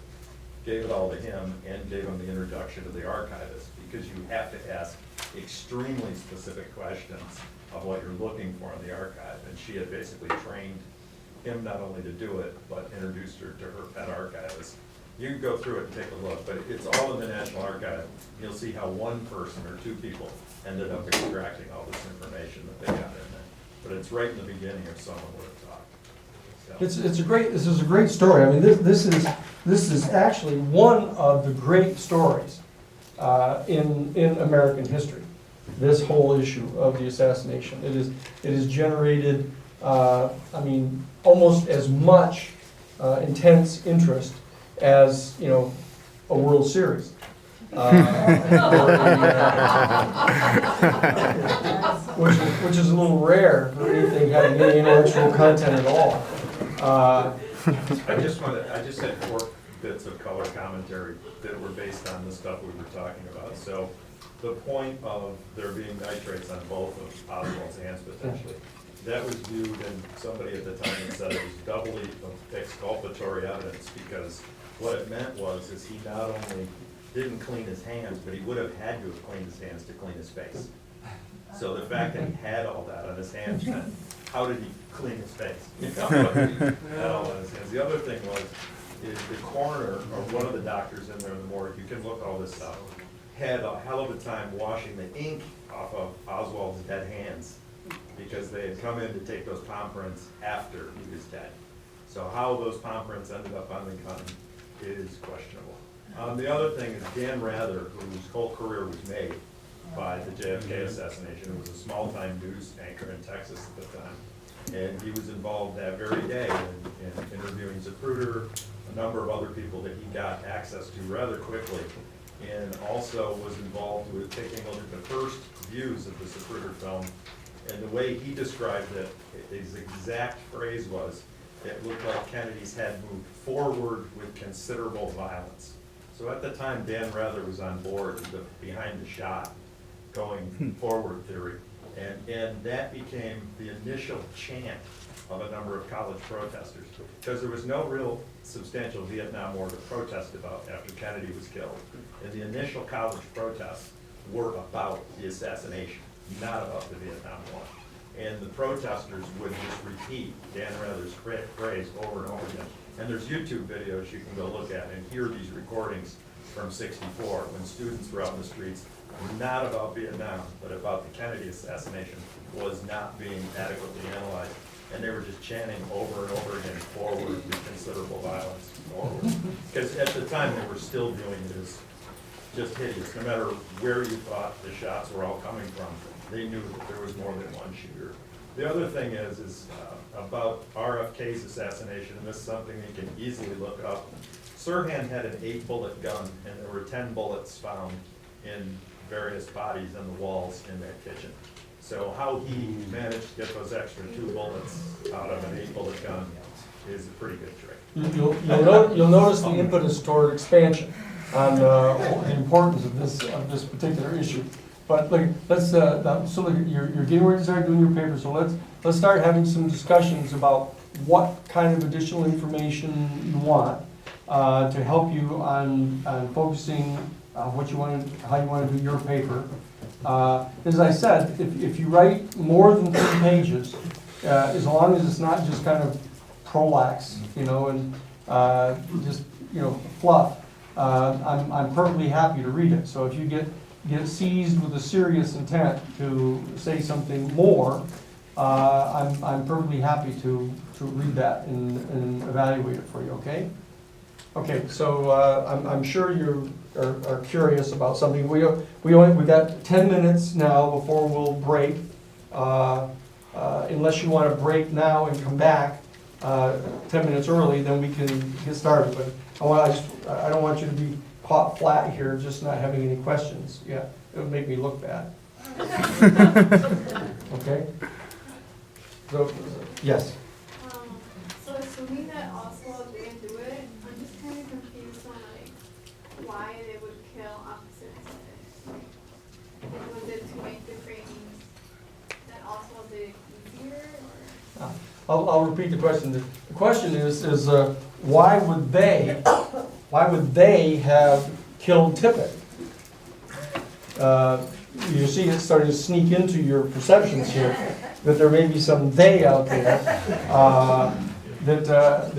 gave it all to him and gave him the introduction to the archivist, because you have to ask extremely specific questions of what you're looking for in the archive. And she had basically trained him not only to do it, but introduced her to her pet archivist. You can go through it and take a look, but it's all in the National Archive. You'll see how one person or two people ended up extracting all this information that they got in there. but it's right in the beginning of someone would have talked. So. This is a great story. I mean, this is actually one of the great stories in American history. This whole issue of the assassination. It has generated, I mean, almost as much intense interest as, you know, a World Series. Which is a little rare for anything having any intellectual content at all. I just had 4 bits of color commentary that were based on the stuff we were talking about. So the point of there being nitrates on both of Oswald's hands potentially, that was viewed, and somebody at the time had said it was doubly exculpatory evidence, because what it meant was is he not only didn't clean his hands, but he would have had to have cleaned his hands to clean his face. So the fact that he had all that on his hands meant, how did he clean his face? You know, he had all that on his hands. The other thing was, is the coroner, or one of the doctors in there in the morgue, you can look all this up, had a hell of a time washing the ink off of Oswald's dead hands, because they had come in to take those palm prints after he was dead. So how those palm prints ended up on the gun is questionable. The other thing is Dan Rather, whose whole career was made by the JFK assassination, was a small-time news anchor in Texas at the time. And he was involved that very day in interviewing Zapruder, a number of other people that he got access to rather quickly, and also was involved with taking a look at the first views of the Zapruder film. And the way he described it, his exact phrase was, it looked like Kennedy's head moved forward with considerable violence. So at the time, Dan Rather was on board with the behind the shot, going forward theory. And that became the initial chant of a number of college protesters, because there was no real substantial Vietnam War to protest about after Kennedy was killed. And the initial college protests were about the assassination, not about the Vietnam War. And the protesters would just repeat Dan Rather's phrase over and over again. And there's YouTube videos you can go look at and hear these recordings from '64 when students were out in the streets, not about Vietnam, but about the Kennedy assassination was not being adequately analyzed. And they were just chanting over and over again, forward with considerable violence, forward. Because at the time they were still viewing it as just hideous. No matter where you thought the shots were all coming from, they knew that there was more than one shooter. The other thing is about RFK's assassination, and this is something you can easily look up. Sirhan had an 8-bullet gun, and there were 10 bullets found in various bodies on the walls in that kitchen. So how he managed to get those extra 2 bullets out of an 8-bullet gun is a pretty good trick. You'll notice the impetus toward expansion on the importance of this particular issue. But look, let's so look, you're getting ready to start doing your paper. So let's start having some discussions about what kind of additional information you want to help you on focusing what you want, how you want to do your paper. As I said, if you write more than 3 pages, as long as it's not just kind of prolax, you know, and just, you know, fluff, I'm perfectly happy to read it. So if you get seized with a serious intent to say something more, I'm perfectly happy to read that and evaluate it for you, okay? Okay, so I'm sure you are curious about something. We got 10 minutes now before we'll break. Unless you want to break now and come back 10 minutes early, then we can get started. But I don't want you to be caught flat here, just not having any questions. Yeah, it would make me look bad. Okay? So, yes? So assuming that Oswald didn't do it, I'm just kind of confused on like why they would kill officers. Was it to make the training that Oswald did easier, or? I'll repeat the question. The question is why would they have killed Tippit? You see it starting to sneak into your perceptions here, that there may be some they out there, that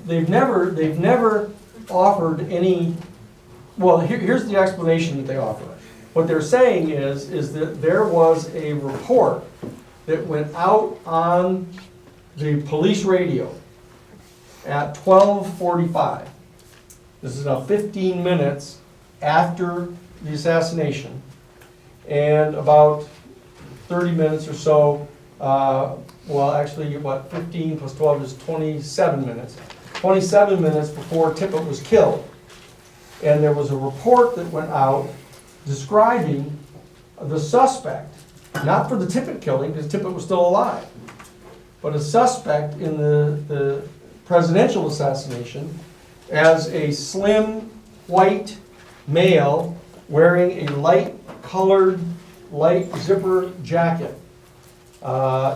they've never offered any. Well, here's the explanation that they offer. What they're saying is that there was a report that went out on the police radio at 12:45. This is now 15 minutes after the assassination, and about 30 minutes or so, well, actually, what, 15 plus 12 is 27 minutes. 27 minutes before Tippit was killed. And there was a report that went out describing the suspect, not for the Tippit killing, because Tippit was still alive, but a suspect in the presidential assassination as a slim, white male wearing a light-colored, light zipper jacket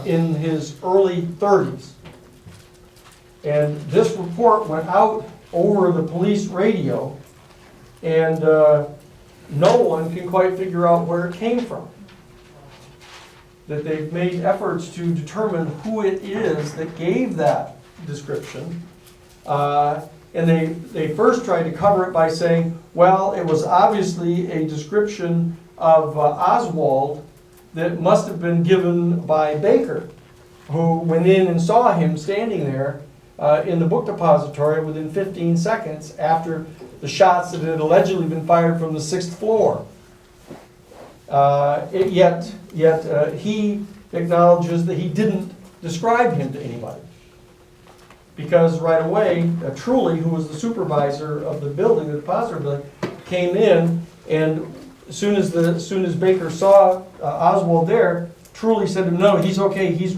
in his early 30s. And this report went out over the police radio, and no one can quite figure out where it came from. That they've made efforts to determine who it is that gave that description. And they first tried to cover it by saying, well, it was obviously a description of Oswald that must have been given by Baker, who went in and saw him standing there in the book depository within 15 seconds after the shots that had allegedly been fired from the 6th floor. Yet he acknowledges that he didn't describe him to anybody. Because right away, Truly, who was the supervisor of the building, the depository building, came in, and as soon as Baker saw Oswald there, Truly said to him, no, he's okay, he's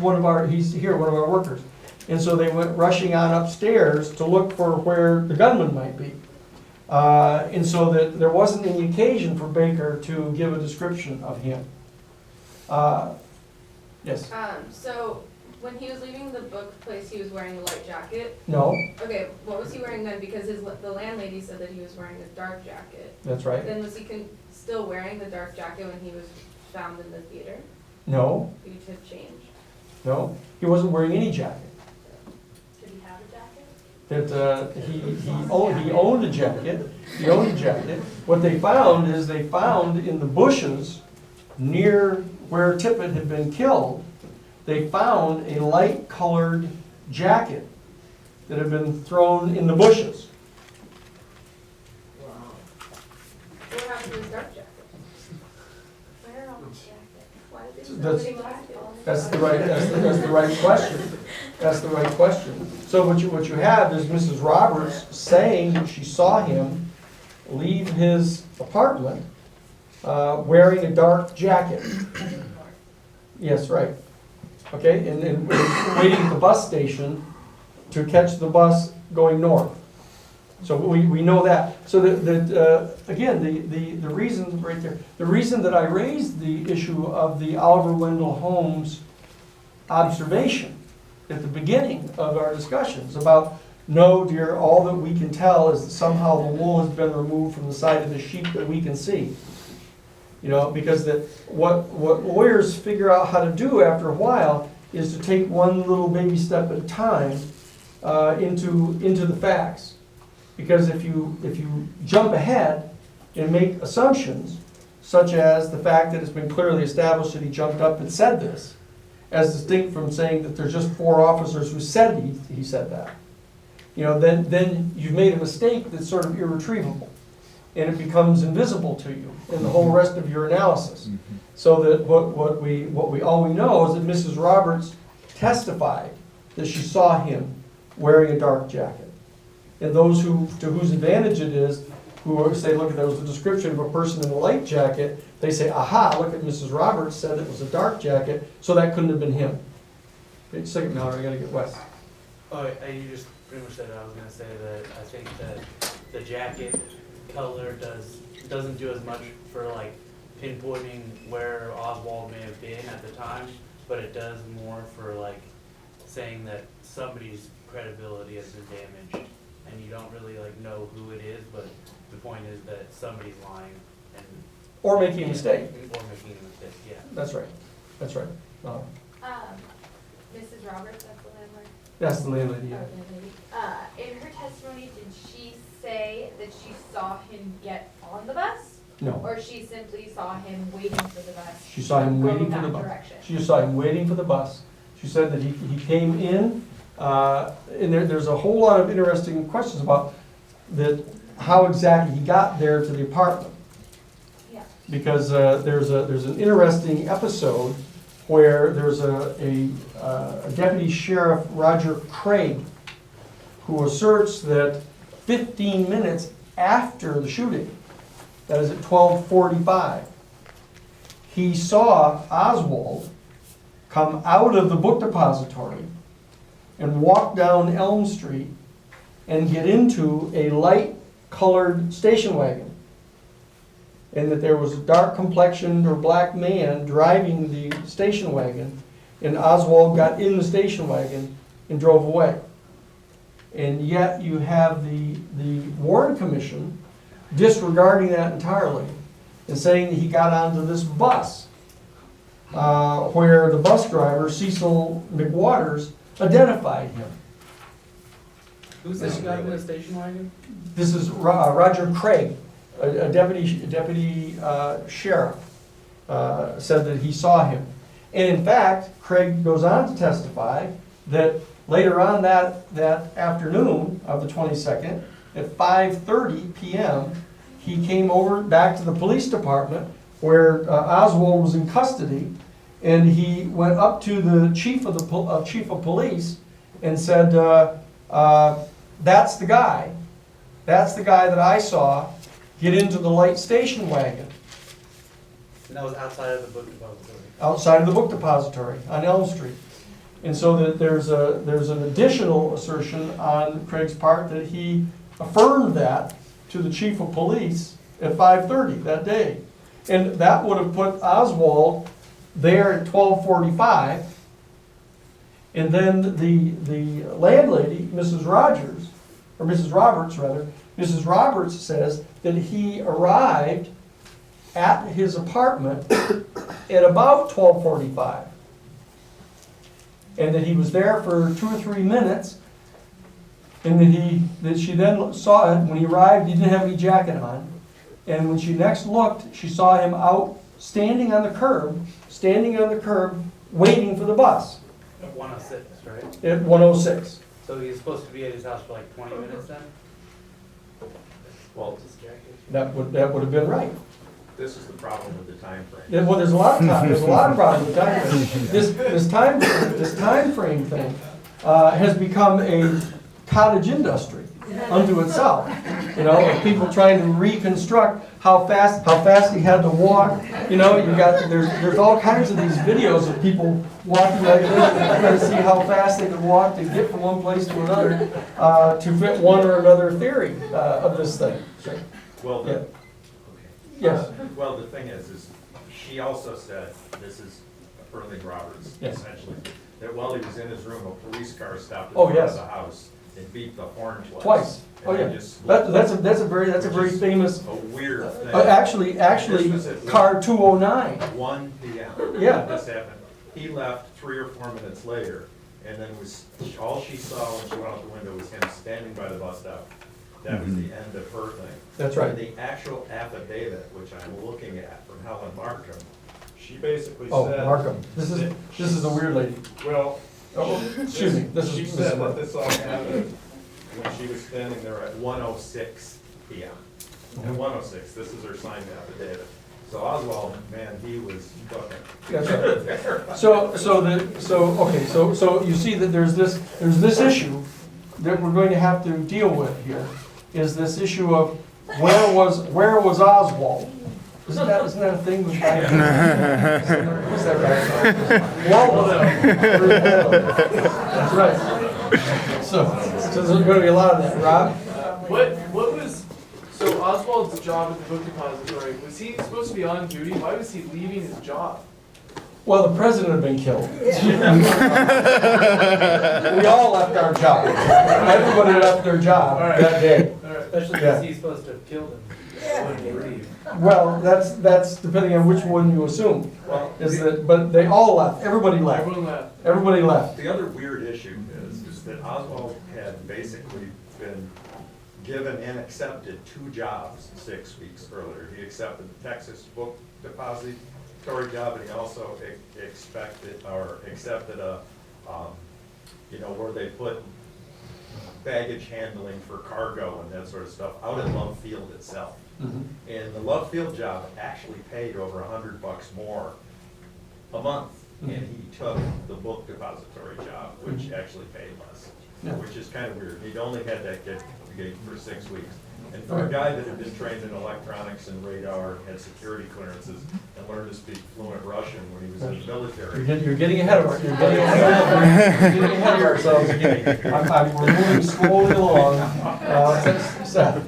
here, one of our workers. And so they went rushing on upstairs to look for where the gunman might be. And so that there wasn't any occasion for Baker to give a description of him. Yes? So when he was leaving the book place, he was wearing a light jacket. No, Okay, what was he wearing then? Because the landlady said that he was wearing a dark jacket. that's right. Then was he still wearing the dark jacket when he was found in the theater? No, Due to change. no, he wasn't wearing any jacket. Did he have a jacket? That he owned a jacket. He owned a jacket. What they found is they found in the bushes near where Tippit had been killed, they found a light-colored jacket that had been thrown in the bushes. What happened to his dark jacket? Where on the jacket? Why did they That's- throw the jacket? That's the right question. That's the right question. So what you have is Mrs. Roberts saying that she saw him leave his apartment wearing a dark jacket. Yes, right. Okay, and waiting at the bus station to catch the bus going north. So we know that. So again, the reason right there, the reason that I raised the issue of the Oliver Wendell Holmes observation at the beginning of our discussions about, no, dear, all that we can tell is that somehow the wool has been removed from the side of the sheep that we can see. You know, because what lawyers figure out how to do after a while is to take one little baby step at a time into the facts. Because if you jump ahead and make assumptions, such as the fact that it's been clearly established that he jumped up and said this, as distinct from saying that there's just 4 officers who said he said that, you know, then you've made a mistake that's sort of irretrievable, and it becomes invisible to you in the whole rest of your analysis. So that what we all we know is that Mrs. Roberts testified that she saw him wearing a dark jacket. And those to whose advantage it is, who say, look, there was a description of a person in a light jacket, they say, aha, look at Mrs. Roberts said it was a dark jacket, so that couldn't have been him. Wait a second, Mallory, I gotta get Wes. Oh, you just pretty much said it. I was gonna say that I think that the jacket color doesn't do as much for like pinpointing where Oswald may have been at the time, but it does more for like saying that somebody's credibility has been damaged, and you don't really like know who it is, but the point is that somebody's lying and Or making a mistake. or making a mistake. Yeah. That's right. That's right. Mrs. Roberts, that's the landlord. That's the landlady, yeah. In her testimony, did she say that she saw him get on the bus, No. Or she simply saw him waiting for the bus? She saw him waiting for the Going bus. that direction? She just saw him waiting for the bus. She said that he came in, and there's a whole lot of interesting questions about how exactly he got there to the apartment. Yeah. Because there's an interesting episode where there's a Deputy Sheriff Roger Craig who asserts that 15 minutes after the shooting, that is at 12:45, he saw Oswald come out of the book depository and walk down Elm Street and get into a light-colored station wagon. And that there was a dark-complexioned or black man driving the station wagon, and Oswald got in the station wagon and drove away. And yet you have the Warren Commission disregarding that entirely and saying that he got onto this bus where the bus driver, Cecil McWaters, identified him. Who's this guy in the station wagon? This is Roger Craig, a deputy sheriff, said that he saw him. And in fact, Craig goes on to testify that later on that afternoon of the 22nd, at 5:30 p.m., he came over back to the police department where Oswald was in custody, and he went up to the chief of police and said, "That's the guy. That's the guy that I saw get into the light station wagon." And that was outside of the book depository. Outside of the book depository on Elm Street. And so that there's an additional assertion on Craig's part that he affirmed that to the chief of police at 5:30 that day. And that would have put Oswald there at 12:45. And then the landlady, Mrs. Roberts rather, Mrs. Roberts says that he arrived at his apartment at about 12:45. And that he was there for 2 or 3 minutes, and that she then saw it when he arrived. He didn't have any jacket on, and when she next looked, she saw him out standing on the curb, waiting for the bus At 106, right? at 106. So he's supposed to be at his house for like 20 minutes then? Well, That would have been right. this is the problem with the time frame. Well, there's a lot of time. There's a lot of problems with time frame. This time frame thing has become a cottage industry unto itself. You know, of people trying to reconstruct how fast he had to walk. You know, there's all kinds of these videos of people walking like this, trying to see how fast they could walk to get from one place to another to fit one or another theory of this thing. Well, Yeah. Yes. Well, the thing is she also said, this is Erling Roberts, Yes. essentially, that while he was in his room, a police car stopped at the Oh, front of yes. the house and beeped the horn Twice. And Oh, then yeah. just That's a very which is famous. A weird thing. Actually, This was at car 209. 1 p.m. Yeah. This happened. He left 3 or 4 minutes later, and then all she saw when she went out the window was him standing by the bus stop. That was the end of her thing. That's right. And the actual affidavit, which I'm looking at from Helen Markham, she basically Oh, said. Markham. This is a weird lady. Well, Oh, excuse me. This she is said Mrs. that Markham. this all happened when she was standing there at 1:06 p.m. At 1:06, this is her signed affidavit. So Oswald, man, he was fucking. That's right. So you see that there's this issue that we're going to have to deal with here, is this issue of where was Oswald? Isn't that a thing? Who's that right? Waldo. That's right. So there's going to be a lot of that. Rob? What was, so Oswald's job at the book depository, was he supposed to be on duty? Why was he leaving his job? Well, the president had been killed. We all left our job. Everybody left their job that day. Especially because he's supposed to have killed him. Why did he leave? Well, that's depending on which one you assume. But they all left. Everybody left. Everyone left. Everybody left. The other weird issue is that Oswald had basically been given and accepted 2 jobs 6 weeks earlier. He accepted the Texas Book Depository job, and he also accepted a, where they put baggage handling for cargo and that sort of stuff out at Love Field itself. And the Love Field job actually paid over $100 more a month, and he took the book depository job, which actually paid less, which is kind of weird. He'd only had that gig for 6 weeks. And for a guy that had been trained in electronics and radar, had security clearances, and learned to speak fluent Russian when he was in the military. You're getting ahead of us. You're getting ahead of ourselves again. We're moving slowly along. Seth.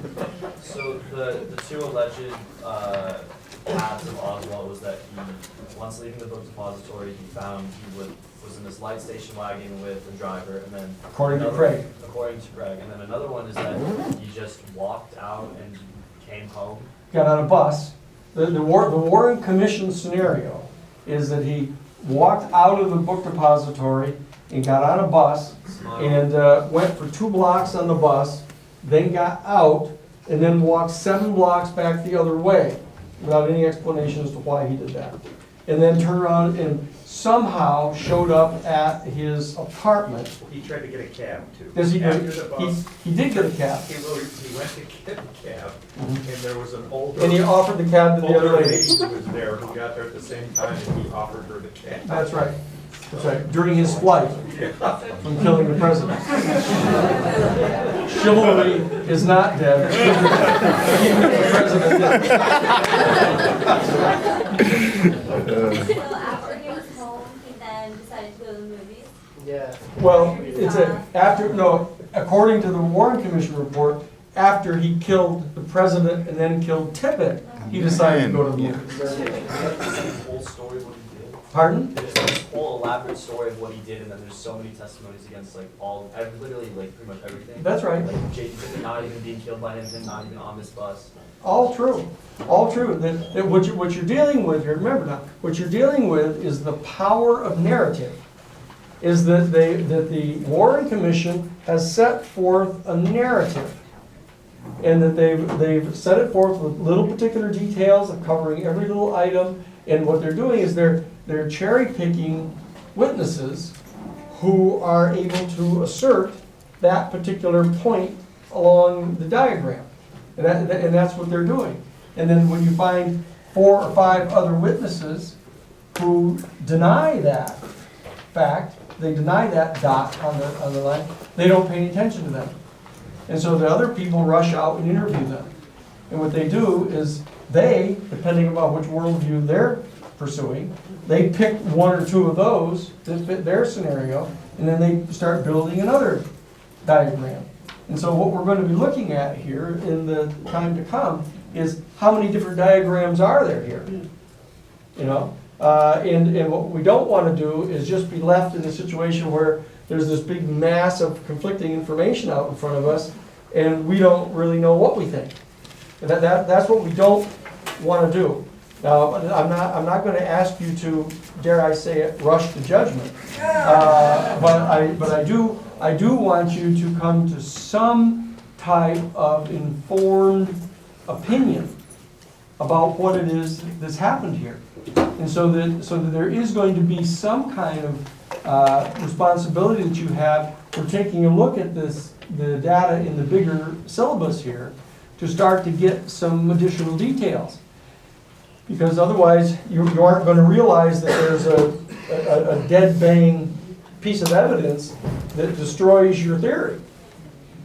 So the 2 alleged paths of Oswald was that he, once leaving the book depository, he found he was in this light station wagon with the driver, and then According to Craig, and then another one is that he just walked out and came home. got on a bus. The Warren Commission scenario is that he walked out of the book depository and got on a bus and went for 2 blocks on the bus, then got out, and then walked 7 blocks back the other way without any explanation as to why he did that. And then turned around and somehow showed up at his apartment. He tried to get a cab too. Does he, After the bus, he did get a cab. he went to get a cab, and there was an older. And he offered the cab to the other lady. who was there, who got there at the same time, and he offered her the cab. That's right. That's right. During his flight from killing the president. Chivalry is not dead. The president is. So after he was home, he then decided to go to the movies? Yeah. Well, according to the Warren Commission report, after he killed the president and then killed Tippit, he decided to go to the movies. The whole story of what he did. Pardon? There's this whole elaborate story of what he did, and then there's so many testimonies against literally pretty much everything. That's right. Like J.P. not even being killed by him not even on this bus. All true. All true. That what you're dealing with here, remember now, what you're dealing with is the power of narrative. Is that the Warren Commission has set forth a narrative. And that they've set it forth with little particular details of covering every little item. And what they're doing is they're cherry picking witnesses who are able to assert that particular point along the diagram. And that's what they're doing. And then when you find 4 or 5 other witnesses who deny that fact, they deny that dot on the line, they don't pay any attention to them. And so the other people rush out and interview them. And what they do is they, depending upon which worldview they're pursuing, they pick 1 or 2 of those that fit their scenario, and then they start building another diagram. And so what we're going to be looking at here in the time to come is how many different diagrams are there here? And what we don't want to do is just be left in a situation where there's this big mass of conflicting information out in front of us, and we don't really know what we think. And that's what we don't want to do. Now, I'm not going to ask you to, dare I say it, rush to judgment. But I do want you to come to some type of informed opinion about what it is that's happened here. And so that there is going to be some kind of responsibility that you have for taking a look at the data in the bigger syllabus here to start to get some additional details. Because otherwise, you aren't going to realize that there's a dead bang piece of evidence that destroys your theory.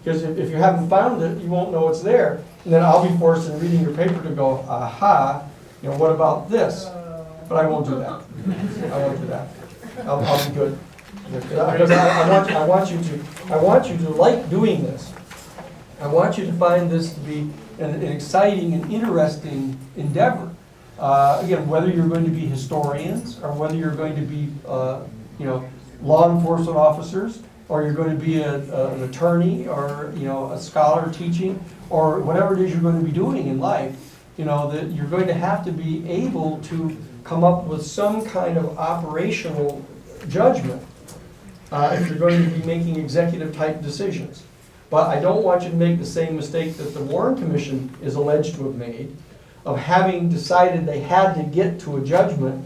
Because if you haven't found it, you won't know it's there. And then I'll be forced in reading your paper to go, aha, what about this? But I won't do that. I won't do that. I'll be good. Because I want you to like doing this. I want you to find this to be an exciting and interesting endeavor. Again, whether you're going to be historians or whether you're going to be, law enforcement officers, or you're going to be an attorney, or a scholar teaching, or whatever it is you're going to be doing in life, that you're going to have to be able to come up with some kind of operational judgment if you're going to be making executive type decisions. But I don't want you to make the same mistake that the Warren Commission is alleged to have made, of having decided they had to get to a judgment,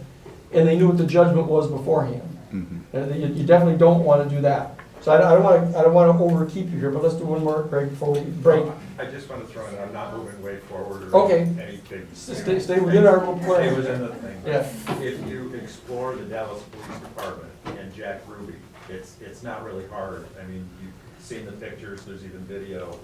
and they knew what the judgment was beforehand. You definitely don't want to do that. So I don't want to overkeep you here, but let's do one more, Greg, before we break. I just want to throw in, I'm not moving way forward or Okay. any big. Stay within our little plan. Stay within the thing. Yeah. If you explore the Dallas Police Department and Jack Ruby, it's not really hard. I mean, you've seen the pictures, there's even video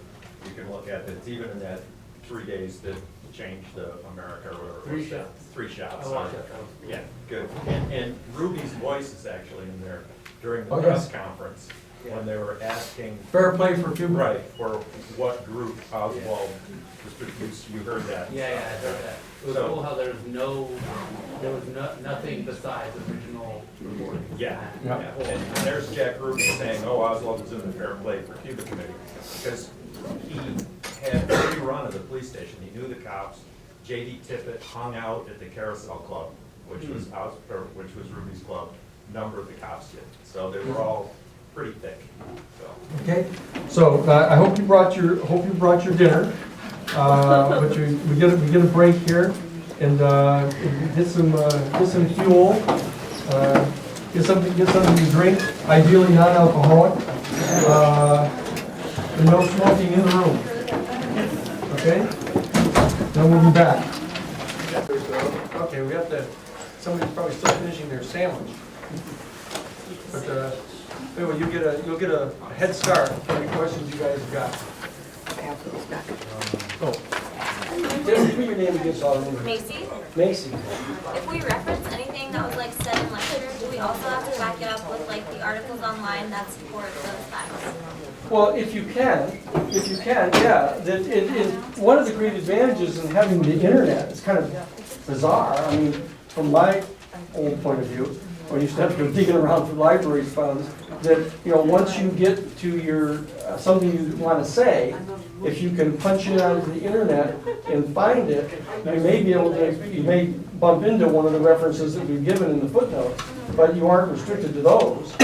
you can look at. It's even in that 3 days that changed America or whatever. 3 shots. 3 shots. I watched that. Yeah, good. And Ruby's voice is actually in there during the Oh, press yes. conference when they were asking. Fair play for Cuba. Right, for what group Oswald, you heard that. Yeah, I heard that. It was So- cool how there was nothing besides original recording. Yeah, Yeah. and there's Jack Ruby saying, oh, Oswald was in the fair play for Cuba committee, because he had every run of the police station, he knew the cops. J.D. Tippett hung out at the Carousel Club, which was Ruby's club, a number of the cops did, so they were all pretty thick, so. Okay, so I hope you brought your dinner. But we get a break here and get some fuel. Get something to drink. Ideally non-alcoholic. And no smoking in the room. Okay. Then we'll be back. Okay, we have to. Somebody's probably still finishing their sandwich. But anyway, you'll get a head start for any questions you guys have got. Oh. Give me your name again, so I'll remember. Macy, Macy. if we reference anything that was like said in lecture, do we also have to back it up with like the articles online that support those facts? Well, if you can, yeah. One of the great advantages in having the internet is kind of bizarre. I mean, from my old point of view, when you used to have to go digging around for library funds, that, once you get to your, something you want to say, if you can punch it onto the internet and find it, you may bump into one of the references that we've given in the footnote, but you aren't restricted to those.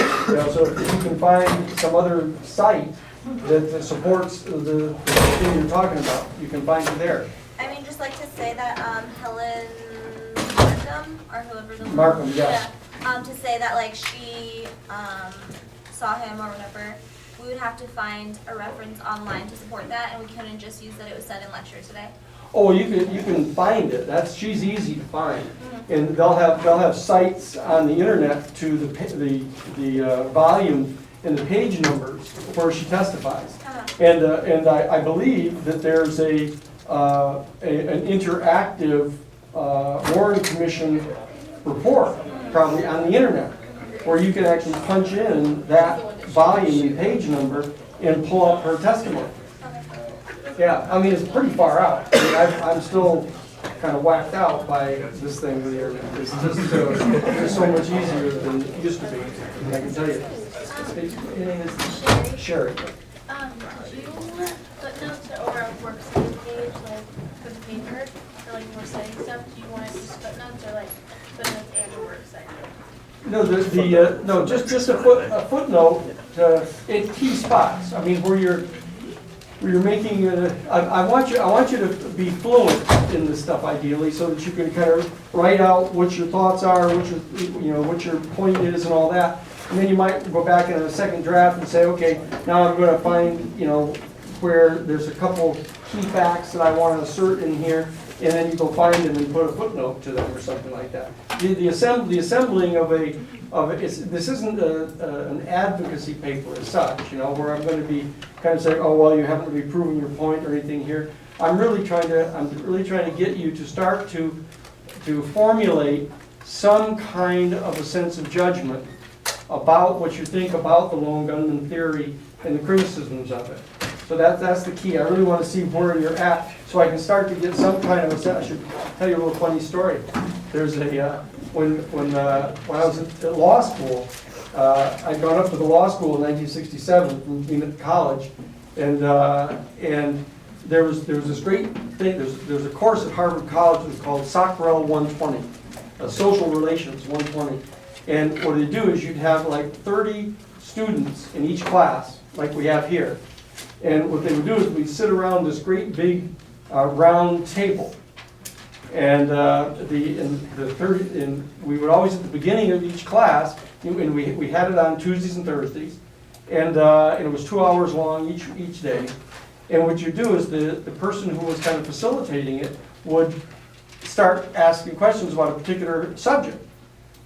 So if you can find some other site that supports the thing you're talking about, you can find it there. I mean, just like to say that Helen Markham, or whoever the Markham, yes. Yeah, to say that like she saw him or whatever, we would have to find a reference online to support that, and we couldn't just use that it was said in lecture today. Oh, you can find it. She's easy to find, and they'll have sites on the internet to the volume and the page numbers where she testifies. And I believe that there's an interactive Warren Commission report probably on the internet where you can actually punch in that volume and page number and pull up her testimony. Yeah, I mean, it's pretty far out. I mean, I'm still kind of whacked out by this thing with the internet. It's just so much easier than it used to be, I can tell you. Your name is Sherry. Did you put notes over a works study page, like for the paper, or like more study stuff? Do you want it just footnotes or like footnotes and a work study? No, no, just a footnote in key spots. I mean, where you're making. I want you to be fluent in this stuff ideally, so that you can kind of write out what your thoughts are, what your point is, and all that. And then you might go back in a second draft and say, okay, now I'm going to find where there's a couple key facts that I want to assert in here. And then you go find them and put a footnote to them or something like that. The assembling of this isn't an advocacy paper as such, where I'm going to be kind of saying, oh well, you haven't really proven your point or anything here. I'm really trying to get you to start to formulate some kind of a sense of judgment about what you think about the lone gunman theory and the criticisms of it. So that's the key. I really want to see where you're at, so I can start to get some kind of a sense. I should tell you a little funny story. There's when I was at law school, I'd gone up to the law school in 1967 from being at college, and there was this great thing. There's a course at Harvard College that was called Socrel 120, Social Relations 120, and what they do is you'd have like 30 students in each class, like we have here. And what they would do is we'd sit around this great big round table. And we would always, at the beginning of each class, and we had it on Tuesdays and Thursdays, and it was 2 hours long each day. And what you do is the person who was kind of facilitating it would start asking questions about a particular subject.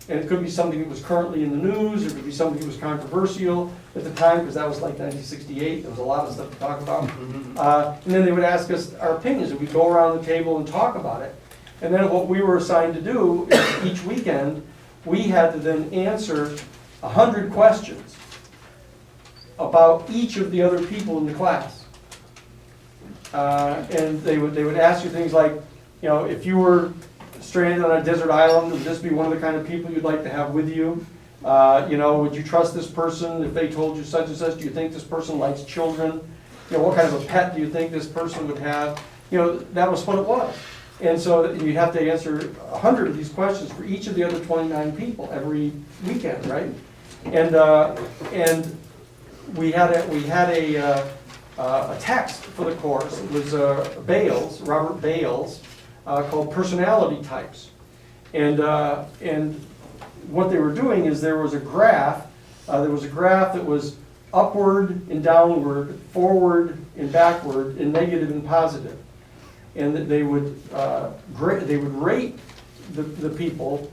And it could be something that was currently in the news, or it could be something that was controversial at the time, because that was like 1968, there was a lot of stuff to talk about. And then they would ask us our opinions, and we'd go around the table and talk about it. And then what we were assigned to do is each weekend, we had to then answer 100 questions about each of the other people in the class. And they would ask you things like, if you were stranded on a desert island, would this be one of the kind of people you'd like to have with you? Would you trust this person if they told you such and such? Do you think this person likes children? What kind of a pet do you think this person would have? That was what it was. And so you have to answer 100 of these questions for each of the other 29 people every weekend, right? And we had a text for the course. It was Robert Bales, called Personality Types. And what they were doing is there was a graph. There was a graph that was upward and downward, forward and backward, and negative and positive. And that they would rate the people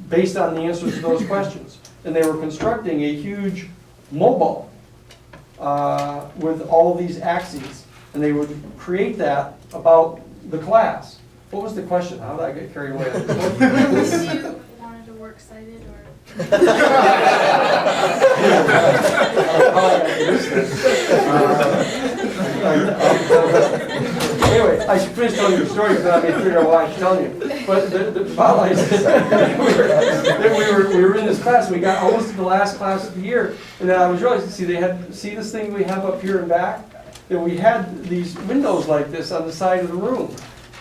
based on the answers to those questions. And they were constructing a huge mobile with all of these axes, and they would create that about the class. What was the question? How did I get carried away? Do you wanted to work cited or? Anyway, I should finish telling you the story, because then I may figure out why I should tell you. But the bottom line is that we were in this class, and we got almost to the last class of the year, and then I was realizing, see this thing we have up here and back? That we had these windows like this on the side of the room.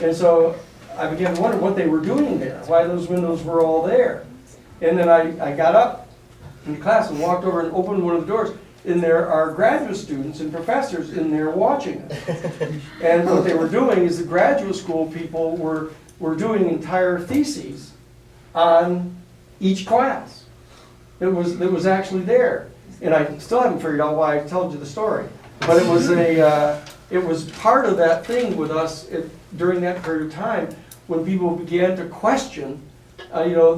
And so I began to wonder what they were doing there, why those windows were all there. And then I got up in class and walked over and opened one of the doors, and there are graduate students and professors in there watching us. And what they were doing is the graduate school people were doing entire theses on each class. It was actually there. And I still haven't figured out why I told you the story. But it was part of that thing with us during that period of time when people began to question,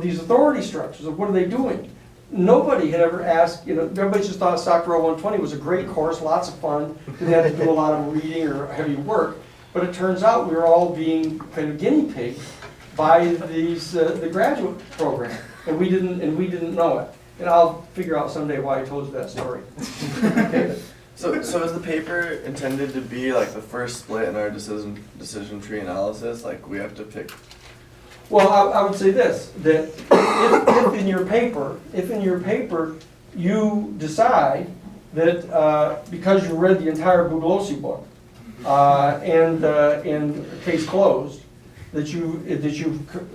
these authority structures of what are they doing. Nobody had ever asked, everybody just thought Soccer 120 was a great course, lots of fun, didn't have to do a lot of reading or heavy work. But it turns out we were all being kind of guinea pigged by the graduate program, and we didn't know it. And I'll figure out someday why I told you that story. Okay. So is the paper intended to be like the first split in our decision tree analysis? Like we have to pick. Well, I would say this, that if in your paper you decide that because you read the entire Bugliosi book and case closed, that you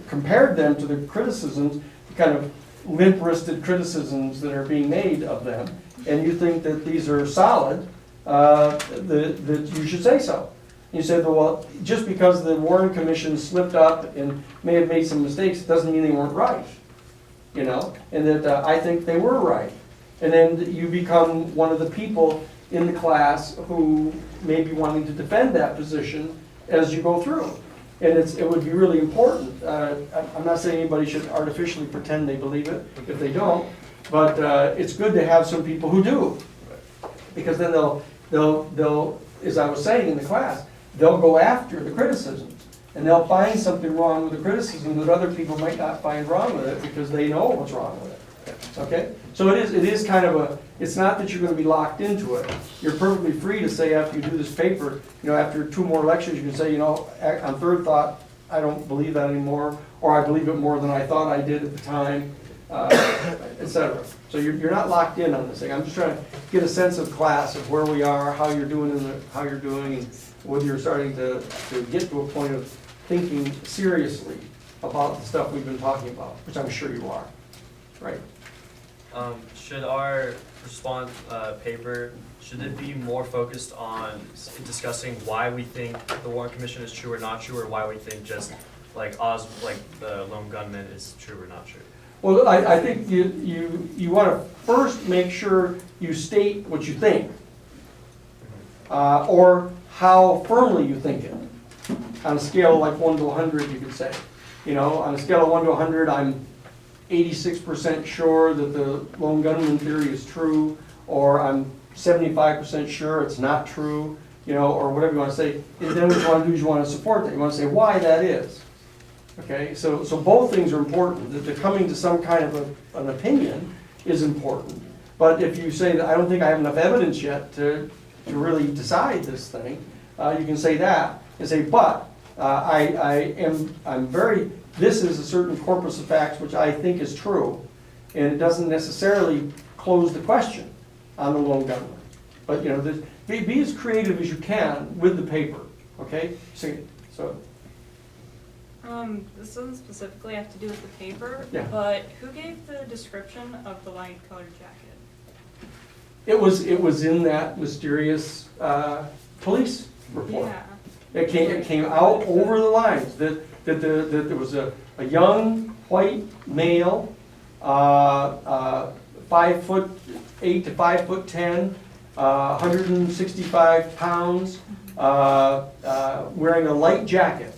compared them to the criticisms, the kind of limp-wristed criticisms that are being made of them, and you think that these are solid, that you should say so. You said, well, just because the Warren Commission slipped up and may have made some mistakes, it doesn't mean they weren't right. And that I think they were right. And then you become one of the people in the class who may be wanting to defend that position as you go through. And it would be really important. I'm not saying anybody should artificially pretend they believe it if they don't, but it's good to have some people who do. Because then they'll, as I was saying in the class, they'll go after the criticisms, and they'll find something wrong with the criticism that other people might not find wrong with it because they know what's wrong with it. Okay? So it is kind of it's not that you're going to be locked into it. You're perfectly free to say after you do this paper, after 2 more lectures, you can say, on third thought, I don't believe that anymore, or I believe it more than I thought I did at the time, etc. So you're not locked in on this thing. I'm just trying to get a sense of class, of where we are, how you're doing, and whether you're starting to get to a point of thinking seriously about the stuff we've been talking about, which I'm sure you are, right? Should our response paper, should it be more focused on discussing why we think the Warren Commission is true or not true, or why we think just like the lone gunman is true or not true? Well, I think you want to first make sure you state what you think, or how firmly you think it. On a scale of like 1 to 100, you could say. You know, on a scale of 1 to 100, I'm 86% sure that the lone gunman theory is true, or I'm 75% sure it's not true, you know, or whatever you want to say. And then what you want to do is you want to support that. You want to say why that is. Okay, so both things are important. That coming to some kind of an opinion is important. But if you say that I don't think I have enough evidence yet to really decide this thing, you can say that and say, but this is a certain corpus of facts which I think is true, and it doesn't necessarily close the question on the lone gunman. But you know, be as creative as you can with the paper. Okay, so. This doesn't specifically have to do with the paper, Yeah. but who gave the description of the light colored jacket? It was in that mysterious police report. Yeah. It came out over the lines that there was a young white male, 5'8" to 5'10", 165 pounds, wearing a light jacket.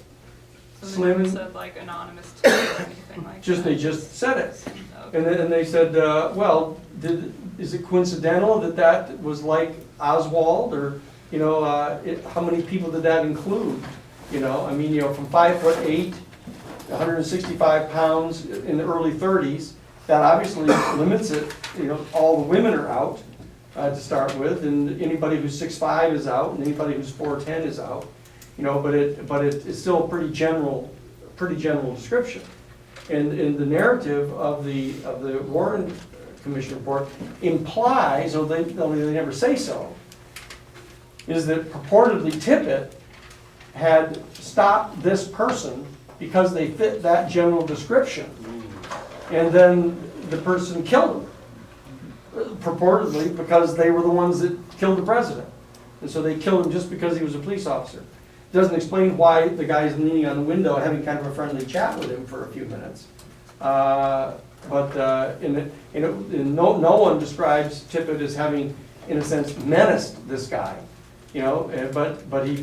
So they Slim. never said like anonymous tip or anything like that? They just said it. Okay. And then they said, well, is it coincidental that was like Oswald, or, you know, how many people did that include? You know, I mean, you know, from 5'8", 165 pounds in the early 30s, that obviously limits it. You know, all the women are out to start with, and anybody who's 6'5" is out, and anybody who's 4'10" is out. You know, but it's still a pretty general description. And the narrative of the Warren Commission report implies, although they never say so, is that purportedly Tippit had stopped this person because they fit that general description, and then the person killed him, purportedly because they were the ones that killed the president, and so they killed him just because he was a police officer. Doesn't explain why the guy's leaning on the window having kind of a friendly chat with him for a few minutes. No one describes Tippit as having, in a sense, menaced this guy. You know, but he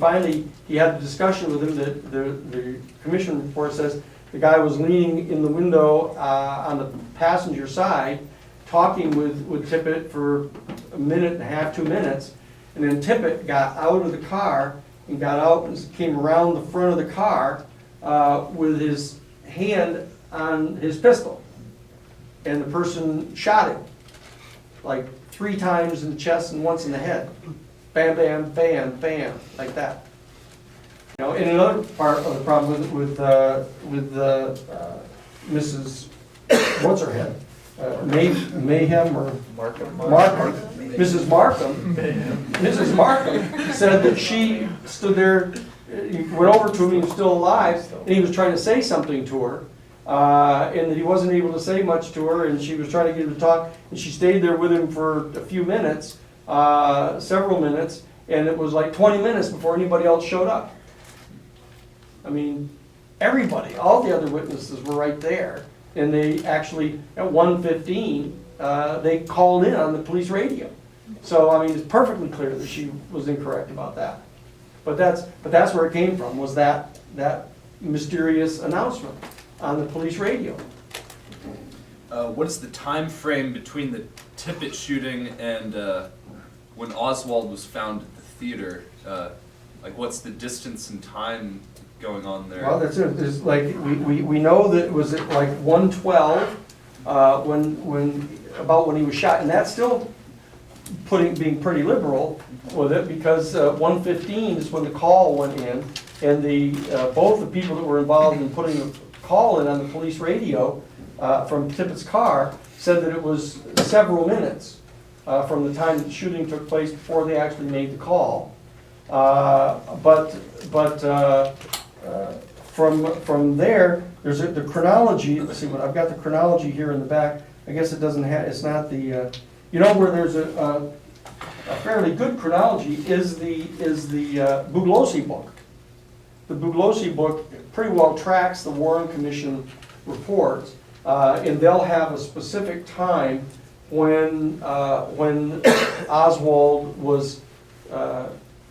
had a discussion with him that the commission report says the guy was leaning in the window on the passenger side, talking with Tippit for a minute and a half, 2 minutes, and then Tippit got out of the car and got out and came around the front of the car with his hand on his pistol. And the person shot him, like 3 times in the chest and once in the head. Bam, bam, bam, bam, like that. You know, and another part of the problem with Mrs. What's her head? Mayhem or Markham. Mrs. Markham. Mrs. Markham said that she stood there, he went over to him, he was still alive, and he was trying to say something to her, and that he wasn't able to say much to her, and she was trying to get him to talk, and she stayed there with him for a few minutes, several minutes, and it was like 20 minutes before anybody else showed up. I mean, everybody, all the other witnesses were right there. And they actually, at 1:15, they called in on the police radio. So, I mean, it's perfectly clear that she was incorrect about that. But that's where it came from, was that mysterious announcement on the police radio. What is the time frame between the Tippit shooting and when Oswald was found at the theater? Like, what's the distance and time going on there? Well, that's it. There's like we know that it was at like 1:12 when he was shot, and that's still being pretty liberal with it, because 1:15 is when the call went in, and both the people that were involved in putting the call in on the police radio from Tippit's car said that it was several minutes from the time the shooting took place before they actually made the call. From there, there's the chronology. Let's see what I've got, the chronology here in the back. I guess it doesn't have. It's not the. You know where there's a a fairly good chronology is the Bugliosi book. The Bugliosi book pretty well tracks the Warren Commission reports, and they'll have a specific time when Oswald was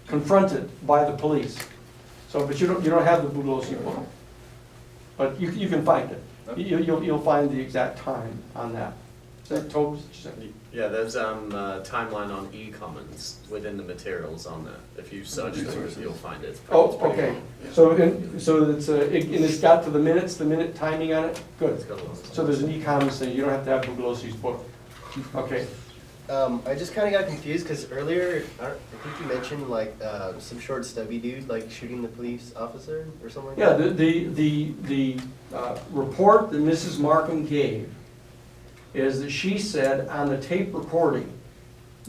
confronted by the police. So, but you don't have the Bugliosi book, but you can find it. You'll find the exact time on that. Is that Tobes? Yeah, there's timeline on e-commons within the materials on that. If you search it, you'll find it. Oh, okay. So it's got to the minute timing on it? Good. It's got lots of So there's an e-commons thing, you don't have to have Buglosi's book. Okay. I just kind of got confused because earlier, I think you mentioned like some short stubby dude like shooting the police officer or something like Yeah, that. the report that Mrs. Markham gave is that she said on the tape recording,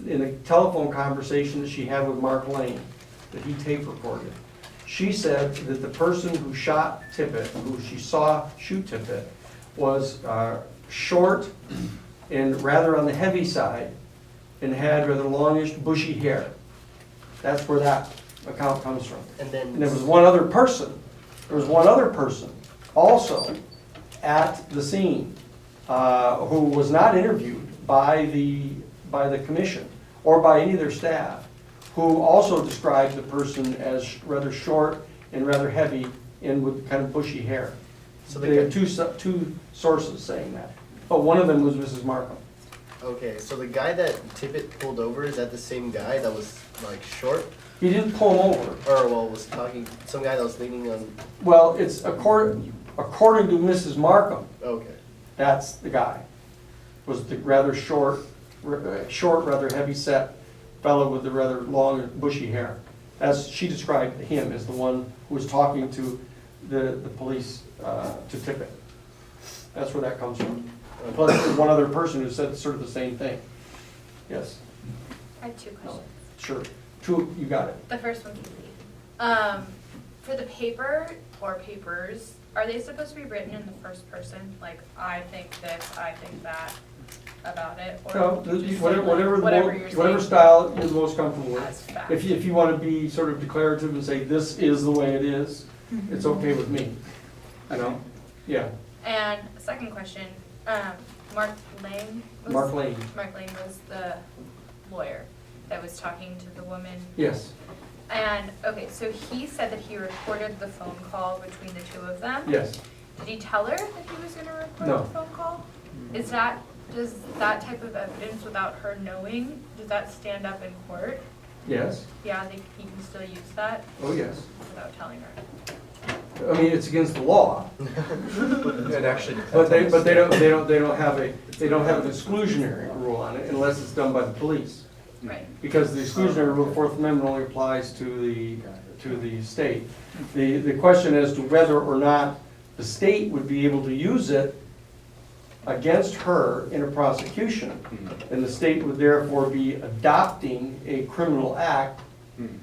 in a telephone conversation that she had with Mark Lane, that he tape recorded, she said that the person who shot Tippit, who she saw shoot Tippit, was short and rather on the heavy side and had rather longish, bushy hair. That's where that account comes from. And then And there was one other person, also at the scene who was not interviewed by the commission or by any of their staff, who also described the person as rather short and rather heavy and with kind of bushy hair. So They had two sources saying that, but one of them was Mrs. Markham. Okay, so the guy that Tippit pulled over, is that the same guy that was like short? He didn't pull him over. Or well, was talking, some guy that was leaning on, Well, it's according to Mrs. Markham, okay. that's the guy. Was the rather short, rather heavy-set fellow with the rather long, bushy hair. As she described him as the one who was talking to the police, to Tippit. That's where that comes from. Plus, there's one other person who said sort of the same thing. Yes, I have two questions. sure. Two, you got it. The first one's easy. For the paper or papers, are they supposed to be written in the first person? Like, I think this, I think that about it? Or No, just say, whatever, like, whatever you're whatever saying style you're most comfortable with. as fact. If you want to be sort of declarative and say, this is the way it is, it's okay with me. You know? Yeah. And second question, Mark Lane was? Mark Lane. Mark Lane was the lawyer that was talking to the woman. Yes, And, okay, so he said that he recorded the phone call between the two of them? yes. Did he tell her that he was gonna record No. the phone call? Does that type of evidence without her knowing, does that stand up in court? Yes. Yeah, he can still use that Oh, yes. without telling her? I mean, it's against the law, It actually depends. but they on the don't have an exclusionary rule on it unless it's done by the police. Right. Because the exclusionary rule, Fourth Amendment, only applies to the state. The question as to whether or not the state would be able to use it against her in a prosecution, and the state would therefore be adopting a criminal act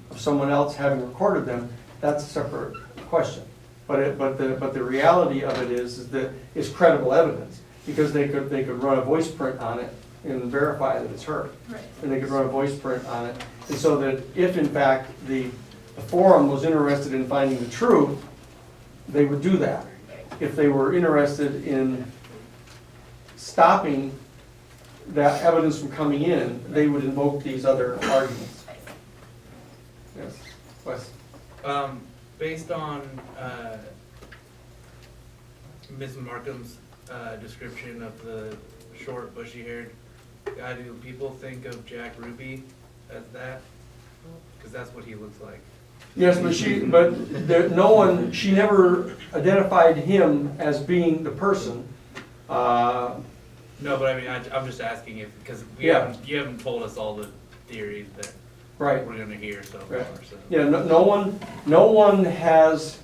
of someone else having recorded them, that's a separate question. But the reality of it is that it's credible evidence, because they could run a voice print on it and verify that it's her. Right. And they could run a voice print on it. And so that if in fact the forum was interested in finding the truth, they would do that. If they were interested in stopping that evidence from coming in, they would invoke these other arguments. Yes, Wes? Based on Ms. Markham's description of the short, bushy-haired guy, do people think of Jack Ruby as that? Because that's what he looks like. Yes, but she never identified him as being the person. No, but I mean, I'm just asking if, because you haven't told us all the theories that Right. we're gonna hear so far, Right. so. Yeah, no one has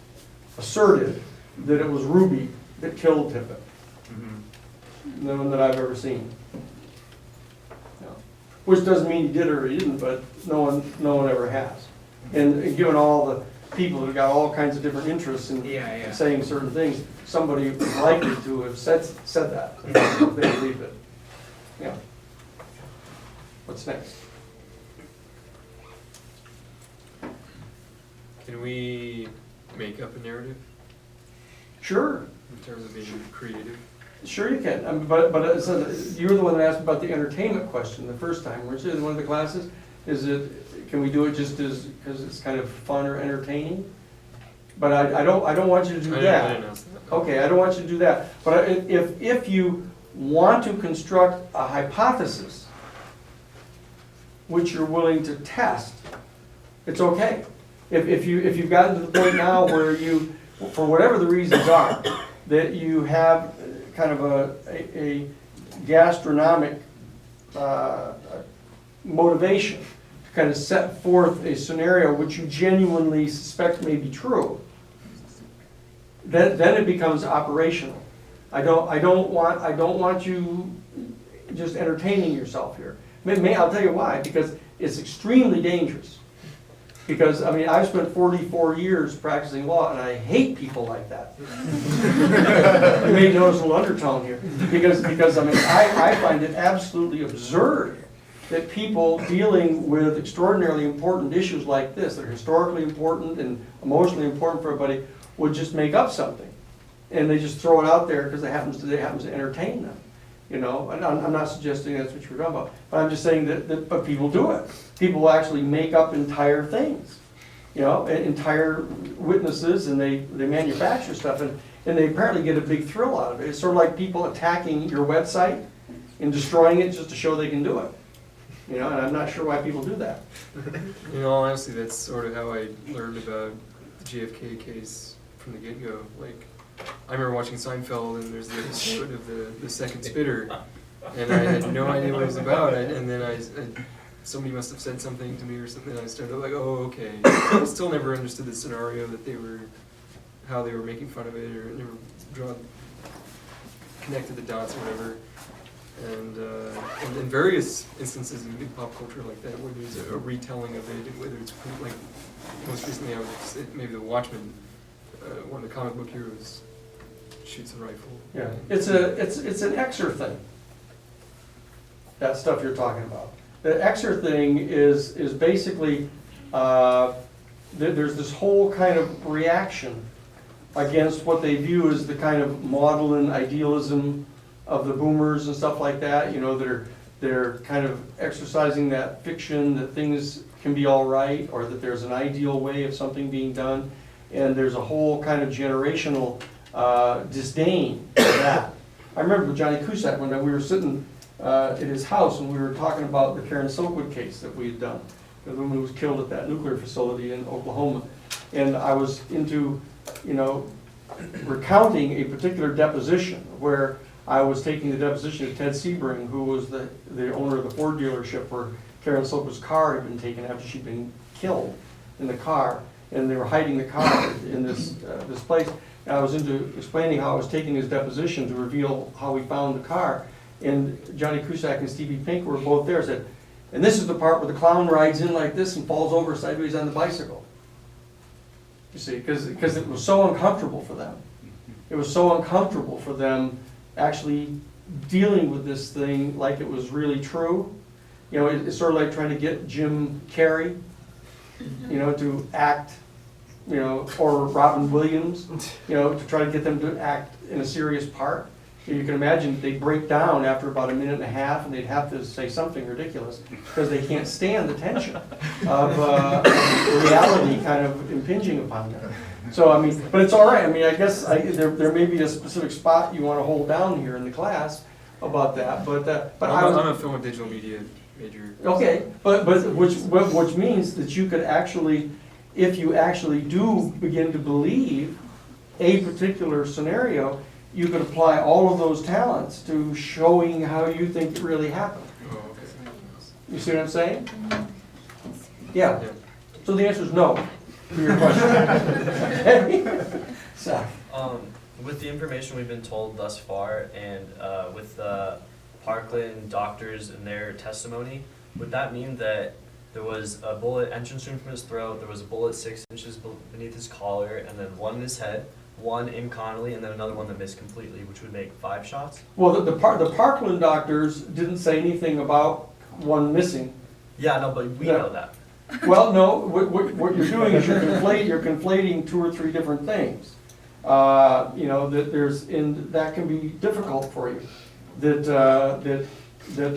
asserted that it was Ruby that killed Tippit. Mhm. No one that I've ever seen. No. Which doesn't mean he did or he didn't, but no one ever has. And given all the people that have got all kinds of different interests in Yeah. saying certain things, somebody is likely to have said that, if they believe it. Yeah. What's next? Can we make up a narrative Sure, in terms of being creative? sure you can, but so you were the one that asked about the entertainment question the first time, weren't you, in one of the classes? Is it, can we do it just as, because it's kind of fun or entertaining? But I don't want you to do I that. didn't ask that. Okay, I don't want you to do that, but if you want to construct a hypothesis which you're willing to test, it's okay. If you've gotten to the point now where you, for whatever the reasons are, that you have kind of a gastronomic motivation to kind of set forth a scenario which you genuinely suspect may be true, then it becomes operational. I don't want you just entertaining yourself here. I'll tell you why, because it's extremely dangerous. Because, I mean, I've spent 44 years practicing law, and I hate people like that. You may notice a little undertone here. Because I mean, I find it absolutely absurd that people dealing with extraordinarily important issues like this, that are historically important and emotionally important for everybody, would just make up something. And they just throw it out there because it happens to entertain them. You know, and I'm not suggesting that's what you're talking about, but I'm just saying that but people do it. People will actually make up entire things, you know, entire witnesses, and they manufacture stuff, and they apparently get a big thrill out of it. It's sort of like people attacking your website and destroying it just to show they can do it. You know, and I'm not sure why people do that. In all honesty, that's sort of how I learned about the JFK case from the get-go. Like, I remember watching Seinfeld, and there's the episode of the second spitter, and I had no idea what it was about, and then somebody must have said something to me or something, and I started like, oh, okay. I still never understood the scenario that how they were making fun of it, or never connected the dots or whatever. And in various instances in pop culture like that, where there's a retelling of it, whether it's like, most recently I was maybe The Watchmen, one of the comic book heroes shoots a rifle. Yeah, it's an Xer thing. That stuff you're talking about. The Xer thing is basically there's this whole kind of reaction against what they view as the kind of maudlin idealism of the boomers and stuff like that. You know, they're kind of exercising that fiction that things can be all right, or that there's an ideal way of something being done. And there's a whole kind of generational disdain for that. I remember with Johnny Cusack when we were sitting at his house and we were talking about the Karen Silkwood case that we had done, the woman who was killed at that nuclear facility in Oklahoma. And I was into, you know, recounting a particular deposition where I was taking the deposition of Ted Sebring, who was the owner of the Ford dealership where Karen Silkwood's car had been taken after she'd been killed in the car. And they were hiding the car in this place. And I was into explaining how I was taking his deposition to reveal how we found the car. And Johnny Cusack and Stevie Pink were both there. Said, and this is the part where the clown rides in like this and falls over sideways on the bicycle. You see, because it was so uncomfortable for them. It was so uncomfortable for them actually dealing with this thing like it was really true. You know, it's sort of like trying to get Jim Carrey, you know, to act, you know, or Robin Williams, you know, to try to get them to act in a serious part. You can imagine they'd break down after about a minute and a half, and they'd have to say something ridiculous because they can't stand the tension of reality kind of impinging upon them. So, I mean, but it's all right. I mean, I guess there may be a specific spot you want to hold down here in the class about that, but I'm a film and digital media major. Okay, but which means that you could actually, if you actually do begin to believe a particular scenario, you could apply all of those talents to showing how you think it really happened. Oh, okay. You see what I'm saying? Yeah. So the answer is no to your question. So. With the information we've been told thus far, and with the Parkland doctors and their testimony, would that mean that there was a bullet entrance wound from his throat, there was a bullet 6 inches beneath his collar, and then one in his head, one in Connolly, and then another one that missed completely, which would make 5 shots? Well, the Parkland doctors didn't say anything about one missing. Yeah, no, but we know that. Well, no, what you're doing is you're conflating two or three different things. You know, that can be difficult for you. That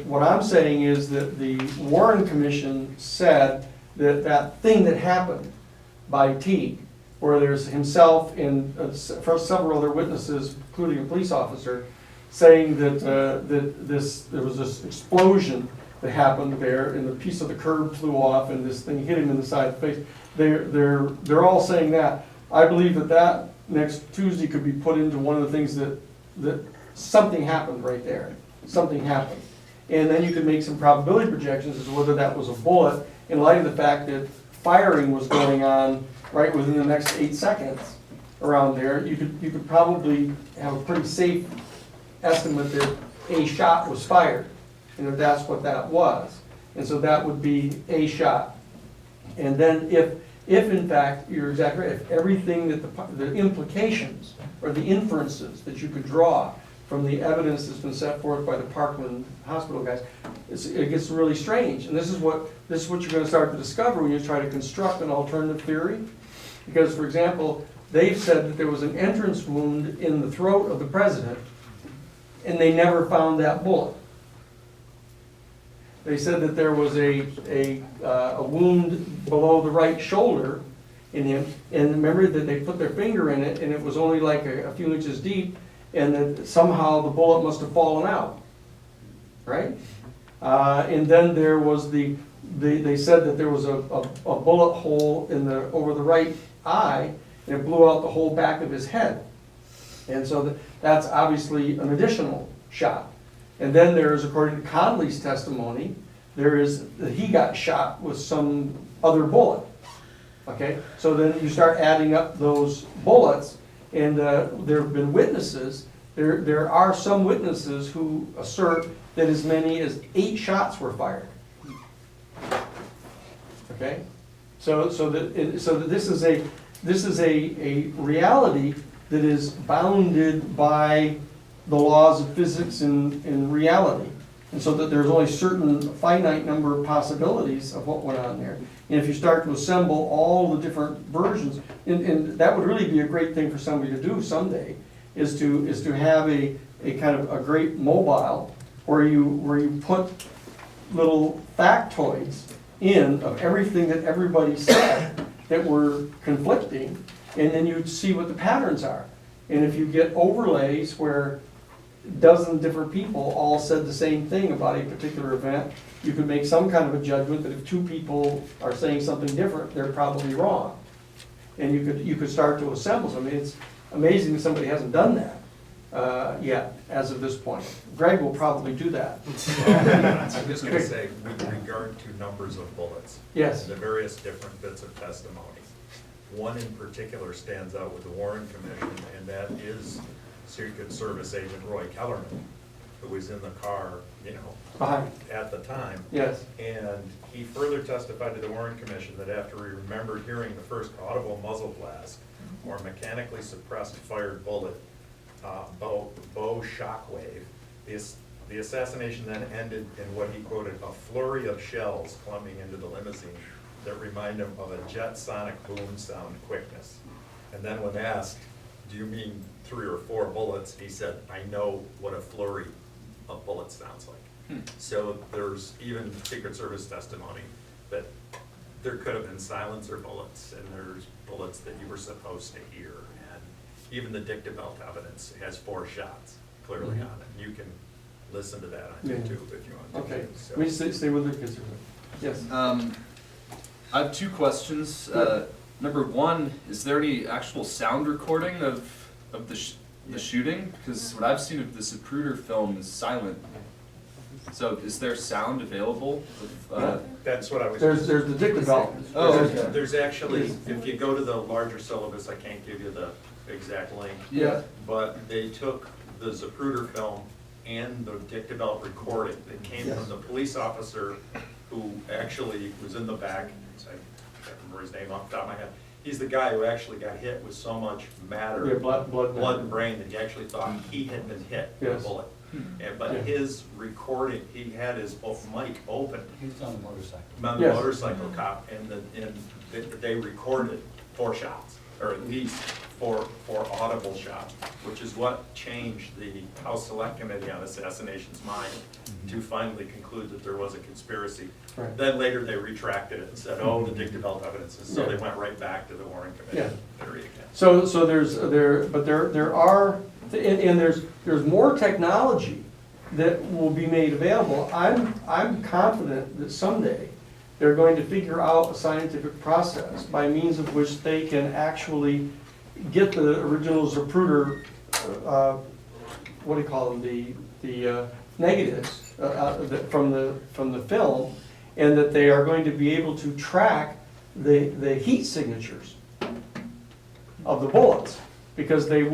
what I'm saying is that the Warren Commission said that thing that happened by Teague, where there's himself and several other witnesses, including a police officer, saying that there was this explosion that happened there, and a piece of the curb flew off, and this thing hit him in the side of the face. They're all saying that. I believe that next Tuesday could be put into one of the things that something happened right there. Something happened, and then you could make some probability projections as to whether that was a bullet, in light of the fact that firing was going on right within the next 8 seconds around there. You could probably have a pretty safe estimate that a shot was fired, and if that's what that was. And so that would be a shot. And then if in fact, you're exactly right, if everything that the implications or the inferences that you could draw from the evidence that's been set forth by the Parkland Hospital guys, it gets really strange. And this is what you're gonna start to discover when you try to construct an alternative theory. Because, for example, they've said that there was an entrance wound in the throat of the president, and they never found that bullet. They said that there was a wound below the right shoulder in him, and remember that they put their finger in it, and it was only like a few inches deep, and that somehow the bullet must have fallen out, right? And then there was they said that there was a bullet hole over the right eye, and it blew out the whole back of his head. And so that's obviously an additional shot. And then there is, according to Conley's testimony, that he got shot with some other bullet. Okay, so then you start adding up those bullets, and there have been witnesses. There are some witnesses who assert that as many as 8 shots were fired. Okay, so that this is a reality that is bounded by the laws of physics and reality. And so that there's only certain finite number of possibilities of what went on there. And if you start to assemble all the different versions, and that would really be a great thing for somebody to do someday, is to have a kind of a great mobile where you put little factoids in of everything that everybody said that were conflicting, and then you'd see what the patterns are. And if you get overlays where a dozen different people all said the same thing about a particular event, you could make some kind of a judgment that if 2 people are saying something different, they're probably wrong. And you could start to assemble them. I mean, it's amazing that somebody hasn't done that yet, as of this point. Greg will probably do that. I'm just gonna say, with regard to numbers of bullets. Yes. The various different bits of testimony. One in particular stands out with the Warren Commission, and that is Secret Service Agent Roy Kellerman, who was in the car, Behind. at the time. Yes. And he further testified to the Warren Commission that after he remembered hearing the first audible muzzle blast or mechanically suppressed fired bullet, bow shockwave, the assassination then ended in what he quoted, a flurry of shells clumping into the limousine that remind him of a jet sonic boom sound quickness. And then when asked, do you mean 3 or 4 bullets? He said, I know what a flurry of bullets sounds like. So there's even Secret Service testimony that there could have been silencer bullets, and there's bullets that you were supposed to hear. And even the dictabelt evidence has 4 shots clearly on it. You can listen to that on YouTube if you want to. Okay, So. we stay with it, because yes. I have 2 questions. Number 1, is there any actual sound recording of the shooting? Because what I've seen of the Zapruder film is silent. So is there sound available? That's what I was. There's the dictabelt. There's actually, if you go to the larger syllabus, I can't give you the exact link. Yeah. But they took the Zapruder film and the dictabelt recording that came from the police officer who actually was in the back. I can't remember his name off the top of my head. He's the guy who actually got hit with so much matter, blood and brain, that he actually thought he had been hit with a bullet. But Yeah. his recording, he had his mic open. He was on a motorcycle. On the Yes. motorcycle cop, and they recorded 4 shots, or at least four audible shots, which is what changed the House Select Committee on Assassination's mind to finally conclude that there was a conspiracy. Right. Then later they retracted it and said, oh, the Digdevelt evidence, and so Yeah. they went right back to the Warren Committee theory again. So there are, and there's more technology that will be made available. I'm confident that someday they're going to figure out a scientific process by means of which they can actually get the original Zapruder, what do you call them, the negatives from the film, and that they are going to be able to track the heat signatures of the bullets, because they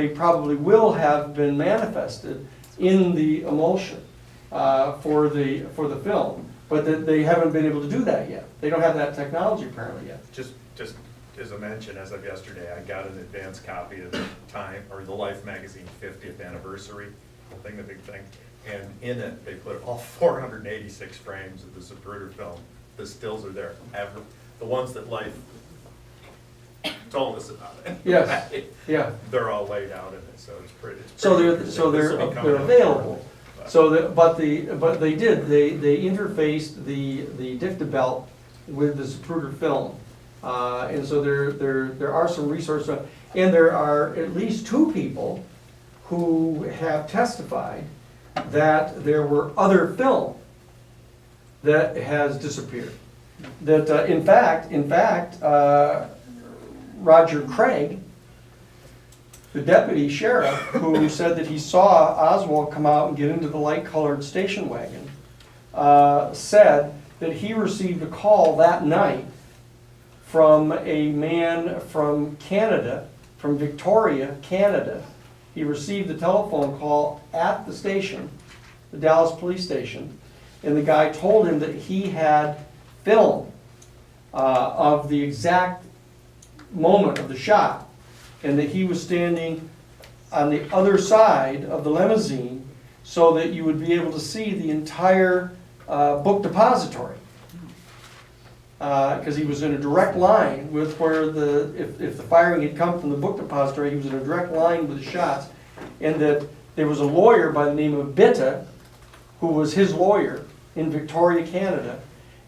probably will have been manifested in the emulsion for the film, but that they haven't been able to do that yet. They don't have that technology apparently yet. Just as a mention, as of yesterday, I got an advance copy of the Time, or the Life magazine 50th anniversary thing, the big thing. And in it, they put all 486 frames of the Zapruder film. The stills are there. The ones that Life told us about it. Yes, yeah. They're all laid out in it, so it's pretty. So interesting. This will be coming they're out available. shortly, But they interfaced the Dictabelt with the Zapruder film. And so there are some resources, and there are at least 2 people who have testified that there were other film that has disappeared. That in fact, Roger Craig, the deputy sheriff, who said that he saw Oswald come out and get into the light-colored station wagon, said that he received a call that night from a man from Canada, from Victoria, Canada. He received a telephone call at the station, the Dallas police station, and the guy told him that he had film of the exact moment of the shot, and that he was standing on the other side of the limousine so that you would be able to see the entire book depository. Because he was in a direct line with where if the firing had come from the book depository, he was in a direct line with the shots, and that there was a lawyer by the name of Bitta, who was his lawyer in Victoria, Canada,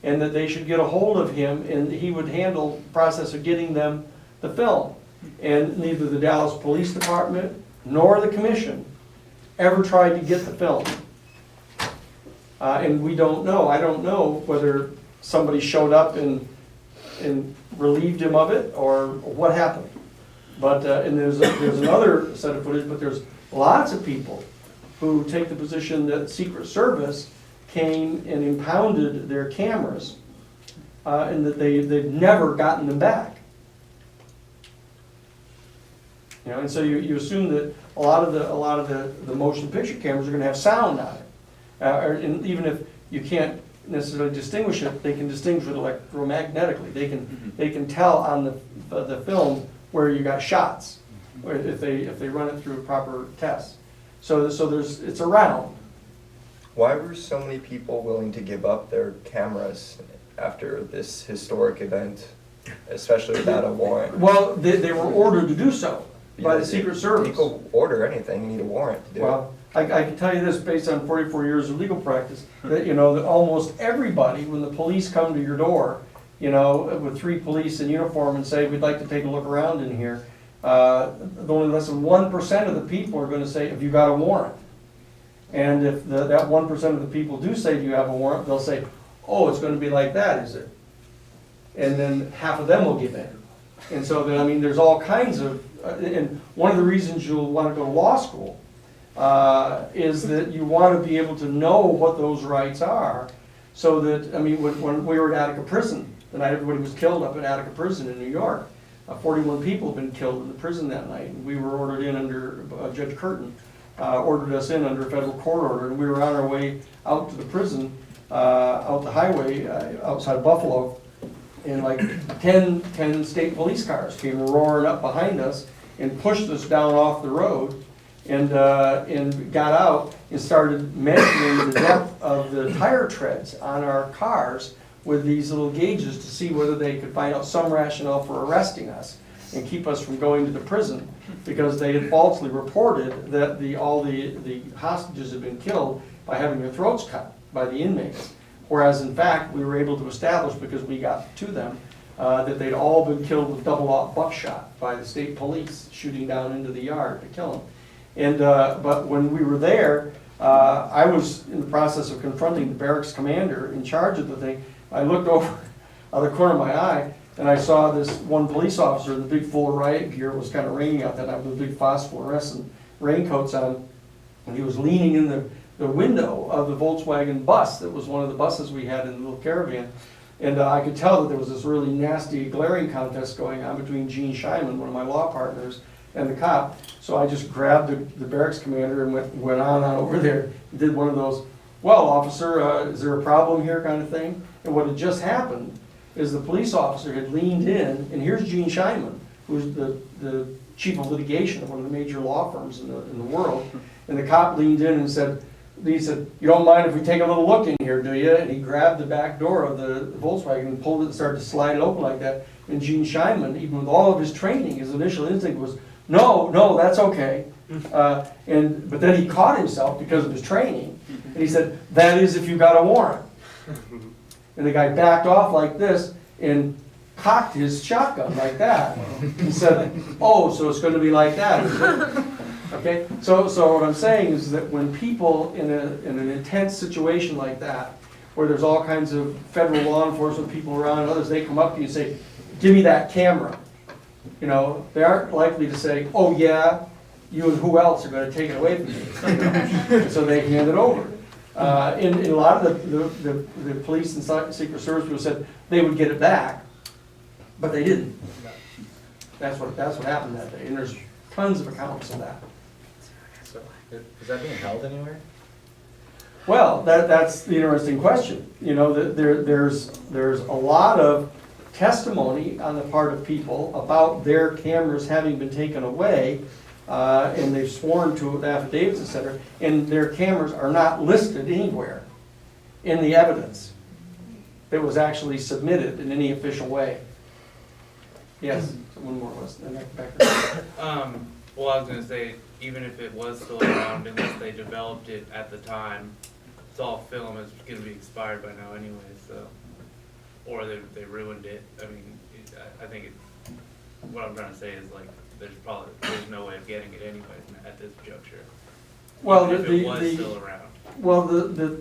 and that they should get a hold of him, and he would handle the process of getting them the film. And neither the Dallas Police Department nor the commission ever tried to get the film. And we don't know. I don't know whether somebody showed up and relieved him of it, or what happened. But and there's another set of footage, but there's lots of people who take the position that Secret Service came and impounded their cameras, and that they've never gotten them back. You know, and so you assume that a lot of the motion picture cameras are going to have sound on it, and even if you can't necessarily distinguish it, they can distinguish it electromagnetically. They can tell on the film where you got shots, or if they run it through a proper test. So it's around. Why were so many people willing to give up their cameras after this historic event, especially without a warrant? Well, they were ordered to do so by the Secret Service. You can order anything, you need a warrant to do it. Well, I can tell you this based on 44 years of legal practice, that that almost everybody, when the police come to your door, with 3 police in uniform and say, we'd like to take a look around in here, only less than 1% of the people are going to say, have you got a warrant? And if that 1% of the people do say, do you have a warrant, they'll say, oh, it's going to be like that, is it? And then half of them will give in. And so, there's all kinds of, and one of the reasons you'll want to go to law school is that you want to be able to know what those rights are, so that, when we were at Attica Prison, the night everybody was killed up at Attica Prison in New York, 41 people had been killed in the prison that night, and we were ordered in under, Judge Curtin ordered us in under a federal court order, and we were on our way out to the prison, out the highway outside Buffalo, and like 10 state police cars came roaring up behind us and pushed us down off the road, and got out and started measuring the depth of the tire treads on our cars with these little gauges to see whether they could find out some rationale for arresting us and keep us from going to the prison, because they had falsely reported that all the hostages had been killed by having their throats cut by the inmates. Whereas in fact, we were able to establish, because we got to them, that they'd all been killed with double-aught buckshot by the state police shooting down into the yard to kill them. And, but when we were there, I was in the process of confronting the barracks commander in charge of the thing. I looked over out of the corner of my eye, and I saw this one police officer in the big full riot gear. It was kind of raining out that night with big phosphorescent raincoats on, and he was leaning in the window of the Volkswagen bus that was one of the buses we had in the little caravan. And I could tell that there was this really nasty glaring contest going on between Gene Scheinman, one of my law partners, and the cop. So I just grabbed the barracks commander and went on over there and did one of those, well, officer, is there a problem here kind of thing? And what had just happened is the police officer had leaned in, and here's Gene Scheinman, who's the chief of litigation of one of the major law firms in the world. And the cop leaned in and said, you don't mind if we take a little look in here, do you? And he grabbed the back door of the Volkswagen and pulled it and started to slide it open like that. And Gene Scheinman, even with all of his training, his initial instinct was, no, that's okay. But then he caught himself because of his training, and he said, that is if you got a warrant. And the guy backed off like this and cocked his shotgun like that. He said, oh, so it's going to be like that, is it? Okay, so what I'm saying is that when people in an intense situation like that, where there's all kinds of federal law enforcement people around and others, they come up to you and say, give me that camera. You know, they aren't likely to say, oh yeah, you and who else are going to take it away from me. So they hand it over. In a lot of the police and Secret Service people said they would get it back, but they didn't. That's what happened that day, and there's tons of accounts of that. So, is that being held anywhere? Well, that's the interesting question. You know, there's a lot of testimony on the part of people about their cameras having been taken away, and they've sworn to the affidavits, etc., and their cameras are not listed anywhere in the evidence that was actually submitted in any official way. Yes, so one more question. Well, I was going to say, even if it was still around, unless they developed it at the time, it's all film. It's going to be expired by now anyway, so. Or they ruined it. I mean, I think what I'm trying to say is, like, there's no way of getting it anyway at this juncture. Well, if it was still around. Well,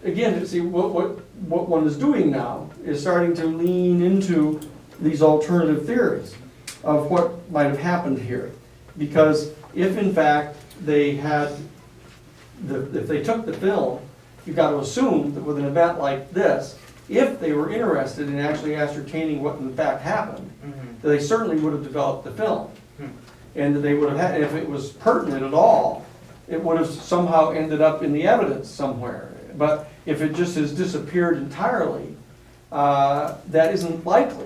again, see, what one is doing now is starting to lean into these alternative theories of what might have happened here. Because if in fact they had, if they took the film, you've got to assume that with an event like this, if they were interested in actually ascertaining what in fact happened, that they certainly would have developed the film. And that they would have had, if it was pertinent at all, it would have somehow ended up in the evidence somewhere. But if it just has disappeared entirely, that isn't likely.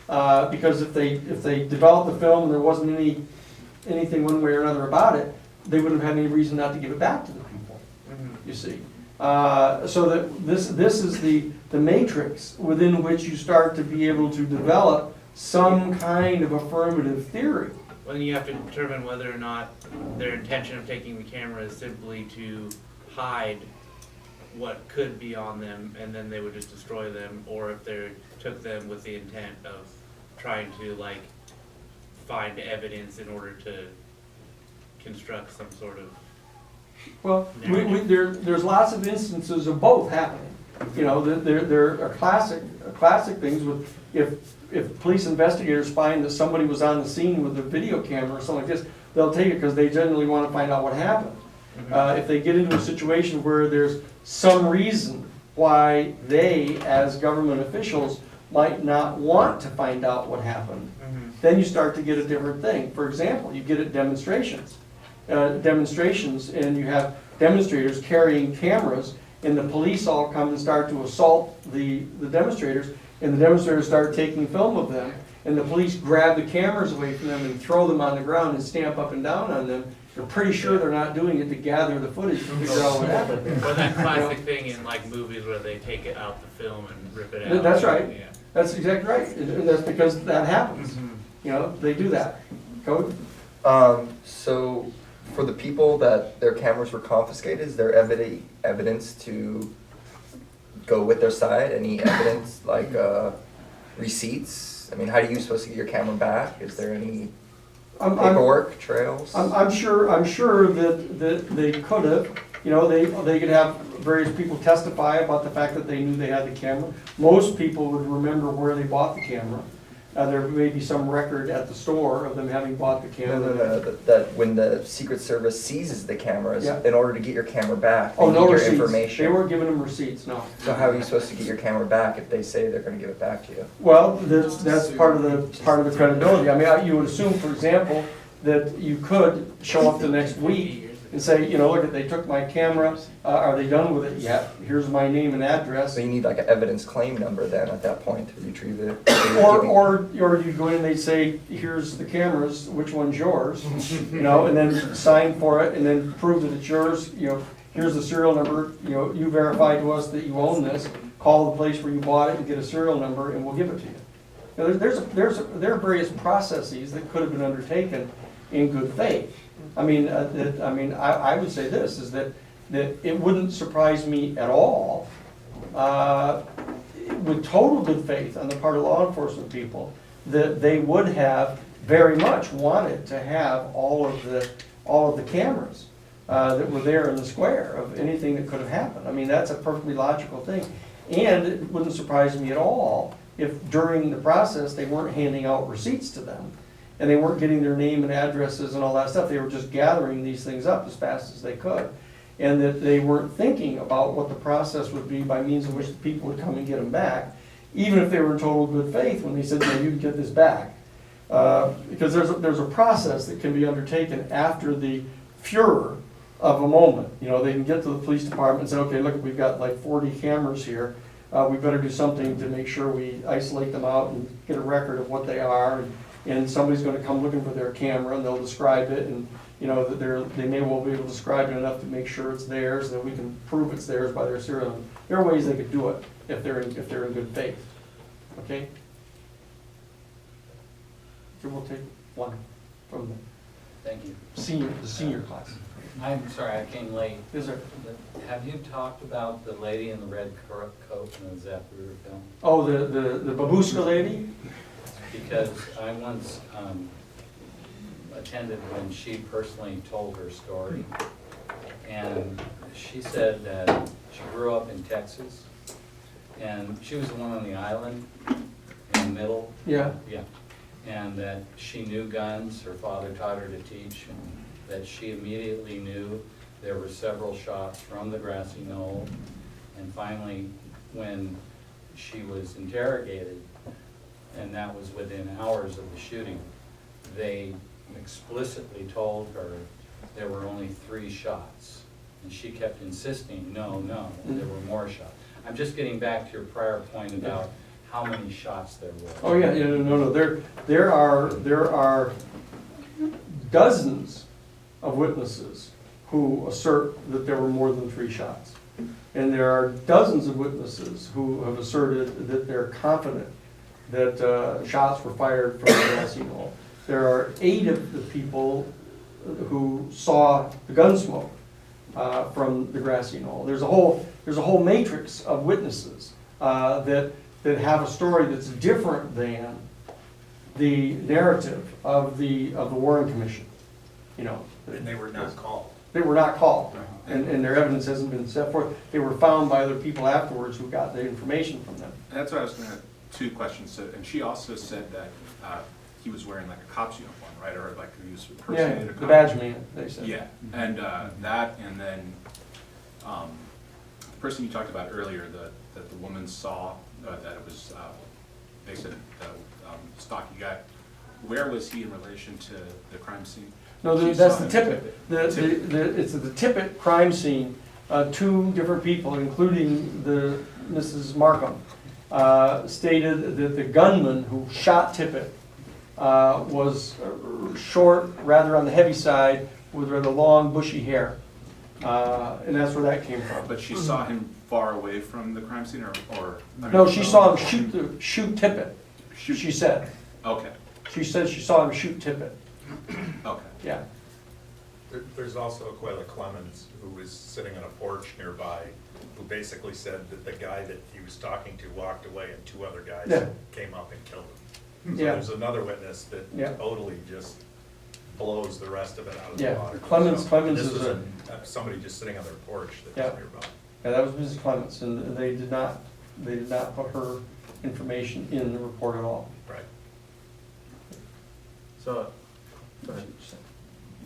Because if they developed the film and there wasn't anything one way or another about it, they wouldn't have had any reason not to give it back to the people, you see. So that this is the matrix within which you start to be able to develop some kind of affirmative theory. Well, then you have to determine whether or not their intention of taking the camera is simply to hide what could be on them, and then they would just destroy them, or if they took them with the intent of trying to, like, find evidence in order to construct some sort of. Well, there's lots of instances of both happening. You know, there are classic things with if police investigators find that somebody was on the scene with a video camera or something like this, they'll take it because they generally want to find out what happened. If they get into a situation where there's some reason why they, as government officials, might not want to find out what happened, then you start to get a different thing. For example, you get at demonstrations. And you have demonstrators carrying cameras, and the police all come and start to assault the demonstrators, and the demonstrators start taking film of them, and the police grab the cameras away from them and throw them on the ground and stamp up and down on them They're pretty sure they're not doing it to gather the footage to figure out what happened. Or that classic thing in like movies where they take it out the film and rip it out. That's right. Yeah. That's exactly right. And that's because that happens. You know, they do that. Code? So for the people that their cameras were confiscated, is there evidence to go with their side? Any evidence like receipts? I mean, how are you supposed to get your camera back? Is there any paperwork trails? I'm sure that they could have, you know, they could have various people testify about the fact that they knew they had the camera. Most people would remember where they bought the camera. There may be some record at the store of them having bought the camera. No, that when the Secret Service seizes the cameras, Yeah. in order to get your camera back, they Oh, need no your receipts. information. They weren't giving them receipts, no. So how are you supposed to get your camera back if they say they're gonna give it back to you? Well, that's part of the credibility. I mean, you would assume, for example, that you could show up the next week and say, you know, look, they took my camera, are they done with it yet? Here's my name and address. So you need like an evidence claim number then at that point to retrieve it. Or you go in and they say, here's the cameras, which one's yours? You know, and then sign for it and then prove that it's yours, you know, here's the serial number, you know, you verify to us that you own this, call the place where you bought it and get a serial number and we'll give it to you. You know, there are various processes that could have been undertaken in good faith. I mean, I would say this, is that it wouldn't surprise me at all, with total good faith on the part of law enforcement people, that they would have very much wanted to have all of the cameras that were there in the square of anything that could have happened. I mean, that's a perfectly logical thing. And it wouldn't surprise me at all if during the process they weren't handing out receipts to them. And they weren't getting their name and addresses and all that stuff. They were just gathering these things up as fast as they could. And that they weren't thinking about what the process would be by means of which the people would come and get them back, even if they were in total good faith when they said, no, you can get this back. Because there's a process that can be undertaken after the furor of a moment. You know, they can get to the police department and say, okay, look, we've got like 40 cameras here. We better do something to make sure we isolate them out and get a record of what they are. And somebody's going to come looking for their camera and they'll describe it, and you know that they may well be able to describe it enough to make sure it's theirs, and then we can prove it's theirs by their serial number. There are ways they could do it if they're in good faith. Okay. So we'll take one from Thank you. the senior class. I'm sorry, I came late. Yes, sir. Have you talked about the lady in the red coat in the Zap River film? Oh, the babushka lady. Because I once attended when she personally told her story, and she said that she grew up in Texas, and she was the one on the island in the middle. Yeah. Yeah. And that she knew guns, her father taught her to teach, and that she immediately knew there were several shots from the grassy knoll, and finally, when she was interrogated, and that was within hours of the shooting, they explicitly told her there were only 3 shots. And she kept insisting, no, there were more shots. I'm just getting back to your prior point about how many shots there were. Oh yeah, no. There are dozens of witnesses who assert that there were more than 3 shots. And there are dozens of witnesses who have asserted that they're confident that shots were fired from the grassy knoll. There are 8 of the people who saw the gun smoke from the grassy knoll. There's a whole matrix of witnesses that have a story that's different than the narrative of the Warren Commission. You know, And they were not called. They were not called, and their evidence hasn't been set forth. They were found by other people afterwards who got the information from them. That's what I was going to. 2 questions. So, and she also said that he was wearing like a cop's uniform, right? Or like he was impersonated a cop. The badge man, they said. Yeah, and that, and then the person you talked about earlier, that the woman saw that it was, they said the stocky guy. Where was he in relation to the crime scene? No, that's the Tippett. It's the Tippett crime scene. 2 different people, including the Mrs. Markham, stated that the gunman who shot Tippett was short, rather on the heavy side, with rather long bushy hair. And that's where that came from. But she saw him far away from the crime scene, or? I mean, No, she saw him shoot Tippett, she said. Okay, She said she saw him shoot Tippett, okay. yeah. There's also Aquila Clemens, who was sitting on a porch nearby, who basically said that the guy that he was talking to walked away and two other guys Yeah. came up and killed him. So Yeah. there's another witness that Yeah. totally just blows the rest of it out of Yeah. the water. Clemens This is was somebody just sitting on their porch that Yeah. was nearby. Yeah, that was Mrs. Clements, and they did not put her information in the report at all. Right. So, go ahead.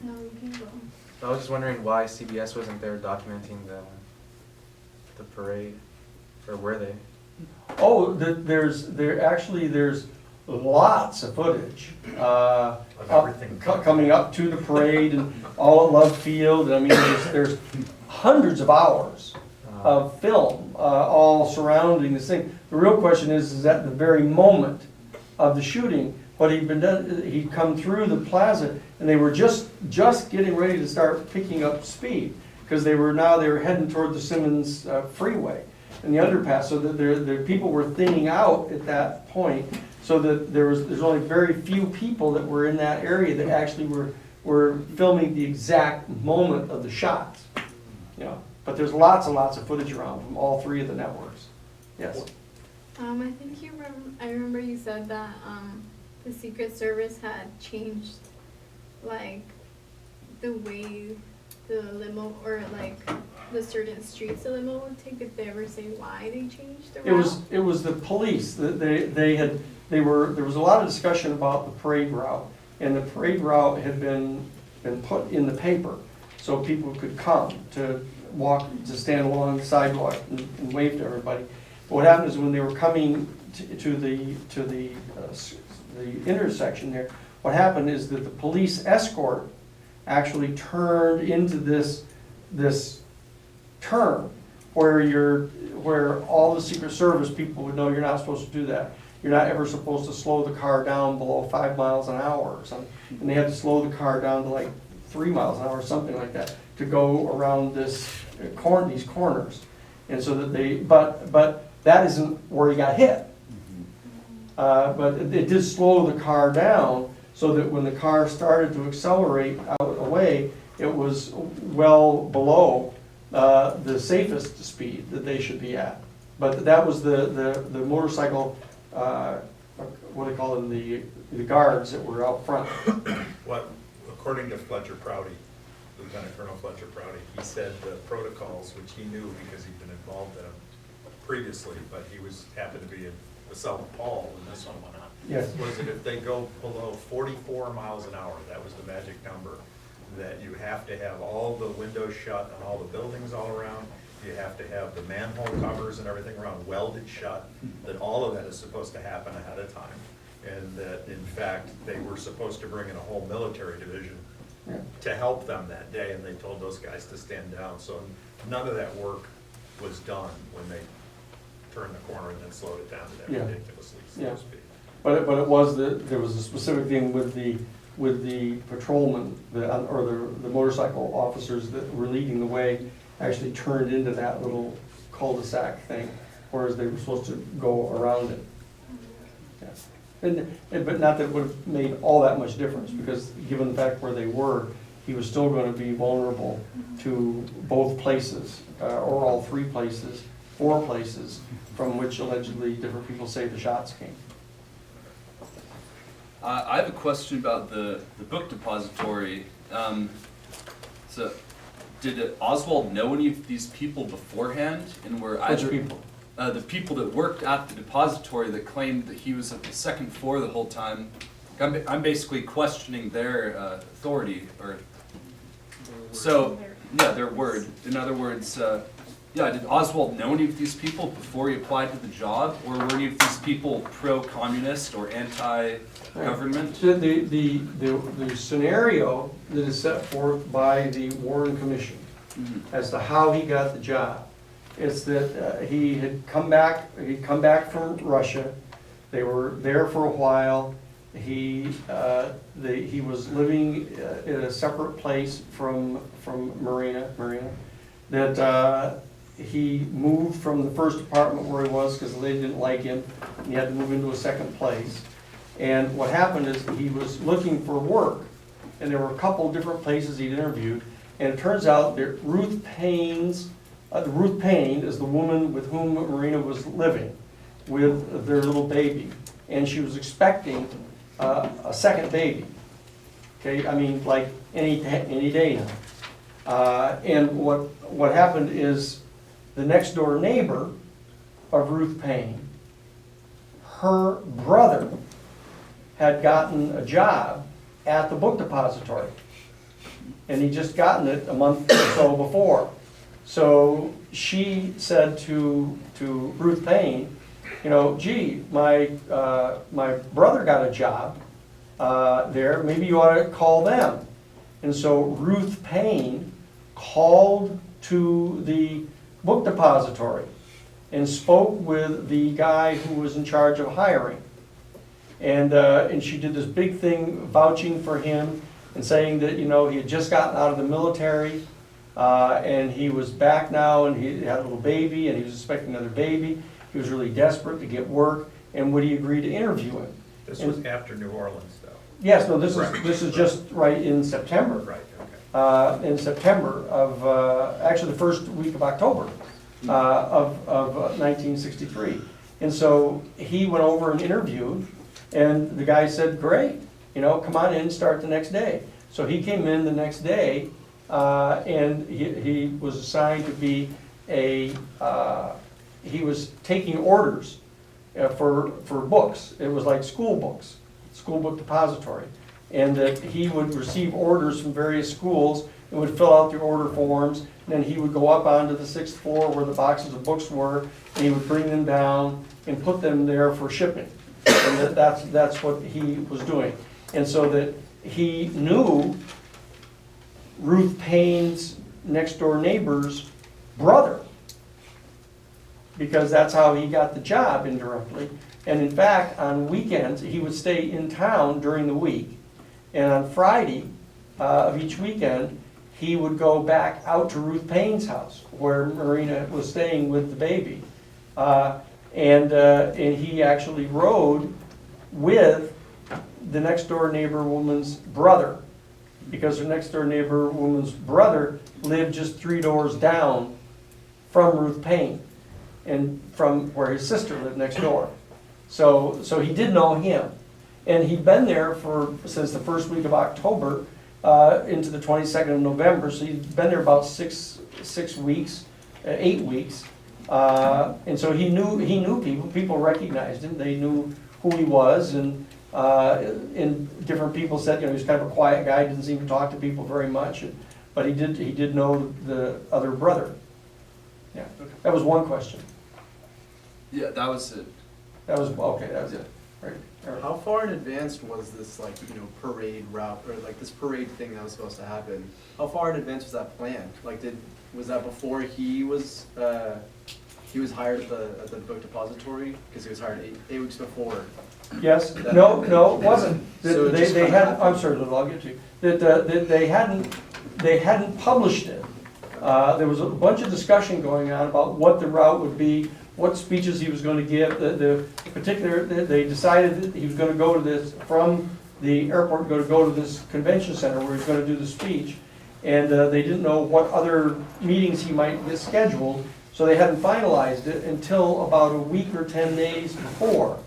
No, you can go. I was just wondering why CBS wasn't there documenting the parade, or were they? Oh, there's lots of footage, coming up to the parade and all at Love Field. I mean, there's hundreds of hours of film, all surrounding this thing. The real question is at the very moment of the shooting, what he'd been done, he'd come through the plaza, and they were just getting ready to start picking up speed, because they were heading toward the Simmons freeway and the underpass, so that the people were thinning out at that point, so that there's only very few people that were in that area that actually were filming the exact moment of the shots. You know, but there's lots and lots of footage around from all three of the networks. Yes. I think I remember you said that the Secret Service had changed, like, the way the limo, or like the certain streets the limo would take. Did they ever say why they changed the route? It was the police that there was a lot of discussion about the parade route, and the parade route had been put in the paper so people could come to stand along the sidewalk and wave to everybody. But what happened is when they were coming to the intersection there, what happened is that the police escort actually turned into this turn where all the Secret Service people would know you're not supposed to do that. You're not ever supposed to slow the car down below 5 miles an hour or something. And they had to slow the car down to like 3 miles an hour or something like that to go around these corners. And so that but that isn't where he got hit. But it did slow the car down so that when the car started to accelerate away, it was well below the safest speed that they should be at. But that was the motorcycle, what do they call them, the guards that were out front. What, according to Fletcher Prouty, Lieutenant Colonel Fletcher Prouty, he said the protocols, which he knew because he'd been involved in them previously, but he happened to be in the South Paul when this one went on. Yes. Was that if they go below 44 miles an hour, that was the magic number, that you have to have all the windows shut and all the buildings all around. You have to have the manhole covers and everything around welded shut, that all of that is supposed to happen ahead of time. And that, in fact, they were supposed to bring in a whole military division to help them that day, and they told those guys to stand down. So none of that work was done when they turned the corner and then slowed it down to that ridiculously slow speed. But it was there was a specific thing with the patrolmen, the motorcycle officers that were leading the way actually turned into that little cul-de-sac thing, whereas they were supposed to go around it. Yeah. But not that it would have made all that much difference, because given the fact where they were, he was still going to be vulnerable to both places, or all three places, 4 places, from which allegedly different people say the shots came. I have a question about the book depository. So, did Oswald know any of these people beforehand, and were either people? The people that worked at the depository that claimed that he was at the second floor the whole time? I'm basically questioning their authority, or so. Yeah, their word. In other words, did Oswald know any of these people before he applied to the job, or were any of these people pro-communist or anti-government? The scenario that is set forth by the Warren Commission as to how he got the job is that he had come back from Russia. They were there for a while. he was living in a separate place from Marina, that he moved from the first apartment where he was because they didn't like him, and he had to move into a second place. And what happened is he was looking for work, and there were a couple different places he'd interviewed, and it turns out that Ruth Payne is the woman with whom Marina was living, with their little baby, and she was expecting a second baby. Okay, I mean, like any day now. And what happened is the next door neighbor of Ruth Payne, her brother had gotten a job at the book depository, and he'd just gotten it a month or so before. So she said to Ruth Payne, you know, gee, my brother got a job there, maybe you ought to call them. And so Ruth Payne called to the book depository and spoke with the guy who was in charge of hiring. And she did this big thing vouching for him and saying that, you know, he had just gotten out of the military, and he was back now, and he had a little baby, and he was expecting another baby. He was really desperate to get work, and would he agree to interview him? This was after New Orleans, though. Yes, no, this is just right in September. Right, okay. In September of, actually the first week of October of 1963. And so he went over and interviewed, and the guy said, great, you know, come on in, start the next day. So he came in the next day, and he was assigned to be he was taking orders for books. It was like school books, school book depository. And that he would receive orders from various schools and would fill out the order forms. And then he would go up onto the 6th floor where the boxes of books were, and he would bring them down and put them there for shipping. And that's what he was doing. And so that he knew Ruth Payne's next door neighbor's brother, because that's how he got the job indirectly. And in fact, on weekends, he would stay in town during the week. And on Friday of each weekend, he would go back out to Ruth Payne's house, where Marina was staying with the baby. And he actually rode with the next door neighbor woman's brother, because her next door neighbor woman's brother lived just 3 doors down from Ruth Payne, and from where his sister lived next door. So he did know him. And he'd been there since the first week of October into the 22nd of November. So he'd been there about 8 weeks. And so he knew people. People recognized him. They knew who he was. And different people said, you know, he was kind of a quiet guy, didn't seem to talk to people very much. But he did know the other brother. Yeah, that was one question. Yeah, that was it. That was, okay, that was it. Right. How far in advance was this, like, you know, parade route, or like this parade thing that was supposed to happen? How far in advance was that planned? Like, was that before he was hired at the book depository? Because he was hired 8 weeks before. Yes, no, it wasn't. They hadn't, I'm sorry, I'll get to you. That they hadn't published it. There was a bunch of discussion going on about what the route would be, what speeches he was going to give. They decided that he was going to go to this, from the airport, go to this convention center where he was going to do the speech. And they didn't know what other meetings he might get scheduled, so they hadn't finalized it until about a week or 10 days before.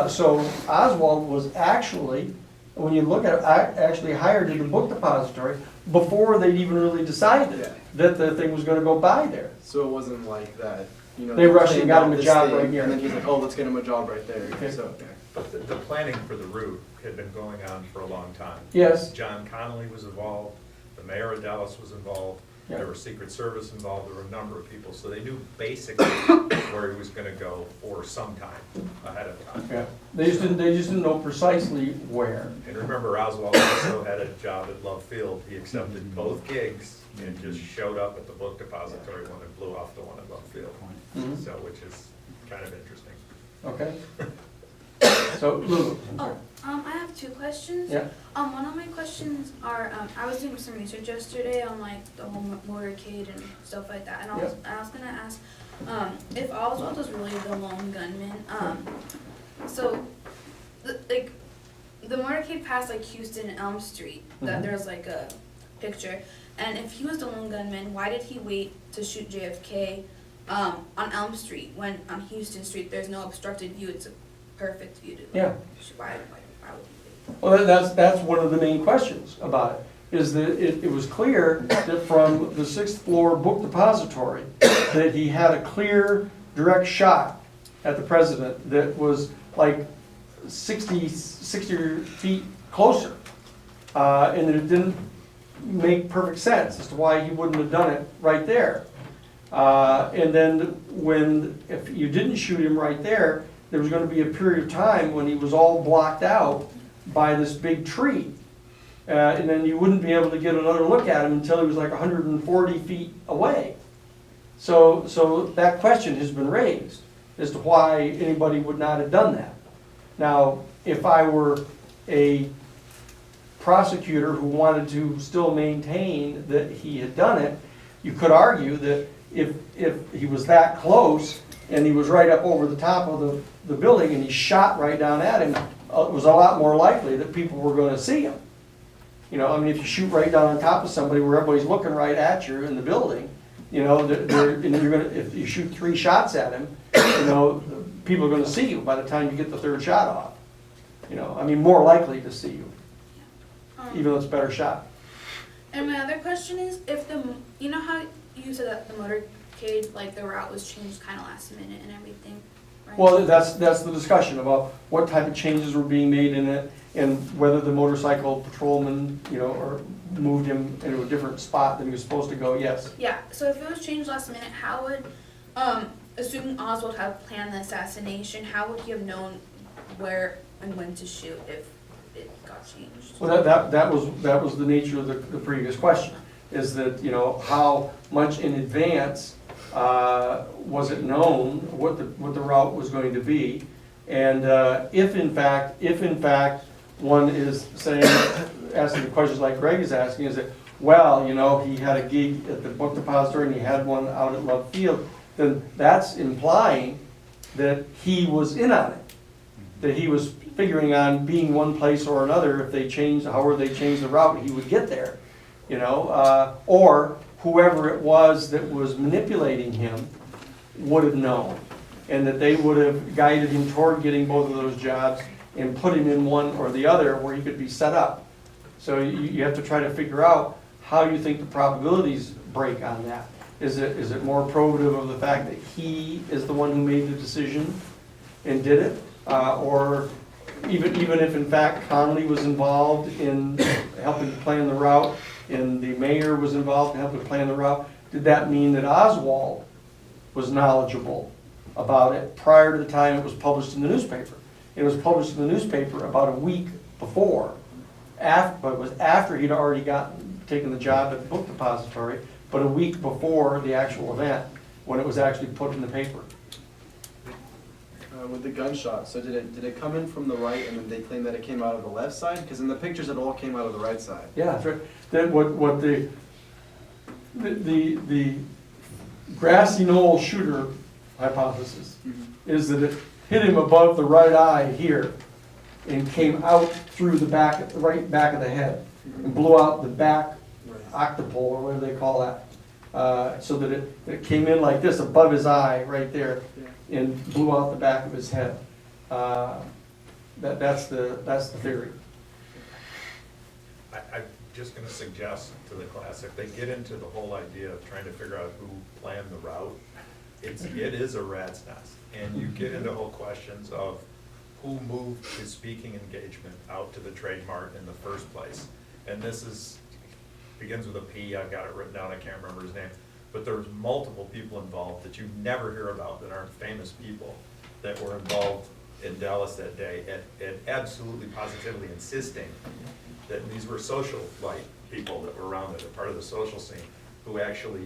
So Oswald was actually, when you look at it, actually hired in the book depository before they'd even really decided that the thing was going to go by there. So it wasn't like that, you know. They rushed and got him a job right here. And then he's like, oh, let's get him a job right there. Okay. So, But the planning for the route had been going on for a long time. Yes. John Connolly was involved, the mayor of Dallas was involved, there was Secret Service involved, there were a number of people, so they knew basically where he was gonna go for some time ahead of time. Yeah, they just didn't know precisely where. And remember, Oswald also had a job at Love Field. He accepted both gigs and just showed up at the book depository when it blew off the one at Love Field. Mhm. So, which is kind of interesting. Okay. So, Lulu. Oh, I 2 questions. Yeah. One of my questions are, I was doing some research yesterday on like the whole motorcade and stuff like that, and I was gonna ask, if Oswald was really the lone gunman, so, the motorcade passed like Houston and Elm Street, that there's like a picture, and if he was the lone gunman, why did he wait to shoot JFK, on Elm Street, when on Houston Street there's no obstructed view, it's a perfect view to, Yeah. why would he wait? Well, that's one of the main questions about it, is that it was clear that from the 6th floor book depository, that he had a clear, direct shot at the president that was like 60 feet closer. And that it didn't make perfect sense as to why he wouldn't have done it right there. And then if you didn't shoot him right there, there was going to be a period of time when he was all blocked out by this big tree. And then you wouldn't be able to get another look at him until he was like 140 feet away. So that question has been raised as to why anybody would not have done that. Now, if I were a prosecutor who wanted to still maintain that he had done it, you could argue that if he was that close and he was right up over the top of the building and he shot right down at him, it was a lot more likely that people were going to see him. You know, I mean, if you shoot right down on top of somebody where everybody's looking right at you in the building, you know, and you're gonna, if you shoot 3 shots at him, you know, people are going to see you by the time you get the 3rd shot off. You know, I mean, more likely to see you, even though it's a better shot. And my other question is, if you know how you said that the motorcade, like the route was changed kind of last minute and everything, right? Well, that's the discussion about what type of changes were being made in it and whether the motorcycle patrolman, you know, or moved him into a different spot than he was supposed to go, yes. Yeah, so if it was changed last minute, how would, assuming Oswald had planned the assassination, how would he have known where and when to shoot if it got changed? Well, that was the nature of the previous question, is that, you know, how much in advance was it known what the route was going to be, and if in fact one is saying, asking the questions like Greg is asking, is that, well, you know, he had a gig at the book depository and he had one out at Love Field, then that's implying that he was in on it, that he was figuring on being one place or another. If they changed, however they changed the route, he would get there, you know, or whoever it was that was manipulating him would have known, and that they would have guided him toward getting both of those jobs and put him in one or the other where he could be set up. So you have to try to figure out how you think the probabilities break on that. Is it more probative of the fact that he is the one who made the decision and did it, or even if in fact Connolly was involved in helping to plan the route and the mayor was involved in helping to plan the route, did that mean that Oswald was knowledgeable about it prior to the time it was published in the newspaper? It was published in the newspaper about a week before, but it was after he'd already taken the job at the book depository, but a week before the actual event when it was actually put in the paper. With the gunshot, so did it come in from the right and then they claim that it came out of the left side? Because in the pictures it all came out of the right side. Yeah, that's right. Then what the grassy knoll shooter hypothesis is that it hit him above the right eye here and came out through the right back of the head and blew out the back octopole, or whatever they call that, so that it came in like this above his eye right there and blew out the back of his head. That's the theory. I'm just going to suggest to the class, if they get into the whole idea of trying to figure out who planned the route, it is a rat's nest. And you get into whole questions of who moved his speaking engagement out to the Trade Mart in the first place. And this begins with a P, I've got it written down, I can't remember his name. But there's multiple people involved that you never hear about that aren't famous people that were involved in Dallas that day, and absolutely positively insisting that these were socialite people that were around it, a part of the social scene, who actually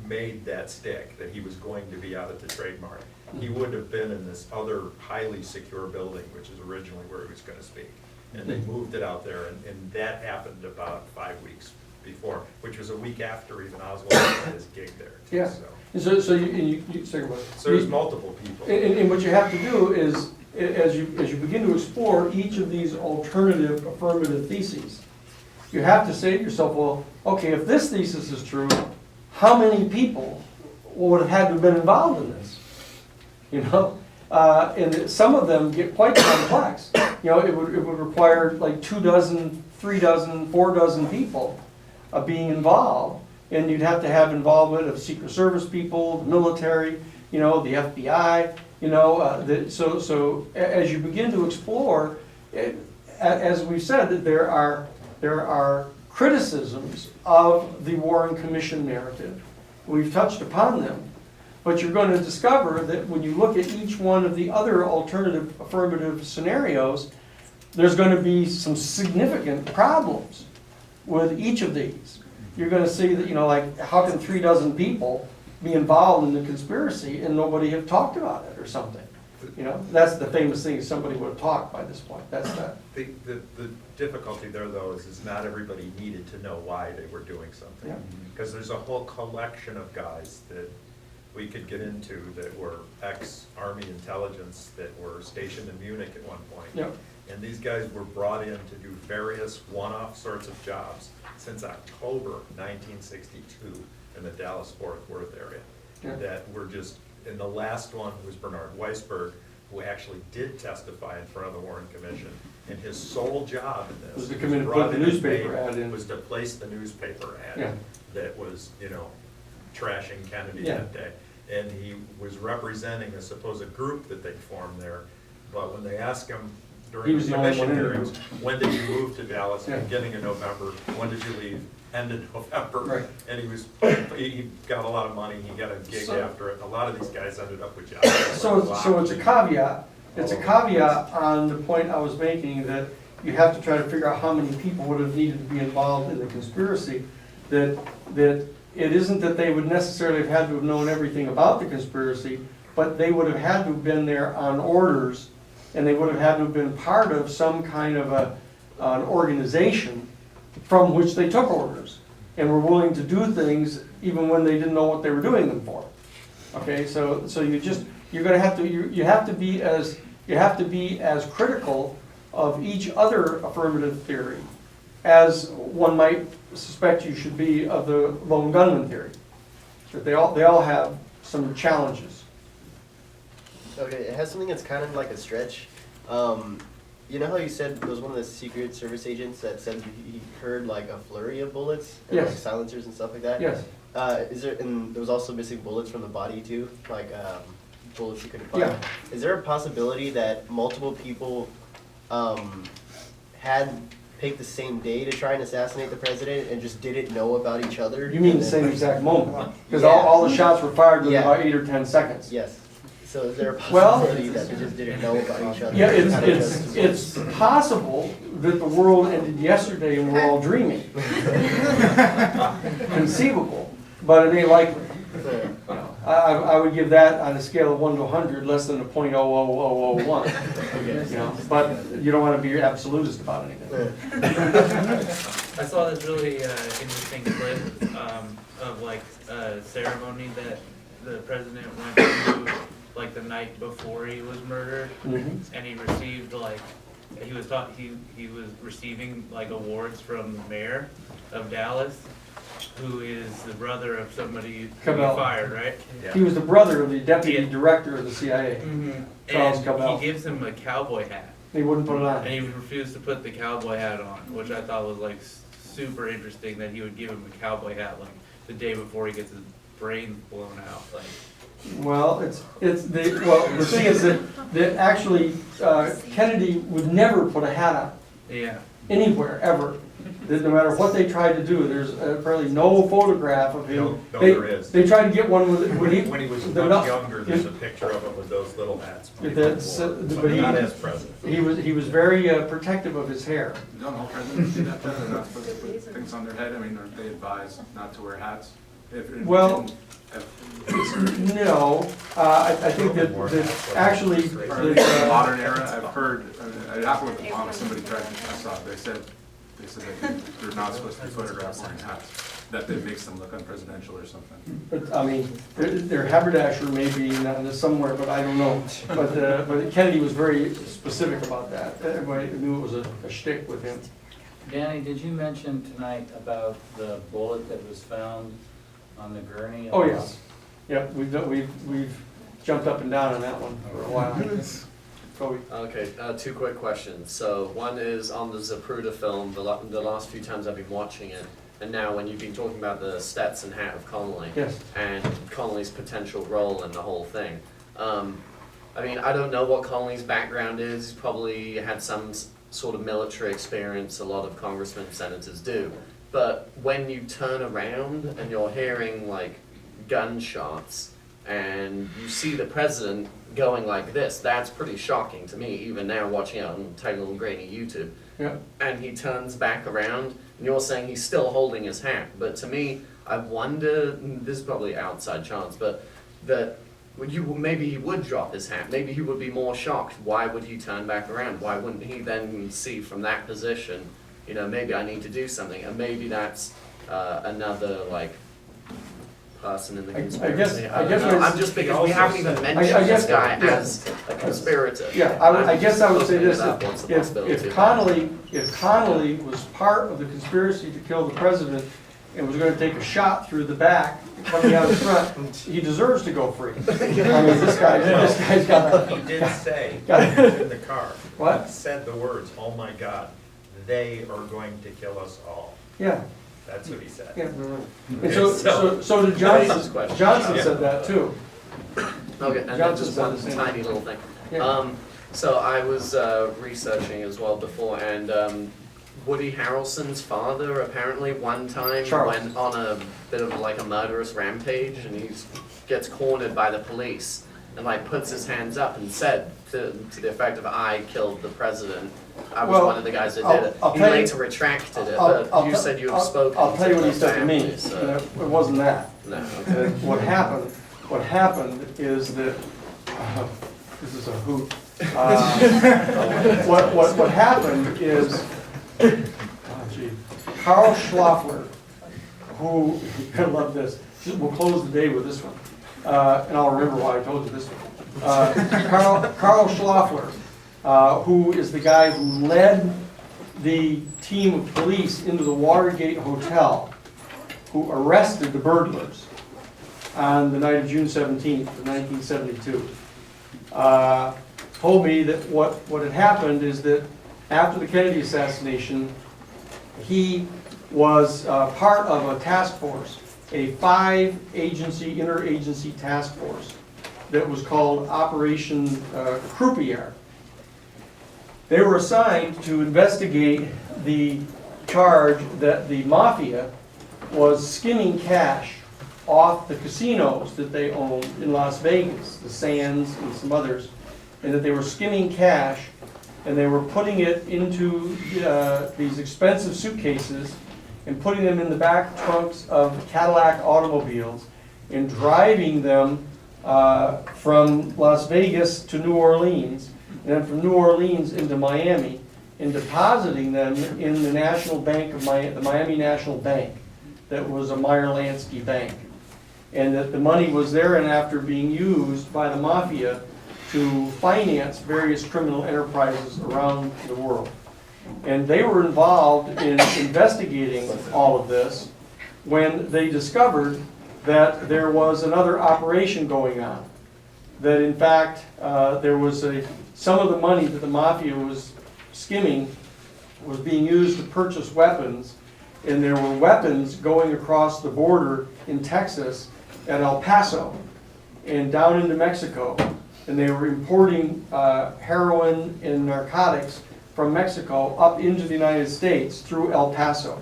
made that stick, that he was going to be out at the Trade Mart. He would have been in this other highly secure building, which is originally where he was going to speak. And they moved it out there, and that happened about 5 weeks before, which was a week after even Oswald had his gig there. Yeah. So- So you say about it. So there's multiple people. And what you have to do is, as you begin to explore each of these alternative affirmative theses, you have to say to yourself, well, okay, if this thesis is true, how many people would have had to have been involved in this? You know, and some of them get quite complex. You know, it would require like 2 dozen, 3 dozen, 4 dozen people being involved. And you'd have to have involvement of Secret Service people, the military, you know, the FBI, you know. So as you begin to explore, as we've said, that there are criticisms of the Warren Commission narrative. We've touched upon them. But you're going to discover that when you look at each one of the other alternative affirmative scenarios, there's going to be some significant problems with each of these. You're going to see that, you know, like, how can 3 dozen people be involved in the conspiracy and nobody have talked about it or something? You know, that's the famous thing, is somebody would have talked by this point. That's that. The difficulty there, though, is not everybody needed to know why they were doing something. Yeah. Because there's a whole collection of guys that we could get into that were ex-Army intelligence that were stationed in Munich at one point. Yep. And these guys were brought in to do various one-off sorts of jobs since October 1962 in the Dallas-Fort Worth area. Yeah. That were just, and the last one was Bernard Weisberg, who actually did testify in front of the Warren Commission. And his sole job in this Was to come in and brought put the his newspaper name, ad in. was to place the newspaper ad Yeah. that was, you know, trashing Kennedy Yeah. that day. And he was representing a supposed group that they formed there, but when they asked him He during was the the only commission one in hearings, when did you move to Dallas? Yeah. Beginning of November. When did you leave? End of November. Right. And he got a lot of money, he got a gig So- after it. A lot of these guys ended up with jobs. So it's a caveat. It's a caveat on the point I was making, that you have to try to figure out how many people would have needed to be involved in the conspiracy. That it isn't that they would necessarily have had to have known everything about the conspiracy, but they would have had to have been there on orders, and they would have had to have been part of some kind of an organization from which they took orders, and were willing to do things even when they didn't know what they were doing them for. Okay, so you're gonna have to, you have to be as critical of each other affirmative theory as one might suspect you should be of the lone gunman theory. That they all have some challenges. Okay, it has something that's kind of like a stretch. You know how you said there was one of the Secret Service agents that said he heard like a flurry of bullets and Yes. like silencers and stuff like that? Yes. And there was also missing bullets from the body too, like bullets you couldn't find. Yeah. Is there a possibility that multiple people had picked the same day to try and assassinate the president and just didn't know about each other? You mean and the then- same exact moment? Because Yeah. all the shots were fired within Yeah. about 8 or 10 seconds. Yes. So is there a Well- possibility that they just didn't know about each other? Yeah, Kinda it's possible that the world ended yesterday and we're all dreaming. Conceivable, but it ain't likely. Yeah. You know, I would give that on a scale of 1 to 100, less than a .00001. You know, but you don't want to be absolutist about anything. I saw this really interesting clip of like a ceremony that the president went to like the night before he was murdered, Mhm. and he received like he was receiving like awards from the mayor of Dallas, who is the brother of somebody who he Cabell. fired, right? He was the brother of the deputy director of the CIA, Charles And Cabell. he gives him a cowboy hat. He wouldn't put it on. And he refused to put the cowboy hat on, which I thought was like super interesting, that he would give him a cowboy hat like the day before he gets his brains blown out. Like, Well, the thing is that actually Kennedy would never put a hat on yeah. anywhere ever. That no matter what they tried to do, there's apparently no photograph of him. No, there is. They tried to get one with When he was the- much younger, there's a picture of him with those little hats. That's, But not as president. He was very protective of his hair. Don't all presidents do that, though? They're not supposed to put things on their head? I mean, aren't they advised not to wear hats? Well, no, I think that actually, In the modern era, I've heard, it happened with Obama, somebody tried, I saw it, they said that they're not supposed to be photographed wearing hats, that it makes them look unpresidential or something. but, I mean, their haberdasher may be in somewhere, but I don't know. But Kennedy was very specific about that. Everybody knew it was a shtick with him. Danny, did you mention tonight about the bullet that was found on the gurney? Oh, yes. Yep, we've jumped up and down on that one for a while. Kobe. Okay, two quick questions. So one is on the Zapruder film, the last few times I've been watching it, and now when you've been talking about the Stetson hat of Connolly, Yes. and Connolly's potential role in the whole thing. I mean, I don't know what Connolly's background is. He's probably had some sort of military experience, a lot of congressmen and senators do. But when you turn around and you're hearing like gunshots and you see the president going like this, that's pretty shocking to me, even now watching it on Taylor and Grainy YouTube. Yeah. And he turns back around and you're saying he's still holding his hat. But to me, I wonder, this is probably outside chance, but that maybe he would drop his hat. Maybe he would be more shocked. Why would he turn back around? Why wouldn't he then see from that position, you know, maybe I need to do something? And maybe that's another, like, person in the conspiracy. I guess I'm just, because we haven't even mentioned this guy as a conspirator. Yeah, I guess I would say this, if Connolly was part of the conspiracy to kill the president and was gonna take a shot through the back, coming out the front, he deserves to go free. I mean, this guy's got. He did say in the car. What? He said the words, "Oh my God, they are going to kill us all." Yeah. That's what he said. Yeah. And so did Johnson. Johnson said that too. Okay, and then just one tiny little thing. Yeah. So I was researching as well before, and Woody Harrelson's father apparently one time went on a bit of like a murderous rampage, and he gets cornered by the police, and like puts his hands up and said to the effect of, "I killed the president. I was one of the guys that did it." He later retracted it, but you said you have spoken. I'll tell you what he said to me. family, so- It wasn't that. No. Okay. What happened is that this is a hoot. What happened is Carl Schlaffer, who, you're gonna love this. We'll close the day with this one, and I'll remember why I told you this one. Carl Schlaffer, who is the guy who led the team of police into the Watergate Hotel, who arrested the burglars on the night of June 17th of 1972, told me that what had happened is that after the Kennedy assassination, he was part of a task force, a 5-agency, interagency task force that was called Operation Croupier. They were assigned to investigate the charge that the mafia was skimming cash off the casinos that they owned in Las Vegas, the Sands and some others, and that they were skimming cash and they were putting it into these expensive suitcases and putting them in the back trunks of Cadillac automobiles and driving them from Las Vegas to New Orleans, and then from New Orleans into Miami, and depositing them in the National Bank of the Miami National Bank, that was a Meyer-Lansky bank, and that the money was there and after being used by the mafia to finance various criminal enterprises around the world. And they were involved in investigating all of this when they discovered that there was another operation going on. That in fact, there was some of the money that the mafia was skimming was being used to purchase weapons, and there were weapons going across the border in Texas at El Paso and down into Mexico, and they were importing heroin and narcotics from Mexico up into the United States through El Paso.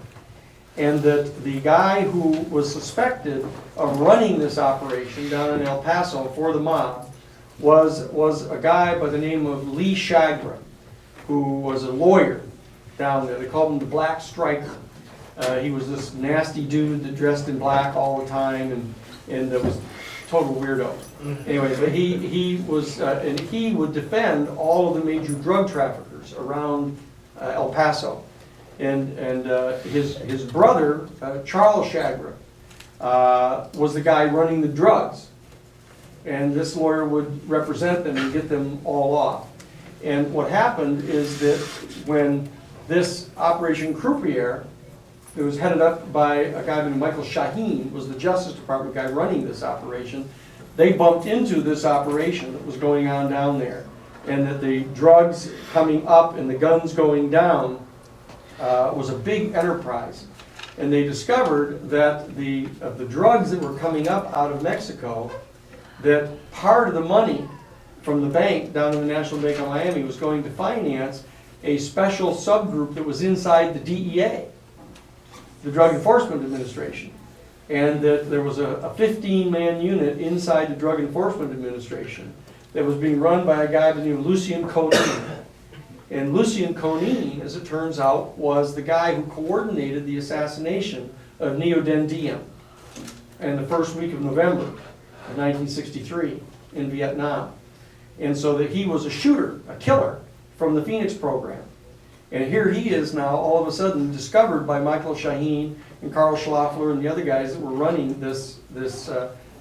And that the guy who was suspected of running this operation down in El Paso for the mob was a guy by the name of Lee Shagrin, who was a lawyer down there. They called him the Black Striker. He was this nasty dude that dressed in black all the time and was total weirdo. Anyway, but he was, and he would defend all of the major drug traffickers around El Paso. And his brother, Charles Chagra, was the guy running the drugs. And this lawyer would represent them and get them all off. And what happened is that when this Operation Croupier, it was headed up by a guy named Michael Shaheen, was the Justice Department guy running this operation, they bumped into this operation that was going on down there. And that the drugs coming up and the guns going down was a big enterprise. And they discovered that of the drugs that were coming up out of Mexico, that part of the money from the bank down in the National Bank of Miami was going to finance a special subgroup that was inside the DEA, the Drug Enforcement Administration. And that there was a 15-man unit inside the Drug Enforcement Administration that was being run by a guy by the name of Lucien Conin. And Lucien Conin, as it turns out, was the guy who coordinated the assassination of Neo Den Diem in the first week of November of 1963 in Vietnam. And so that he was a shooter, a killer from the Phoenix program. And here he is now, all of a sudden, discovered by Michael Shaheen and Carl Schlaffer and the other guys that were running this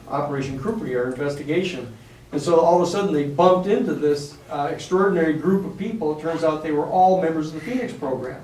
Operation Croupier investigation. And so all of a sudden they bumped into this extraordinary group of people. It turns out they were all members of the Phoenix program,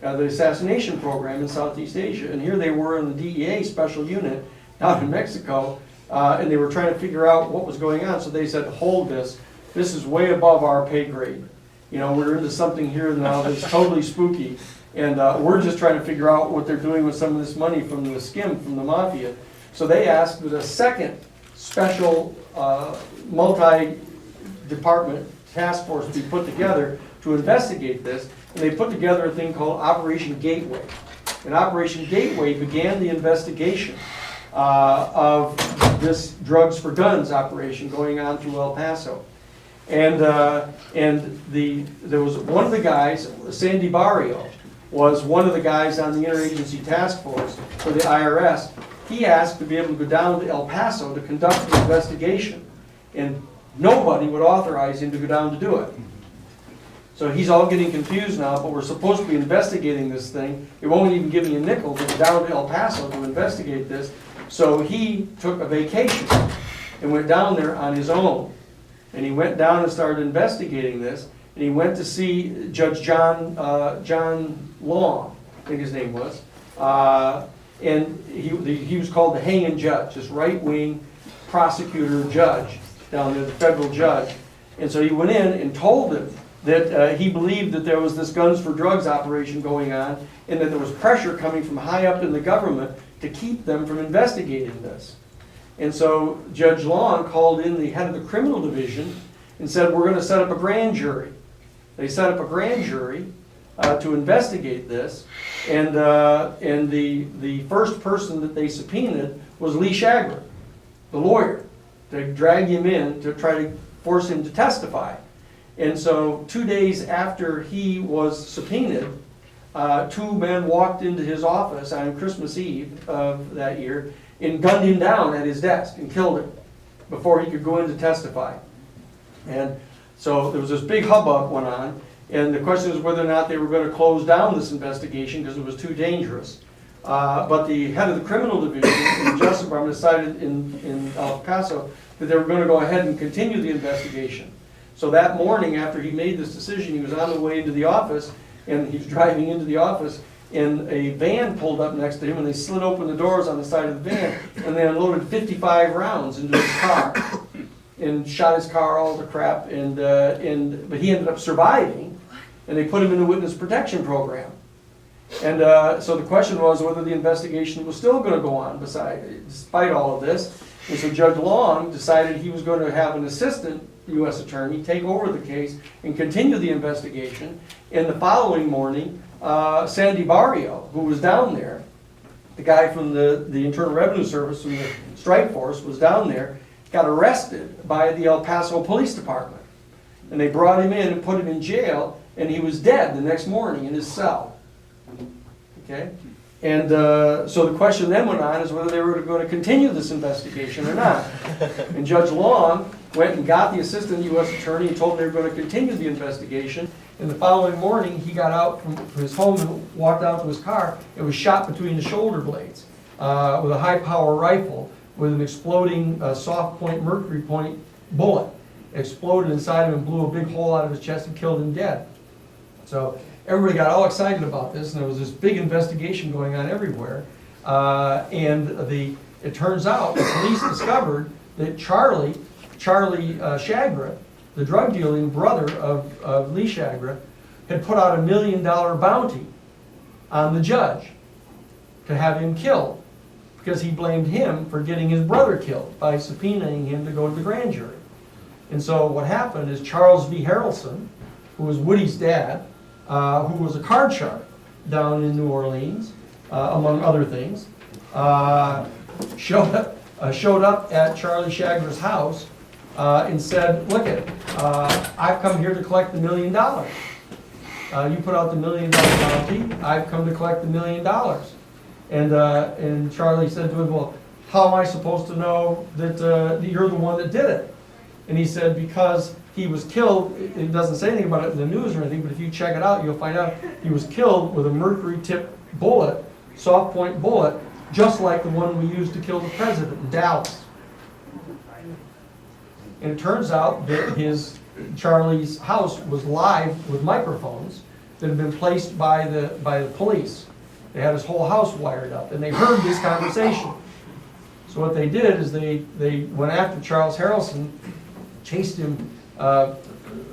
the assassination program in Southeast Asia. And here they were in the DEA special unit out in Mexico, and they were trying to figure out what was going on. So they said, hold this. This is way above our pay grade. You know, we're into something here now that's totally spooky. And we're just trying to figure out what they're doing with some of this money from the skim, from the mafia. So they asked that a second special multi-department task force be put together to investigate this. And they put together a thing called Operation Gateway. And Operation Gateway began the investigation of this drugs for guns operation going on through El Paso. And there was one of the guys, Sandy Barrio, was one of the guys on the interagency task force for the IRS. He asked to be able to go down to El Paso to conduct the investigation, and nobody would authorize him to go down to do it. So he's all getting confused now, but we're supposed to be investigating this thing. It won't even give me a nickel to go down to El Paso to investigate this. So he took a vacation and went down there on his own. And he went down and started investigating this. And he went to see Judge John Long, I think his name was. And he was called the hanging judge, this right-wing prosecutor judge down there, the federal judge. And so he went in and told him that he believed that there was this guns for drugs operation going on and that there was pressure coming from high up in the government to keep them from investigating this. And so Judge Long called in the head of the criminal division and said, we're going to set up a grand jury. They set up a grand jury to investigate this, and the first person that they subpoenaed was Lee Chagra, the lawyer, to drag him in to try to force him to testify. And so 2 days after he was subpoenaed, two men walked into his office on Christmas Eve of that year and gunned him down at his desk and killed him before he could go in to testify. And so there was this big hubbub went on, and the question was whether or not they were going to close down this investigation because it was too dangerous. But the head of the criminal division in the Justice Department decided in El Paso that they were going to go ahead and continue the investigation. So that morning after he made this decision, he was on the way into the office, and he was driving into the office, and a van pulled up next to him, and they slid open the doors on the side of the van, and they unloaded 55 rounds into his car and shot his car all to crap. But he ended up surviving, and they put him in the witness protection program. And so the question was whether the investigation was still going to go on despite all of this. And so Judge Long decided he was going to have an assistant U.S. attorney take over the case and continue the investigation. And the following morning, Sandy Barrio, who was down there, the guy from the Internal Revenue Service, from the strike force, was down there, got arrested by the El Paso Police Department. And they brought him in and put him in jail, and he was dead the next morning in his cell. Okay? And so the question then went on is whether they were going to continue this investigation or not. And Judge Long went and got the assistant U.S. attorney and told him they were going to continue the investigation. And the following morning, he got out from his home and walked out to his car and was shot between the shoulder blades with a high-power rifle with an exploding soft point, mercury point bullet. It exploded inside him and blew a big hole out of his chest and killed him dead. So everybody got all excited about this, and there was this big investigation going on everywhere. It turns out the police discovered that Charlie Chagra, the drug dealing brother of Lee Chagra, had put out $1 million bounty on the judge to have him killed because he blamed him for getting his brother killed by subpoenaing him to go to the grand jury. And so what happened is Charles V. Harrelson, who was Woody's dad, who was a card shark down in New Orleans, among other things, showed up at Charlie Chagra's house and said, look it, I've come here to collect the $1 million. You put out the $1 million bounty, I've come to collect the $1 million. And Charlie said to him, well, how am I supposed to know that you're the one that did it? And he said, because he was killed, it doesn't say anything about it in the news or anything, but if you check it out, you'll find out he was killed with a mercury-tipped bullet, soft point bullet, just like the one we used to kill the president in Dallas. And it turns out that Charlie's house was live with microphones that had been placed by the police. They had his whole house wired up, and they heard this conversation. So what they did is they went after Charles Harrelson, chased him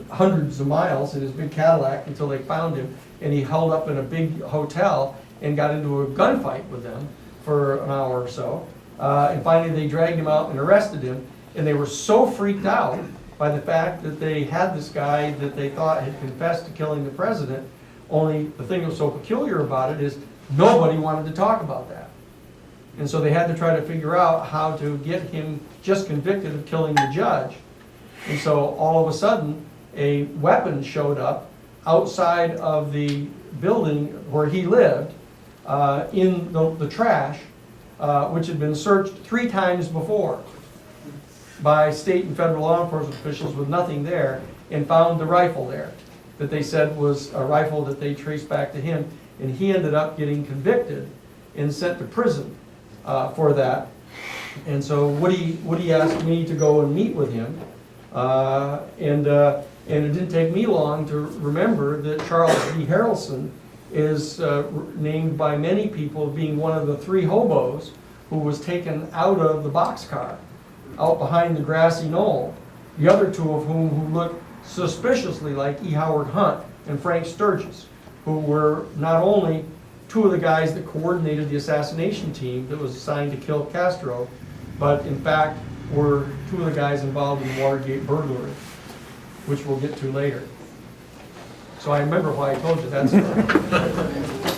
hundreds of miles in his big Cadillac until they found him, and he held up in a big hotel and got into a gunfight with them for an hour or so. And finally they dragged him out and arrested him, and they were so freaked out by the fact that they had this guy that they thought had confessed to killing the president, only the thing that was so peculiar about it is nobody wanted to talk about that. And so they had to try to figure out how to get him just convicted of killing the judge. And so all of a sudden, a weapon showed up outside of the building where he lived in the trash, which had been searched 3 times before by state and federal law enforcement officials with nothing there, and found the rifle there that they said was a rifle that they traced back to him. And he ended up getting convicted and sent to prison for that. And so Woody asked me to go and meet with him. And it didn't take me long to remember that Charles V. Harrelson is named by many people being one of the 3 hobos who was taken out of the boxcar, out behind the grassy knoll. The other 2 of whom who looked suspiciously like E. Howard Hunt and Frank Sturgis, who were not only 2 of the guys that coordinated the assassination team that was assigned to kill Castro, but in fact were 2 of the guys involved in the Watergate burglary, which we'll get to later. So I remember why I told you that story.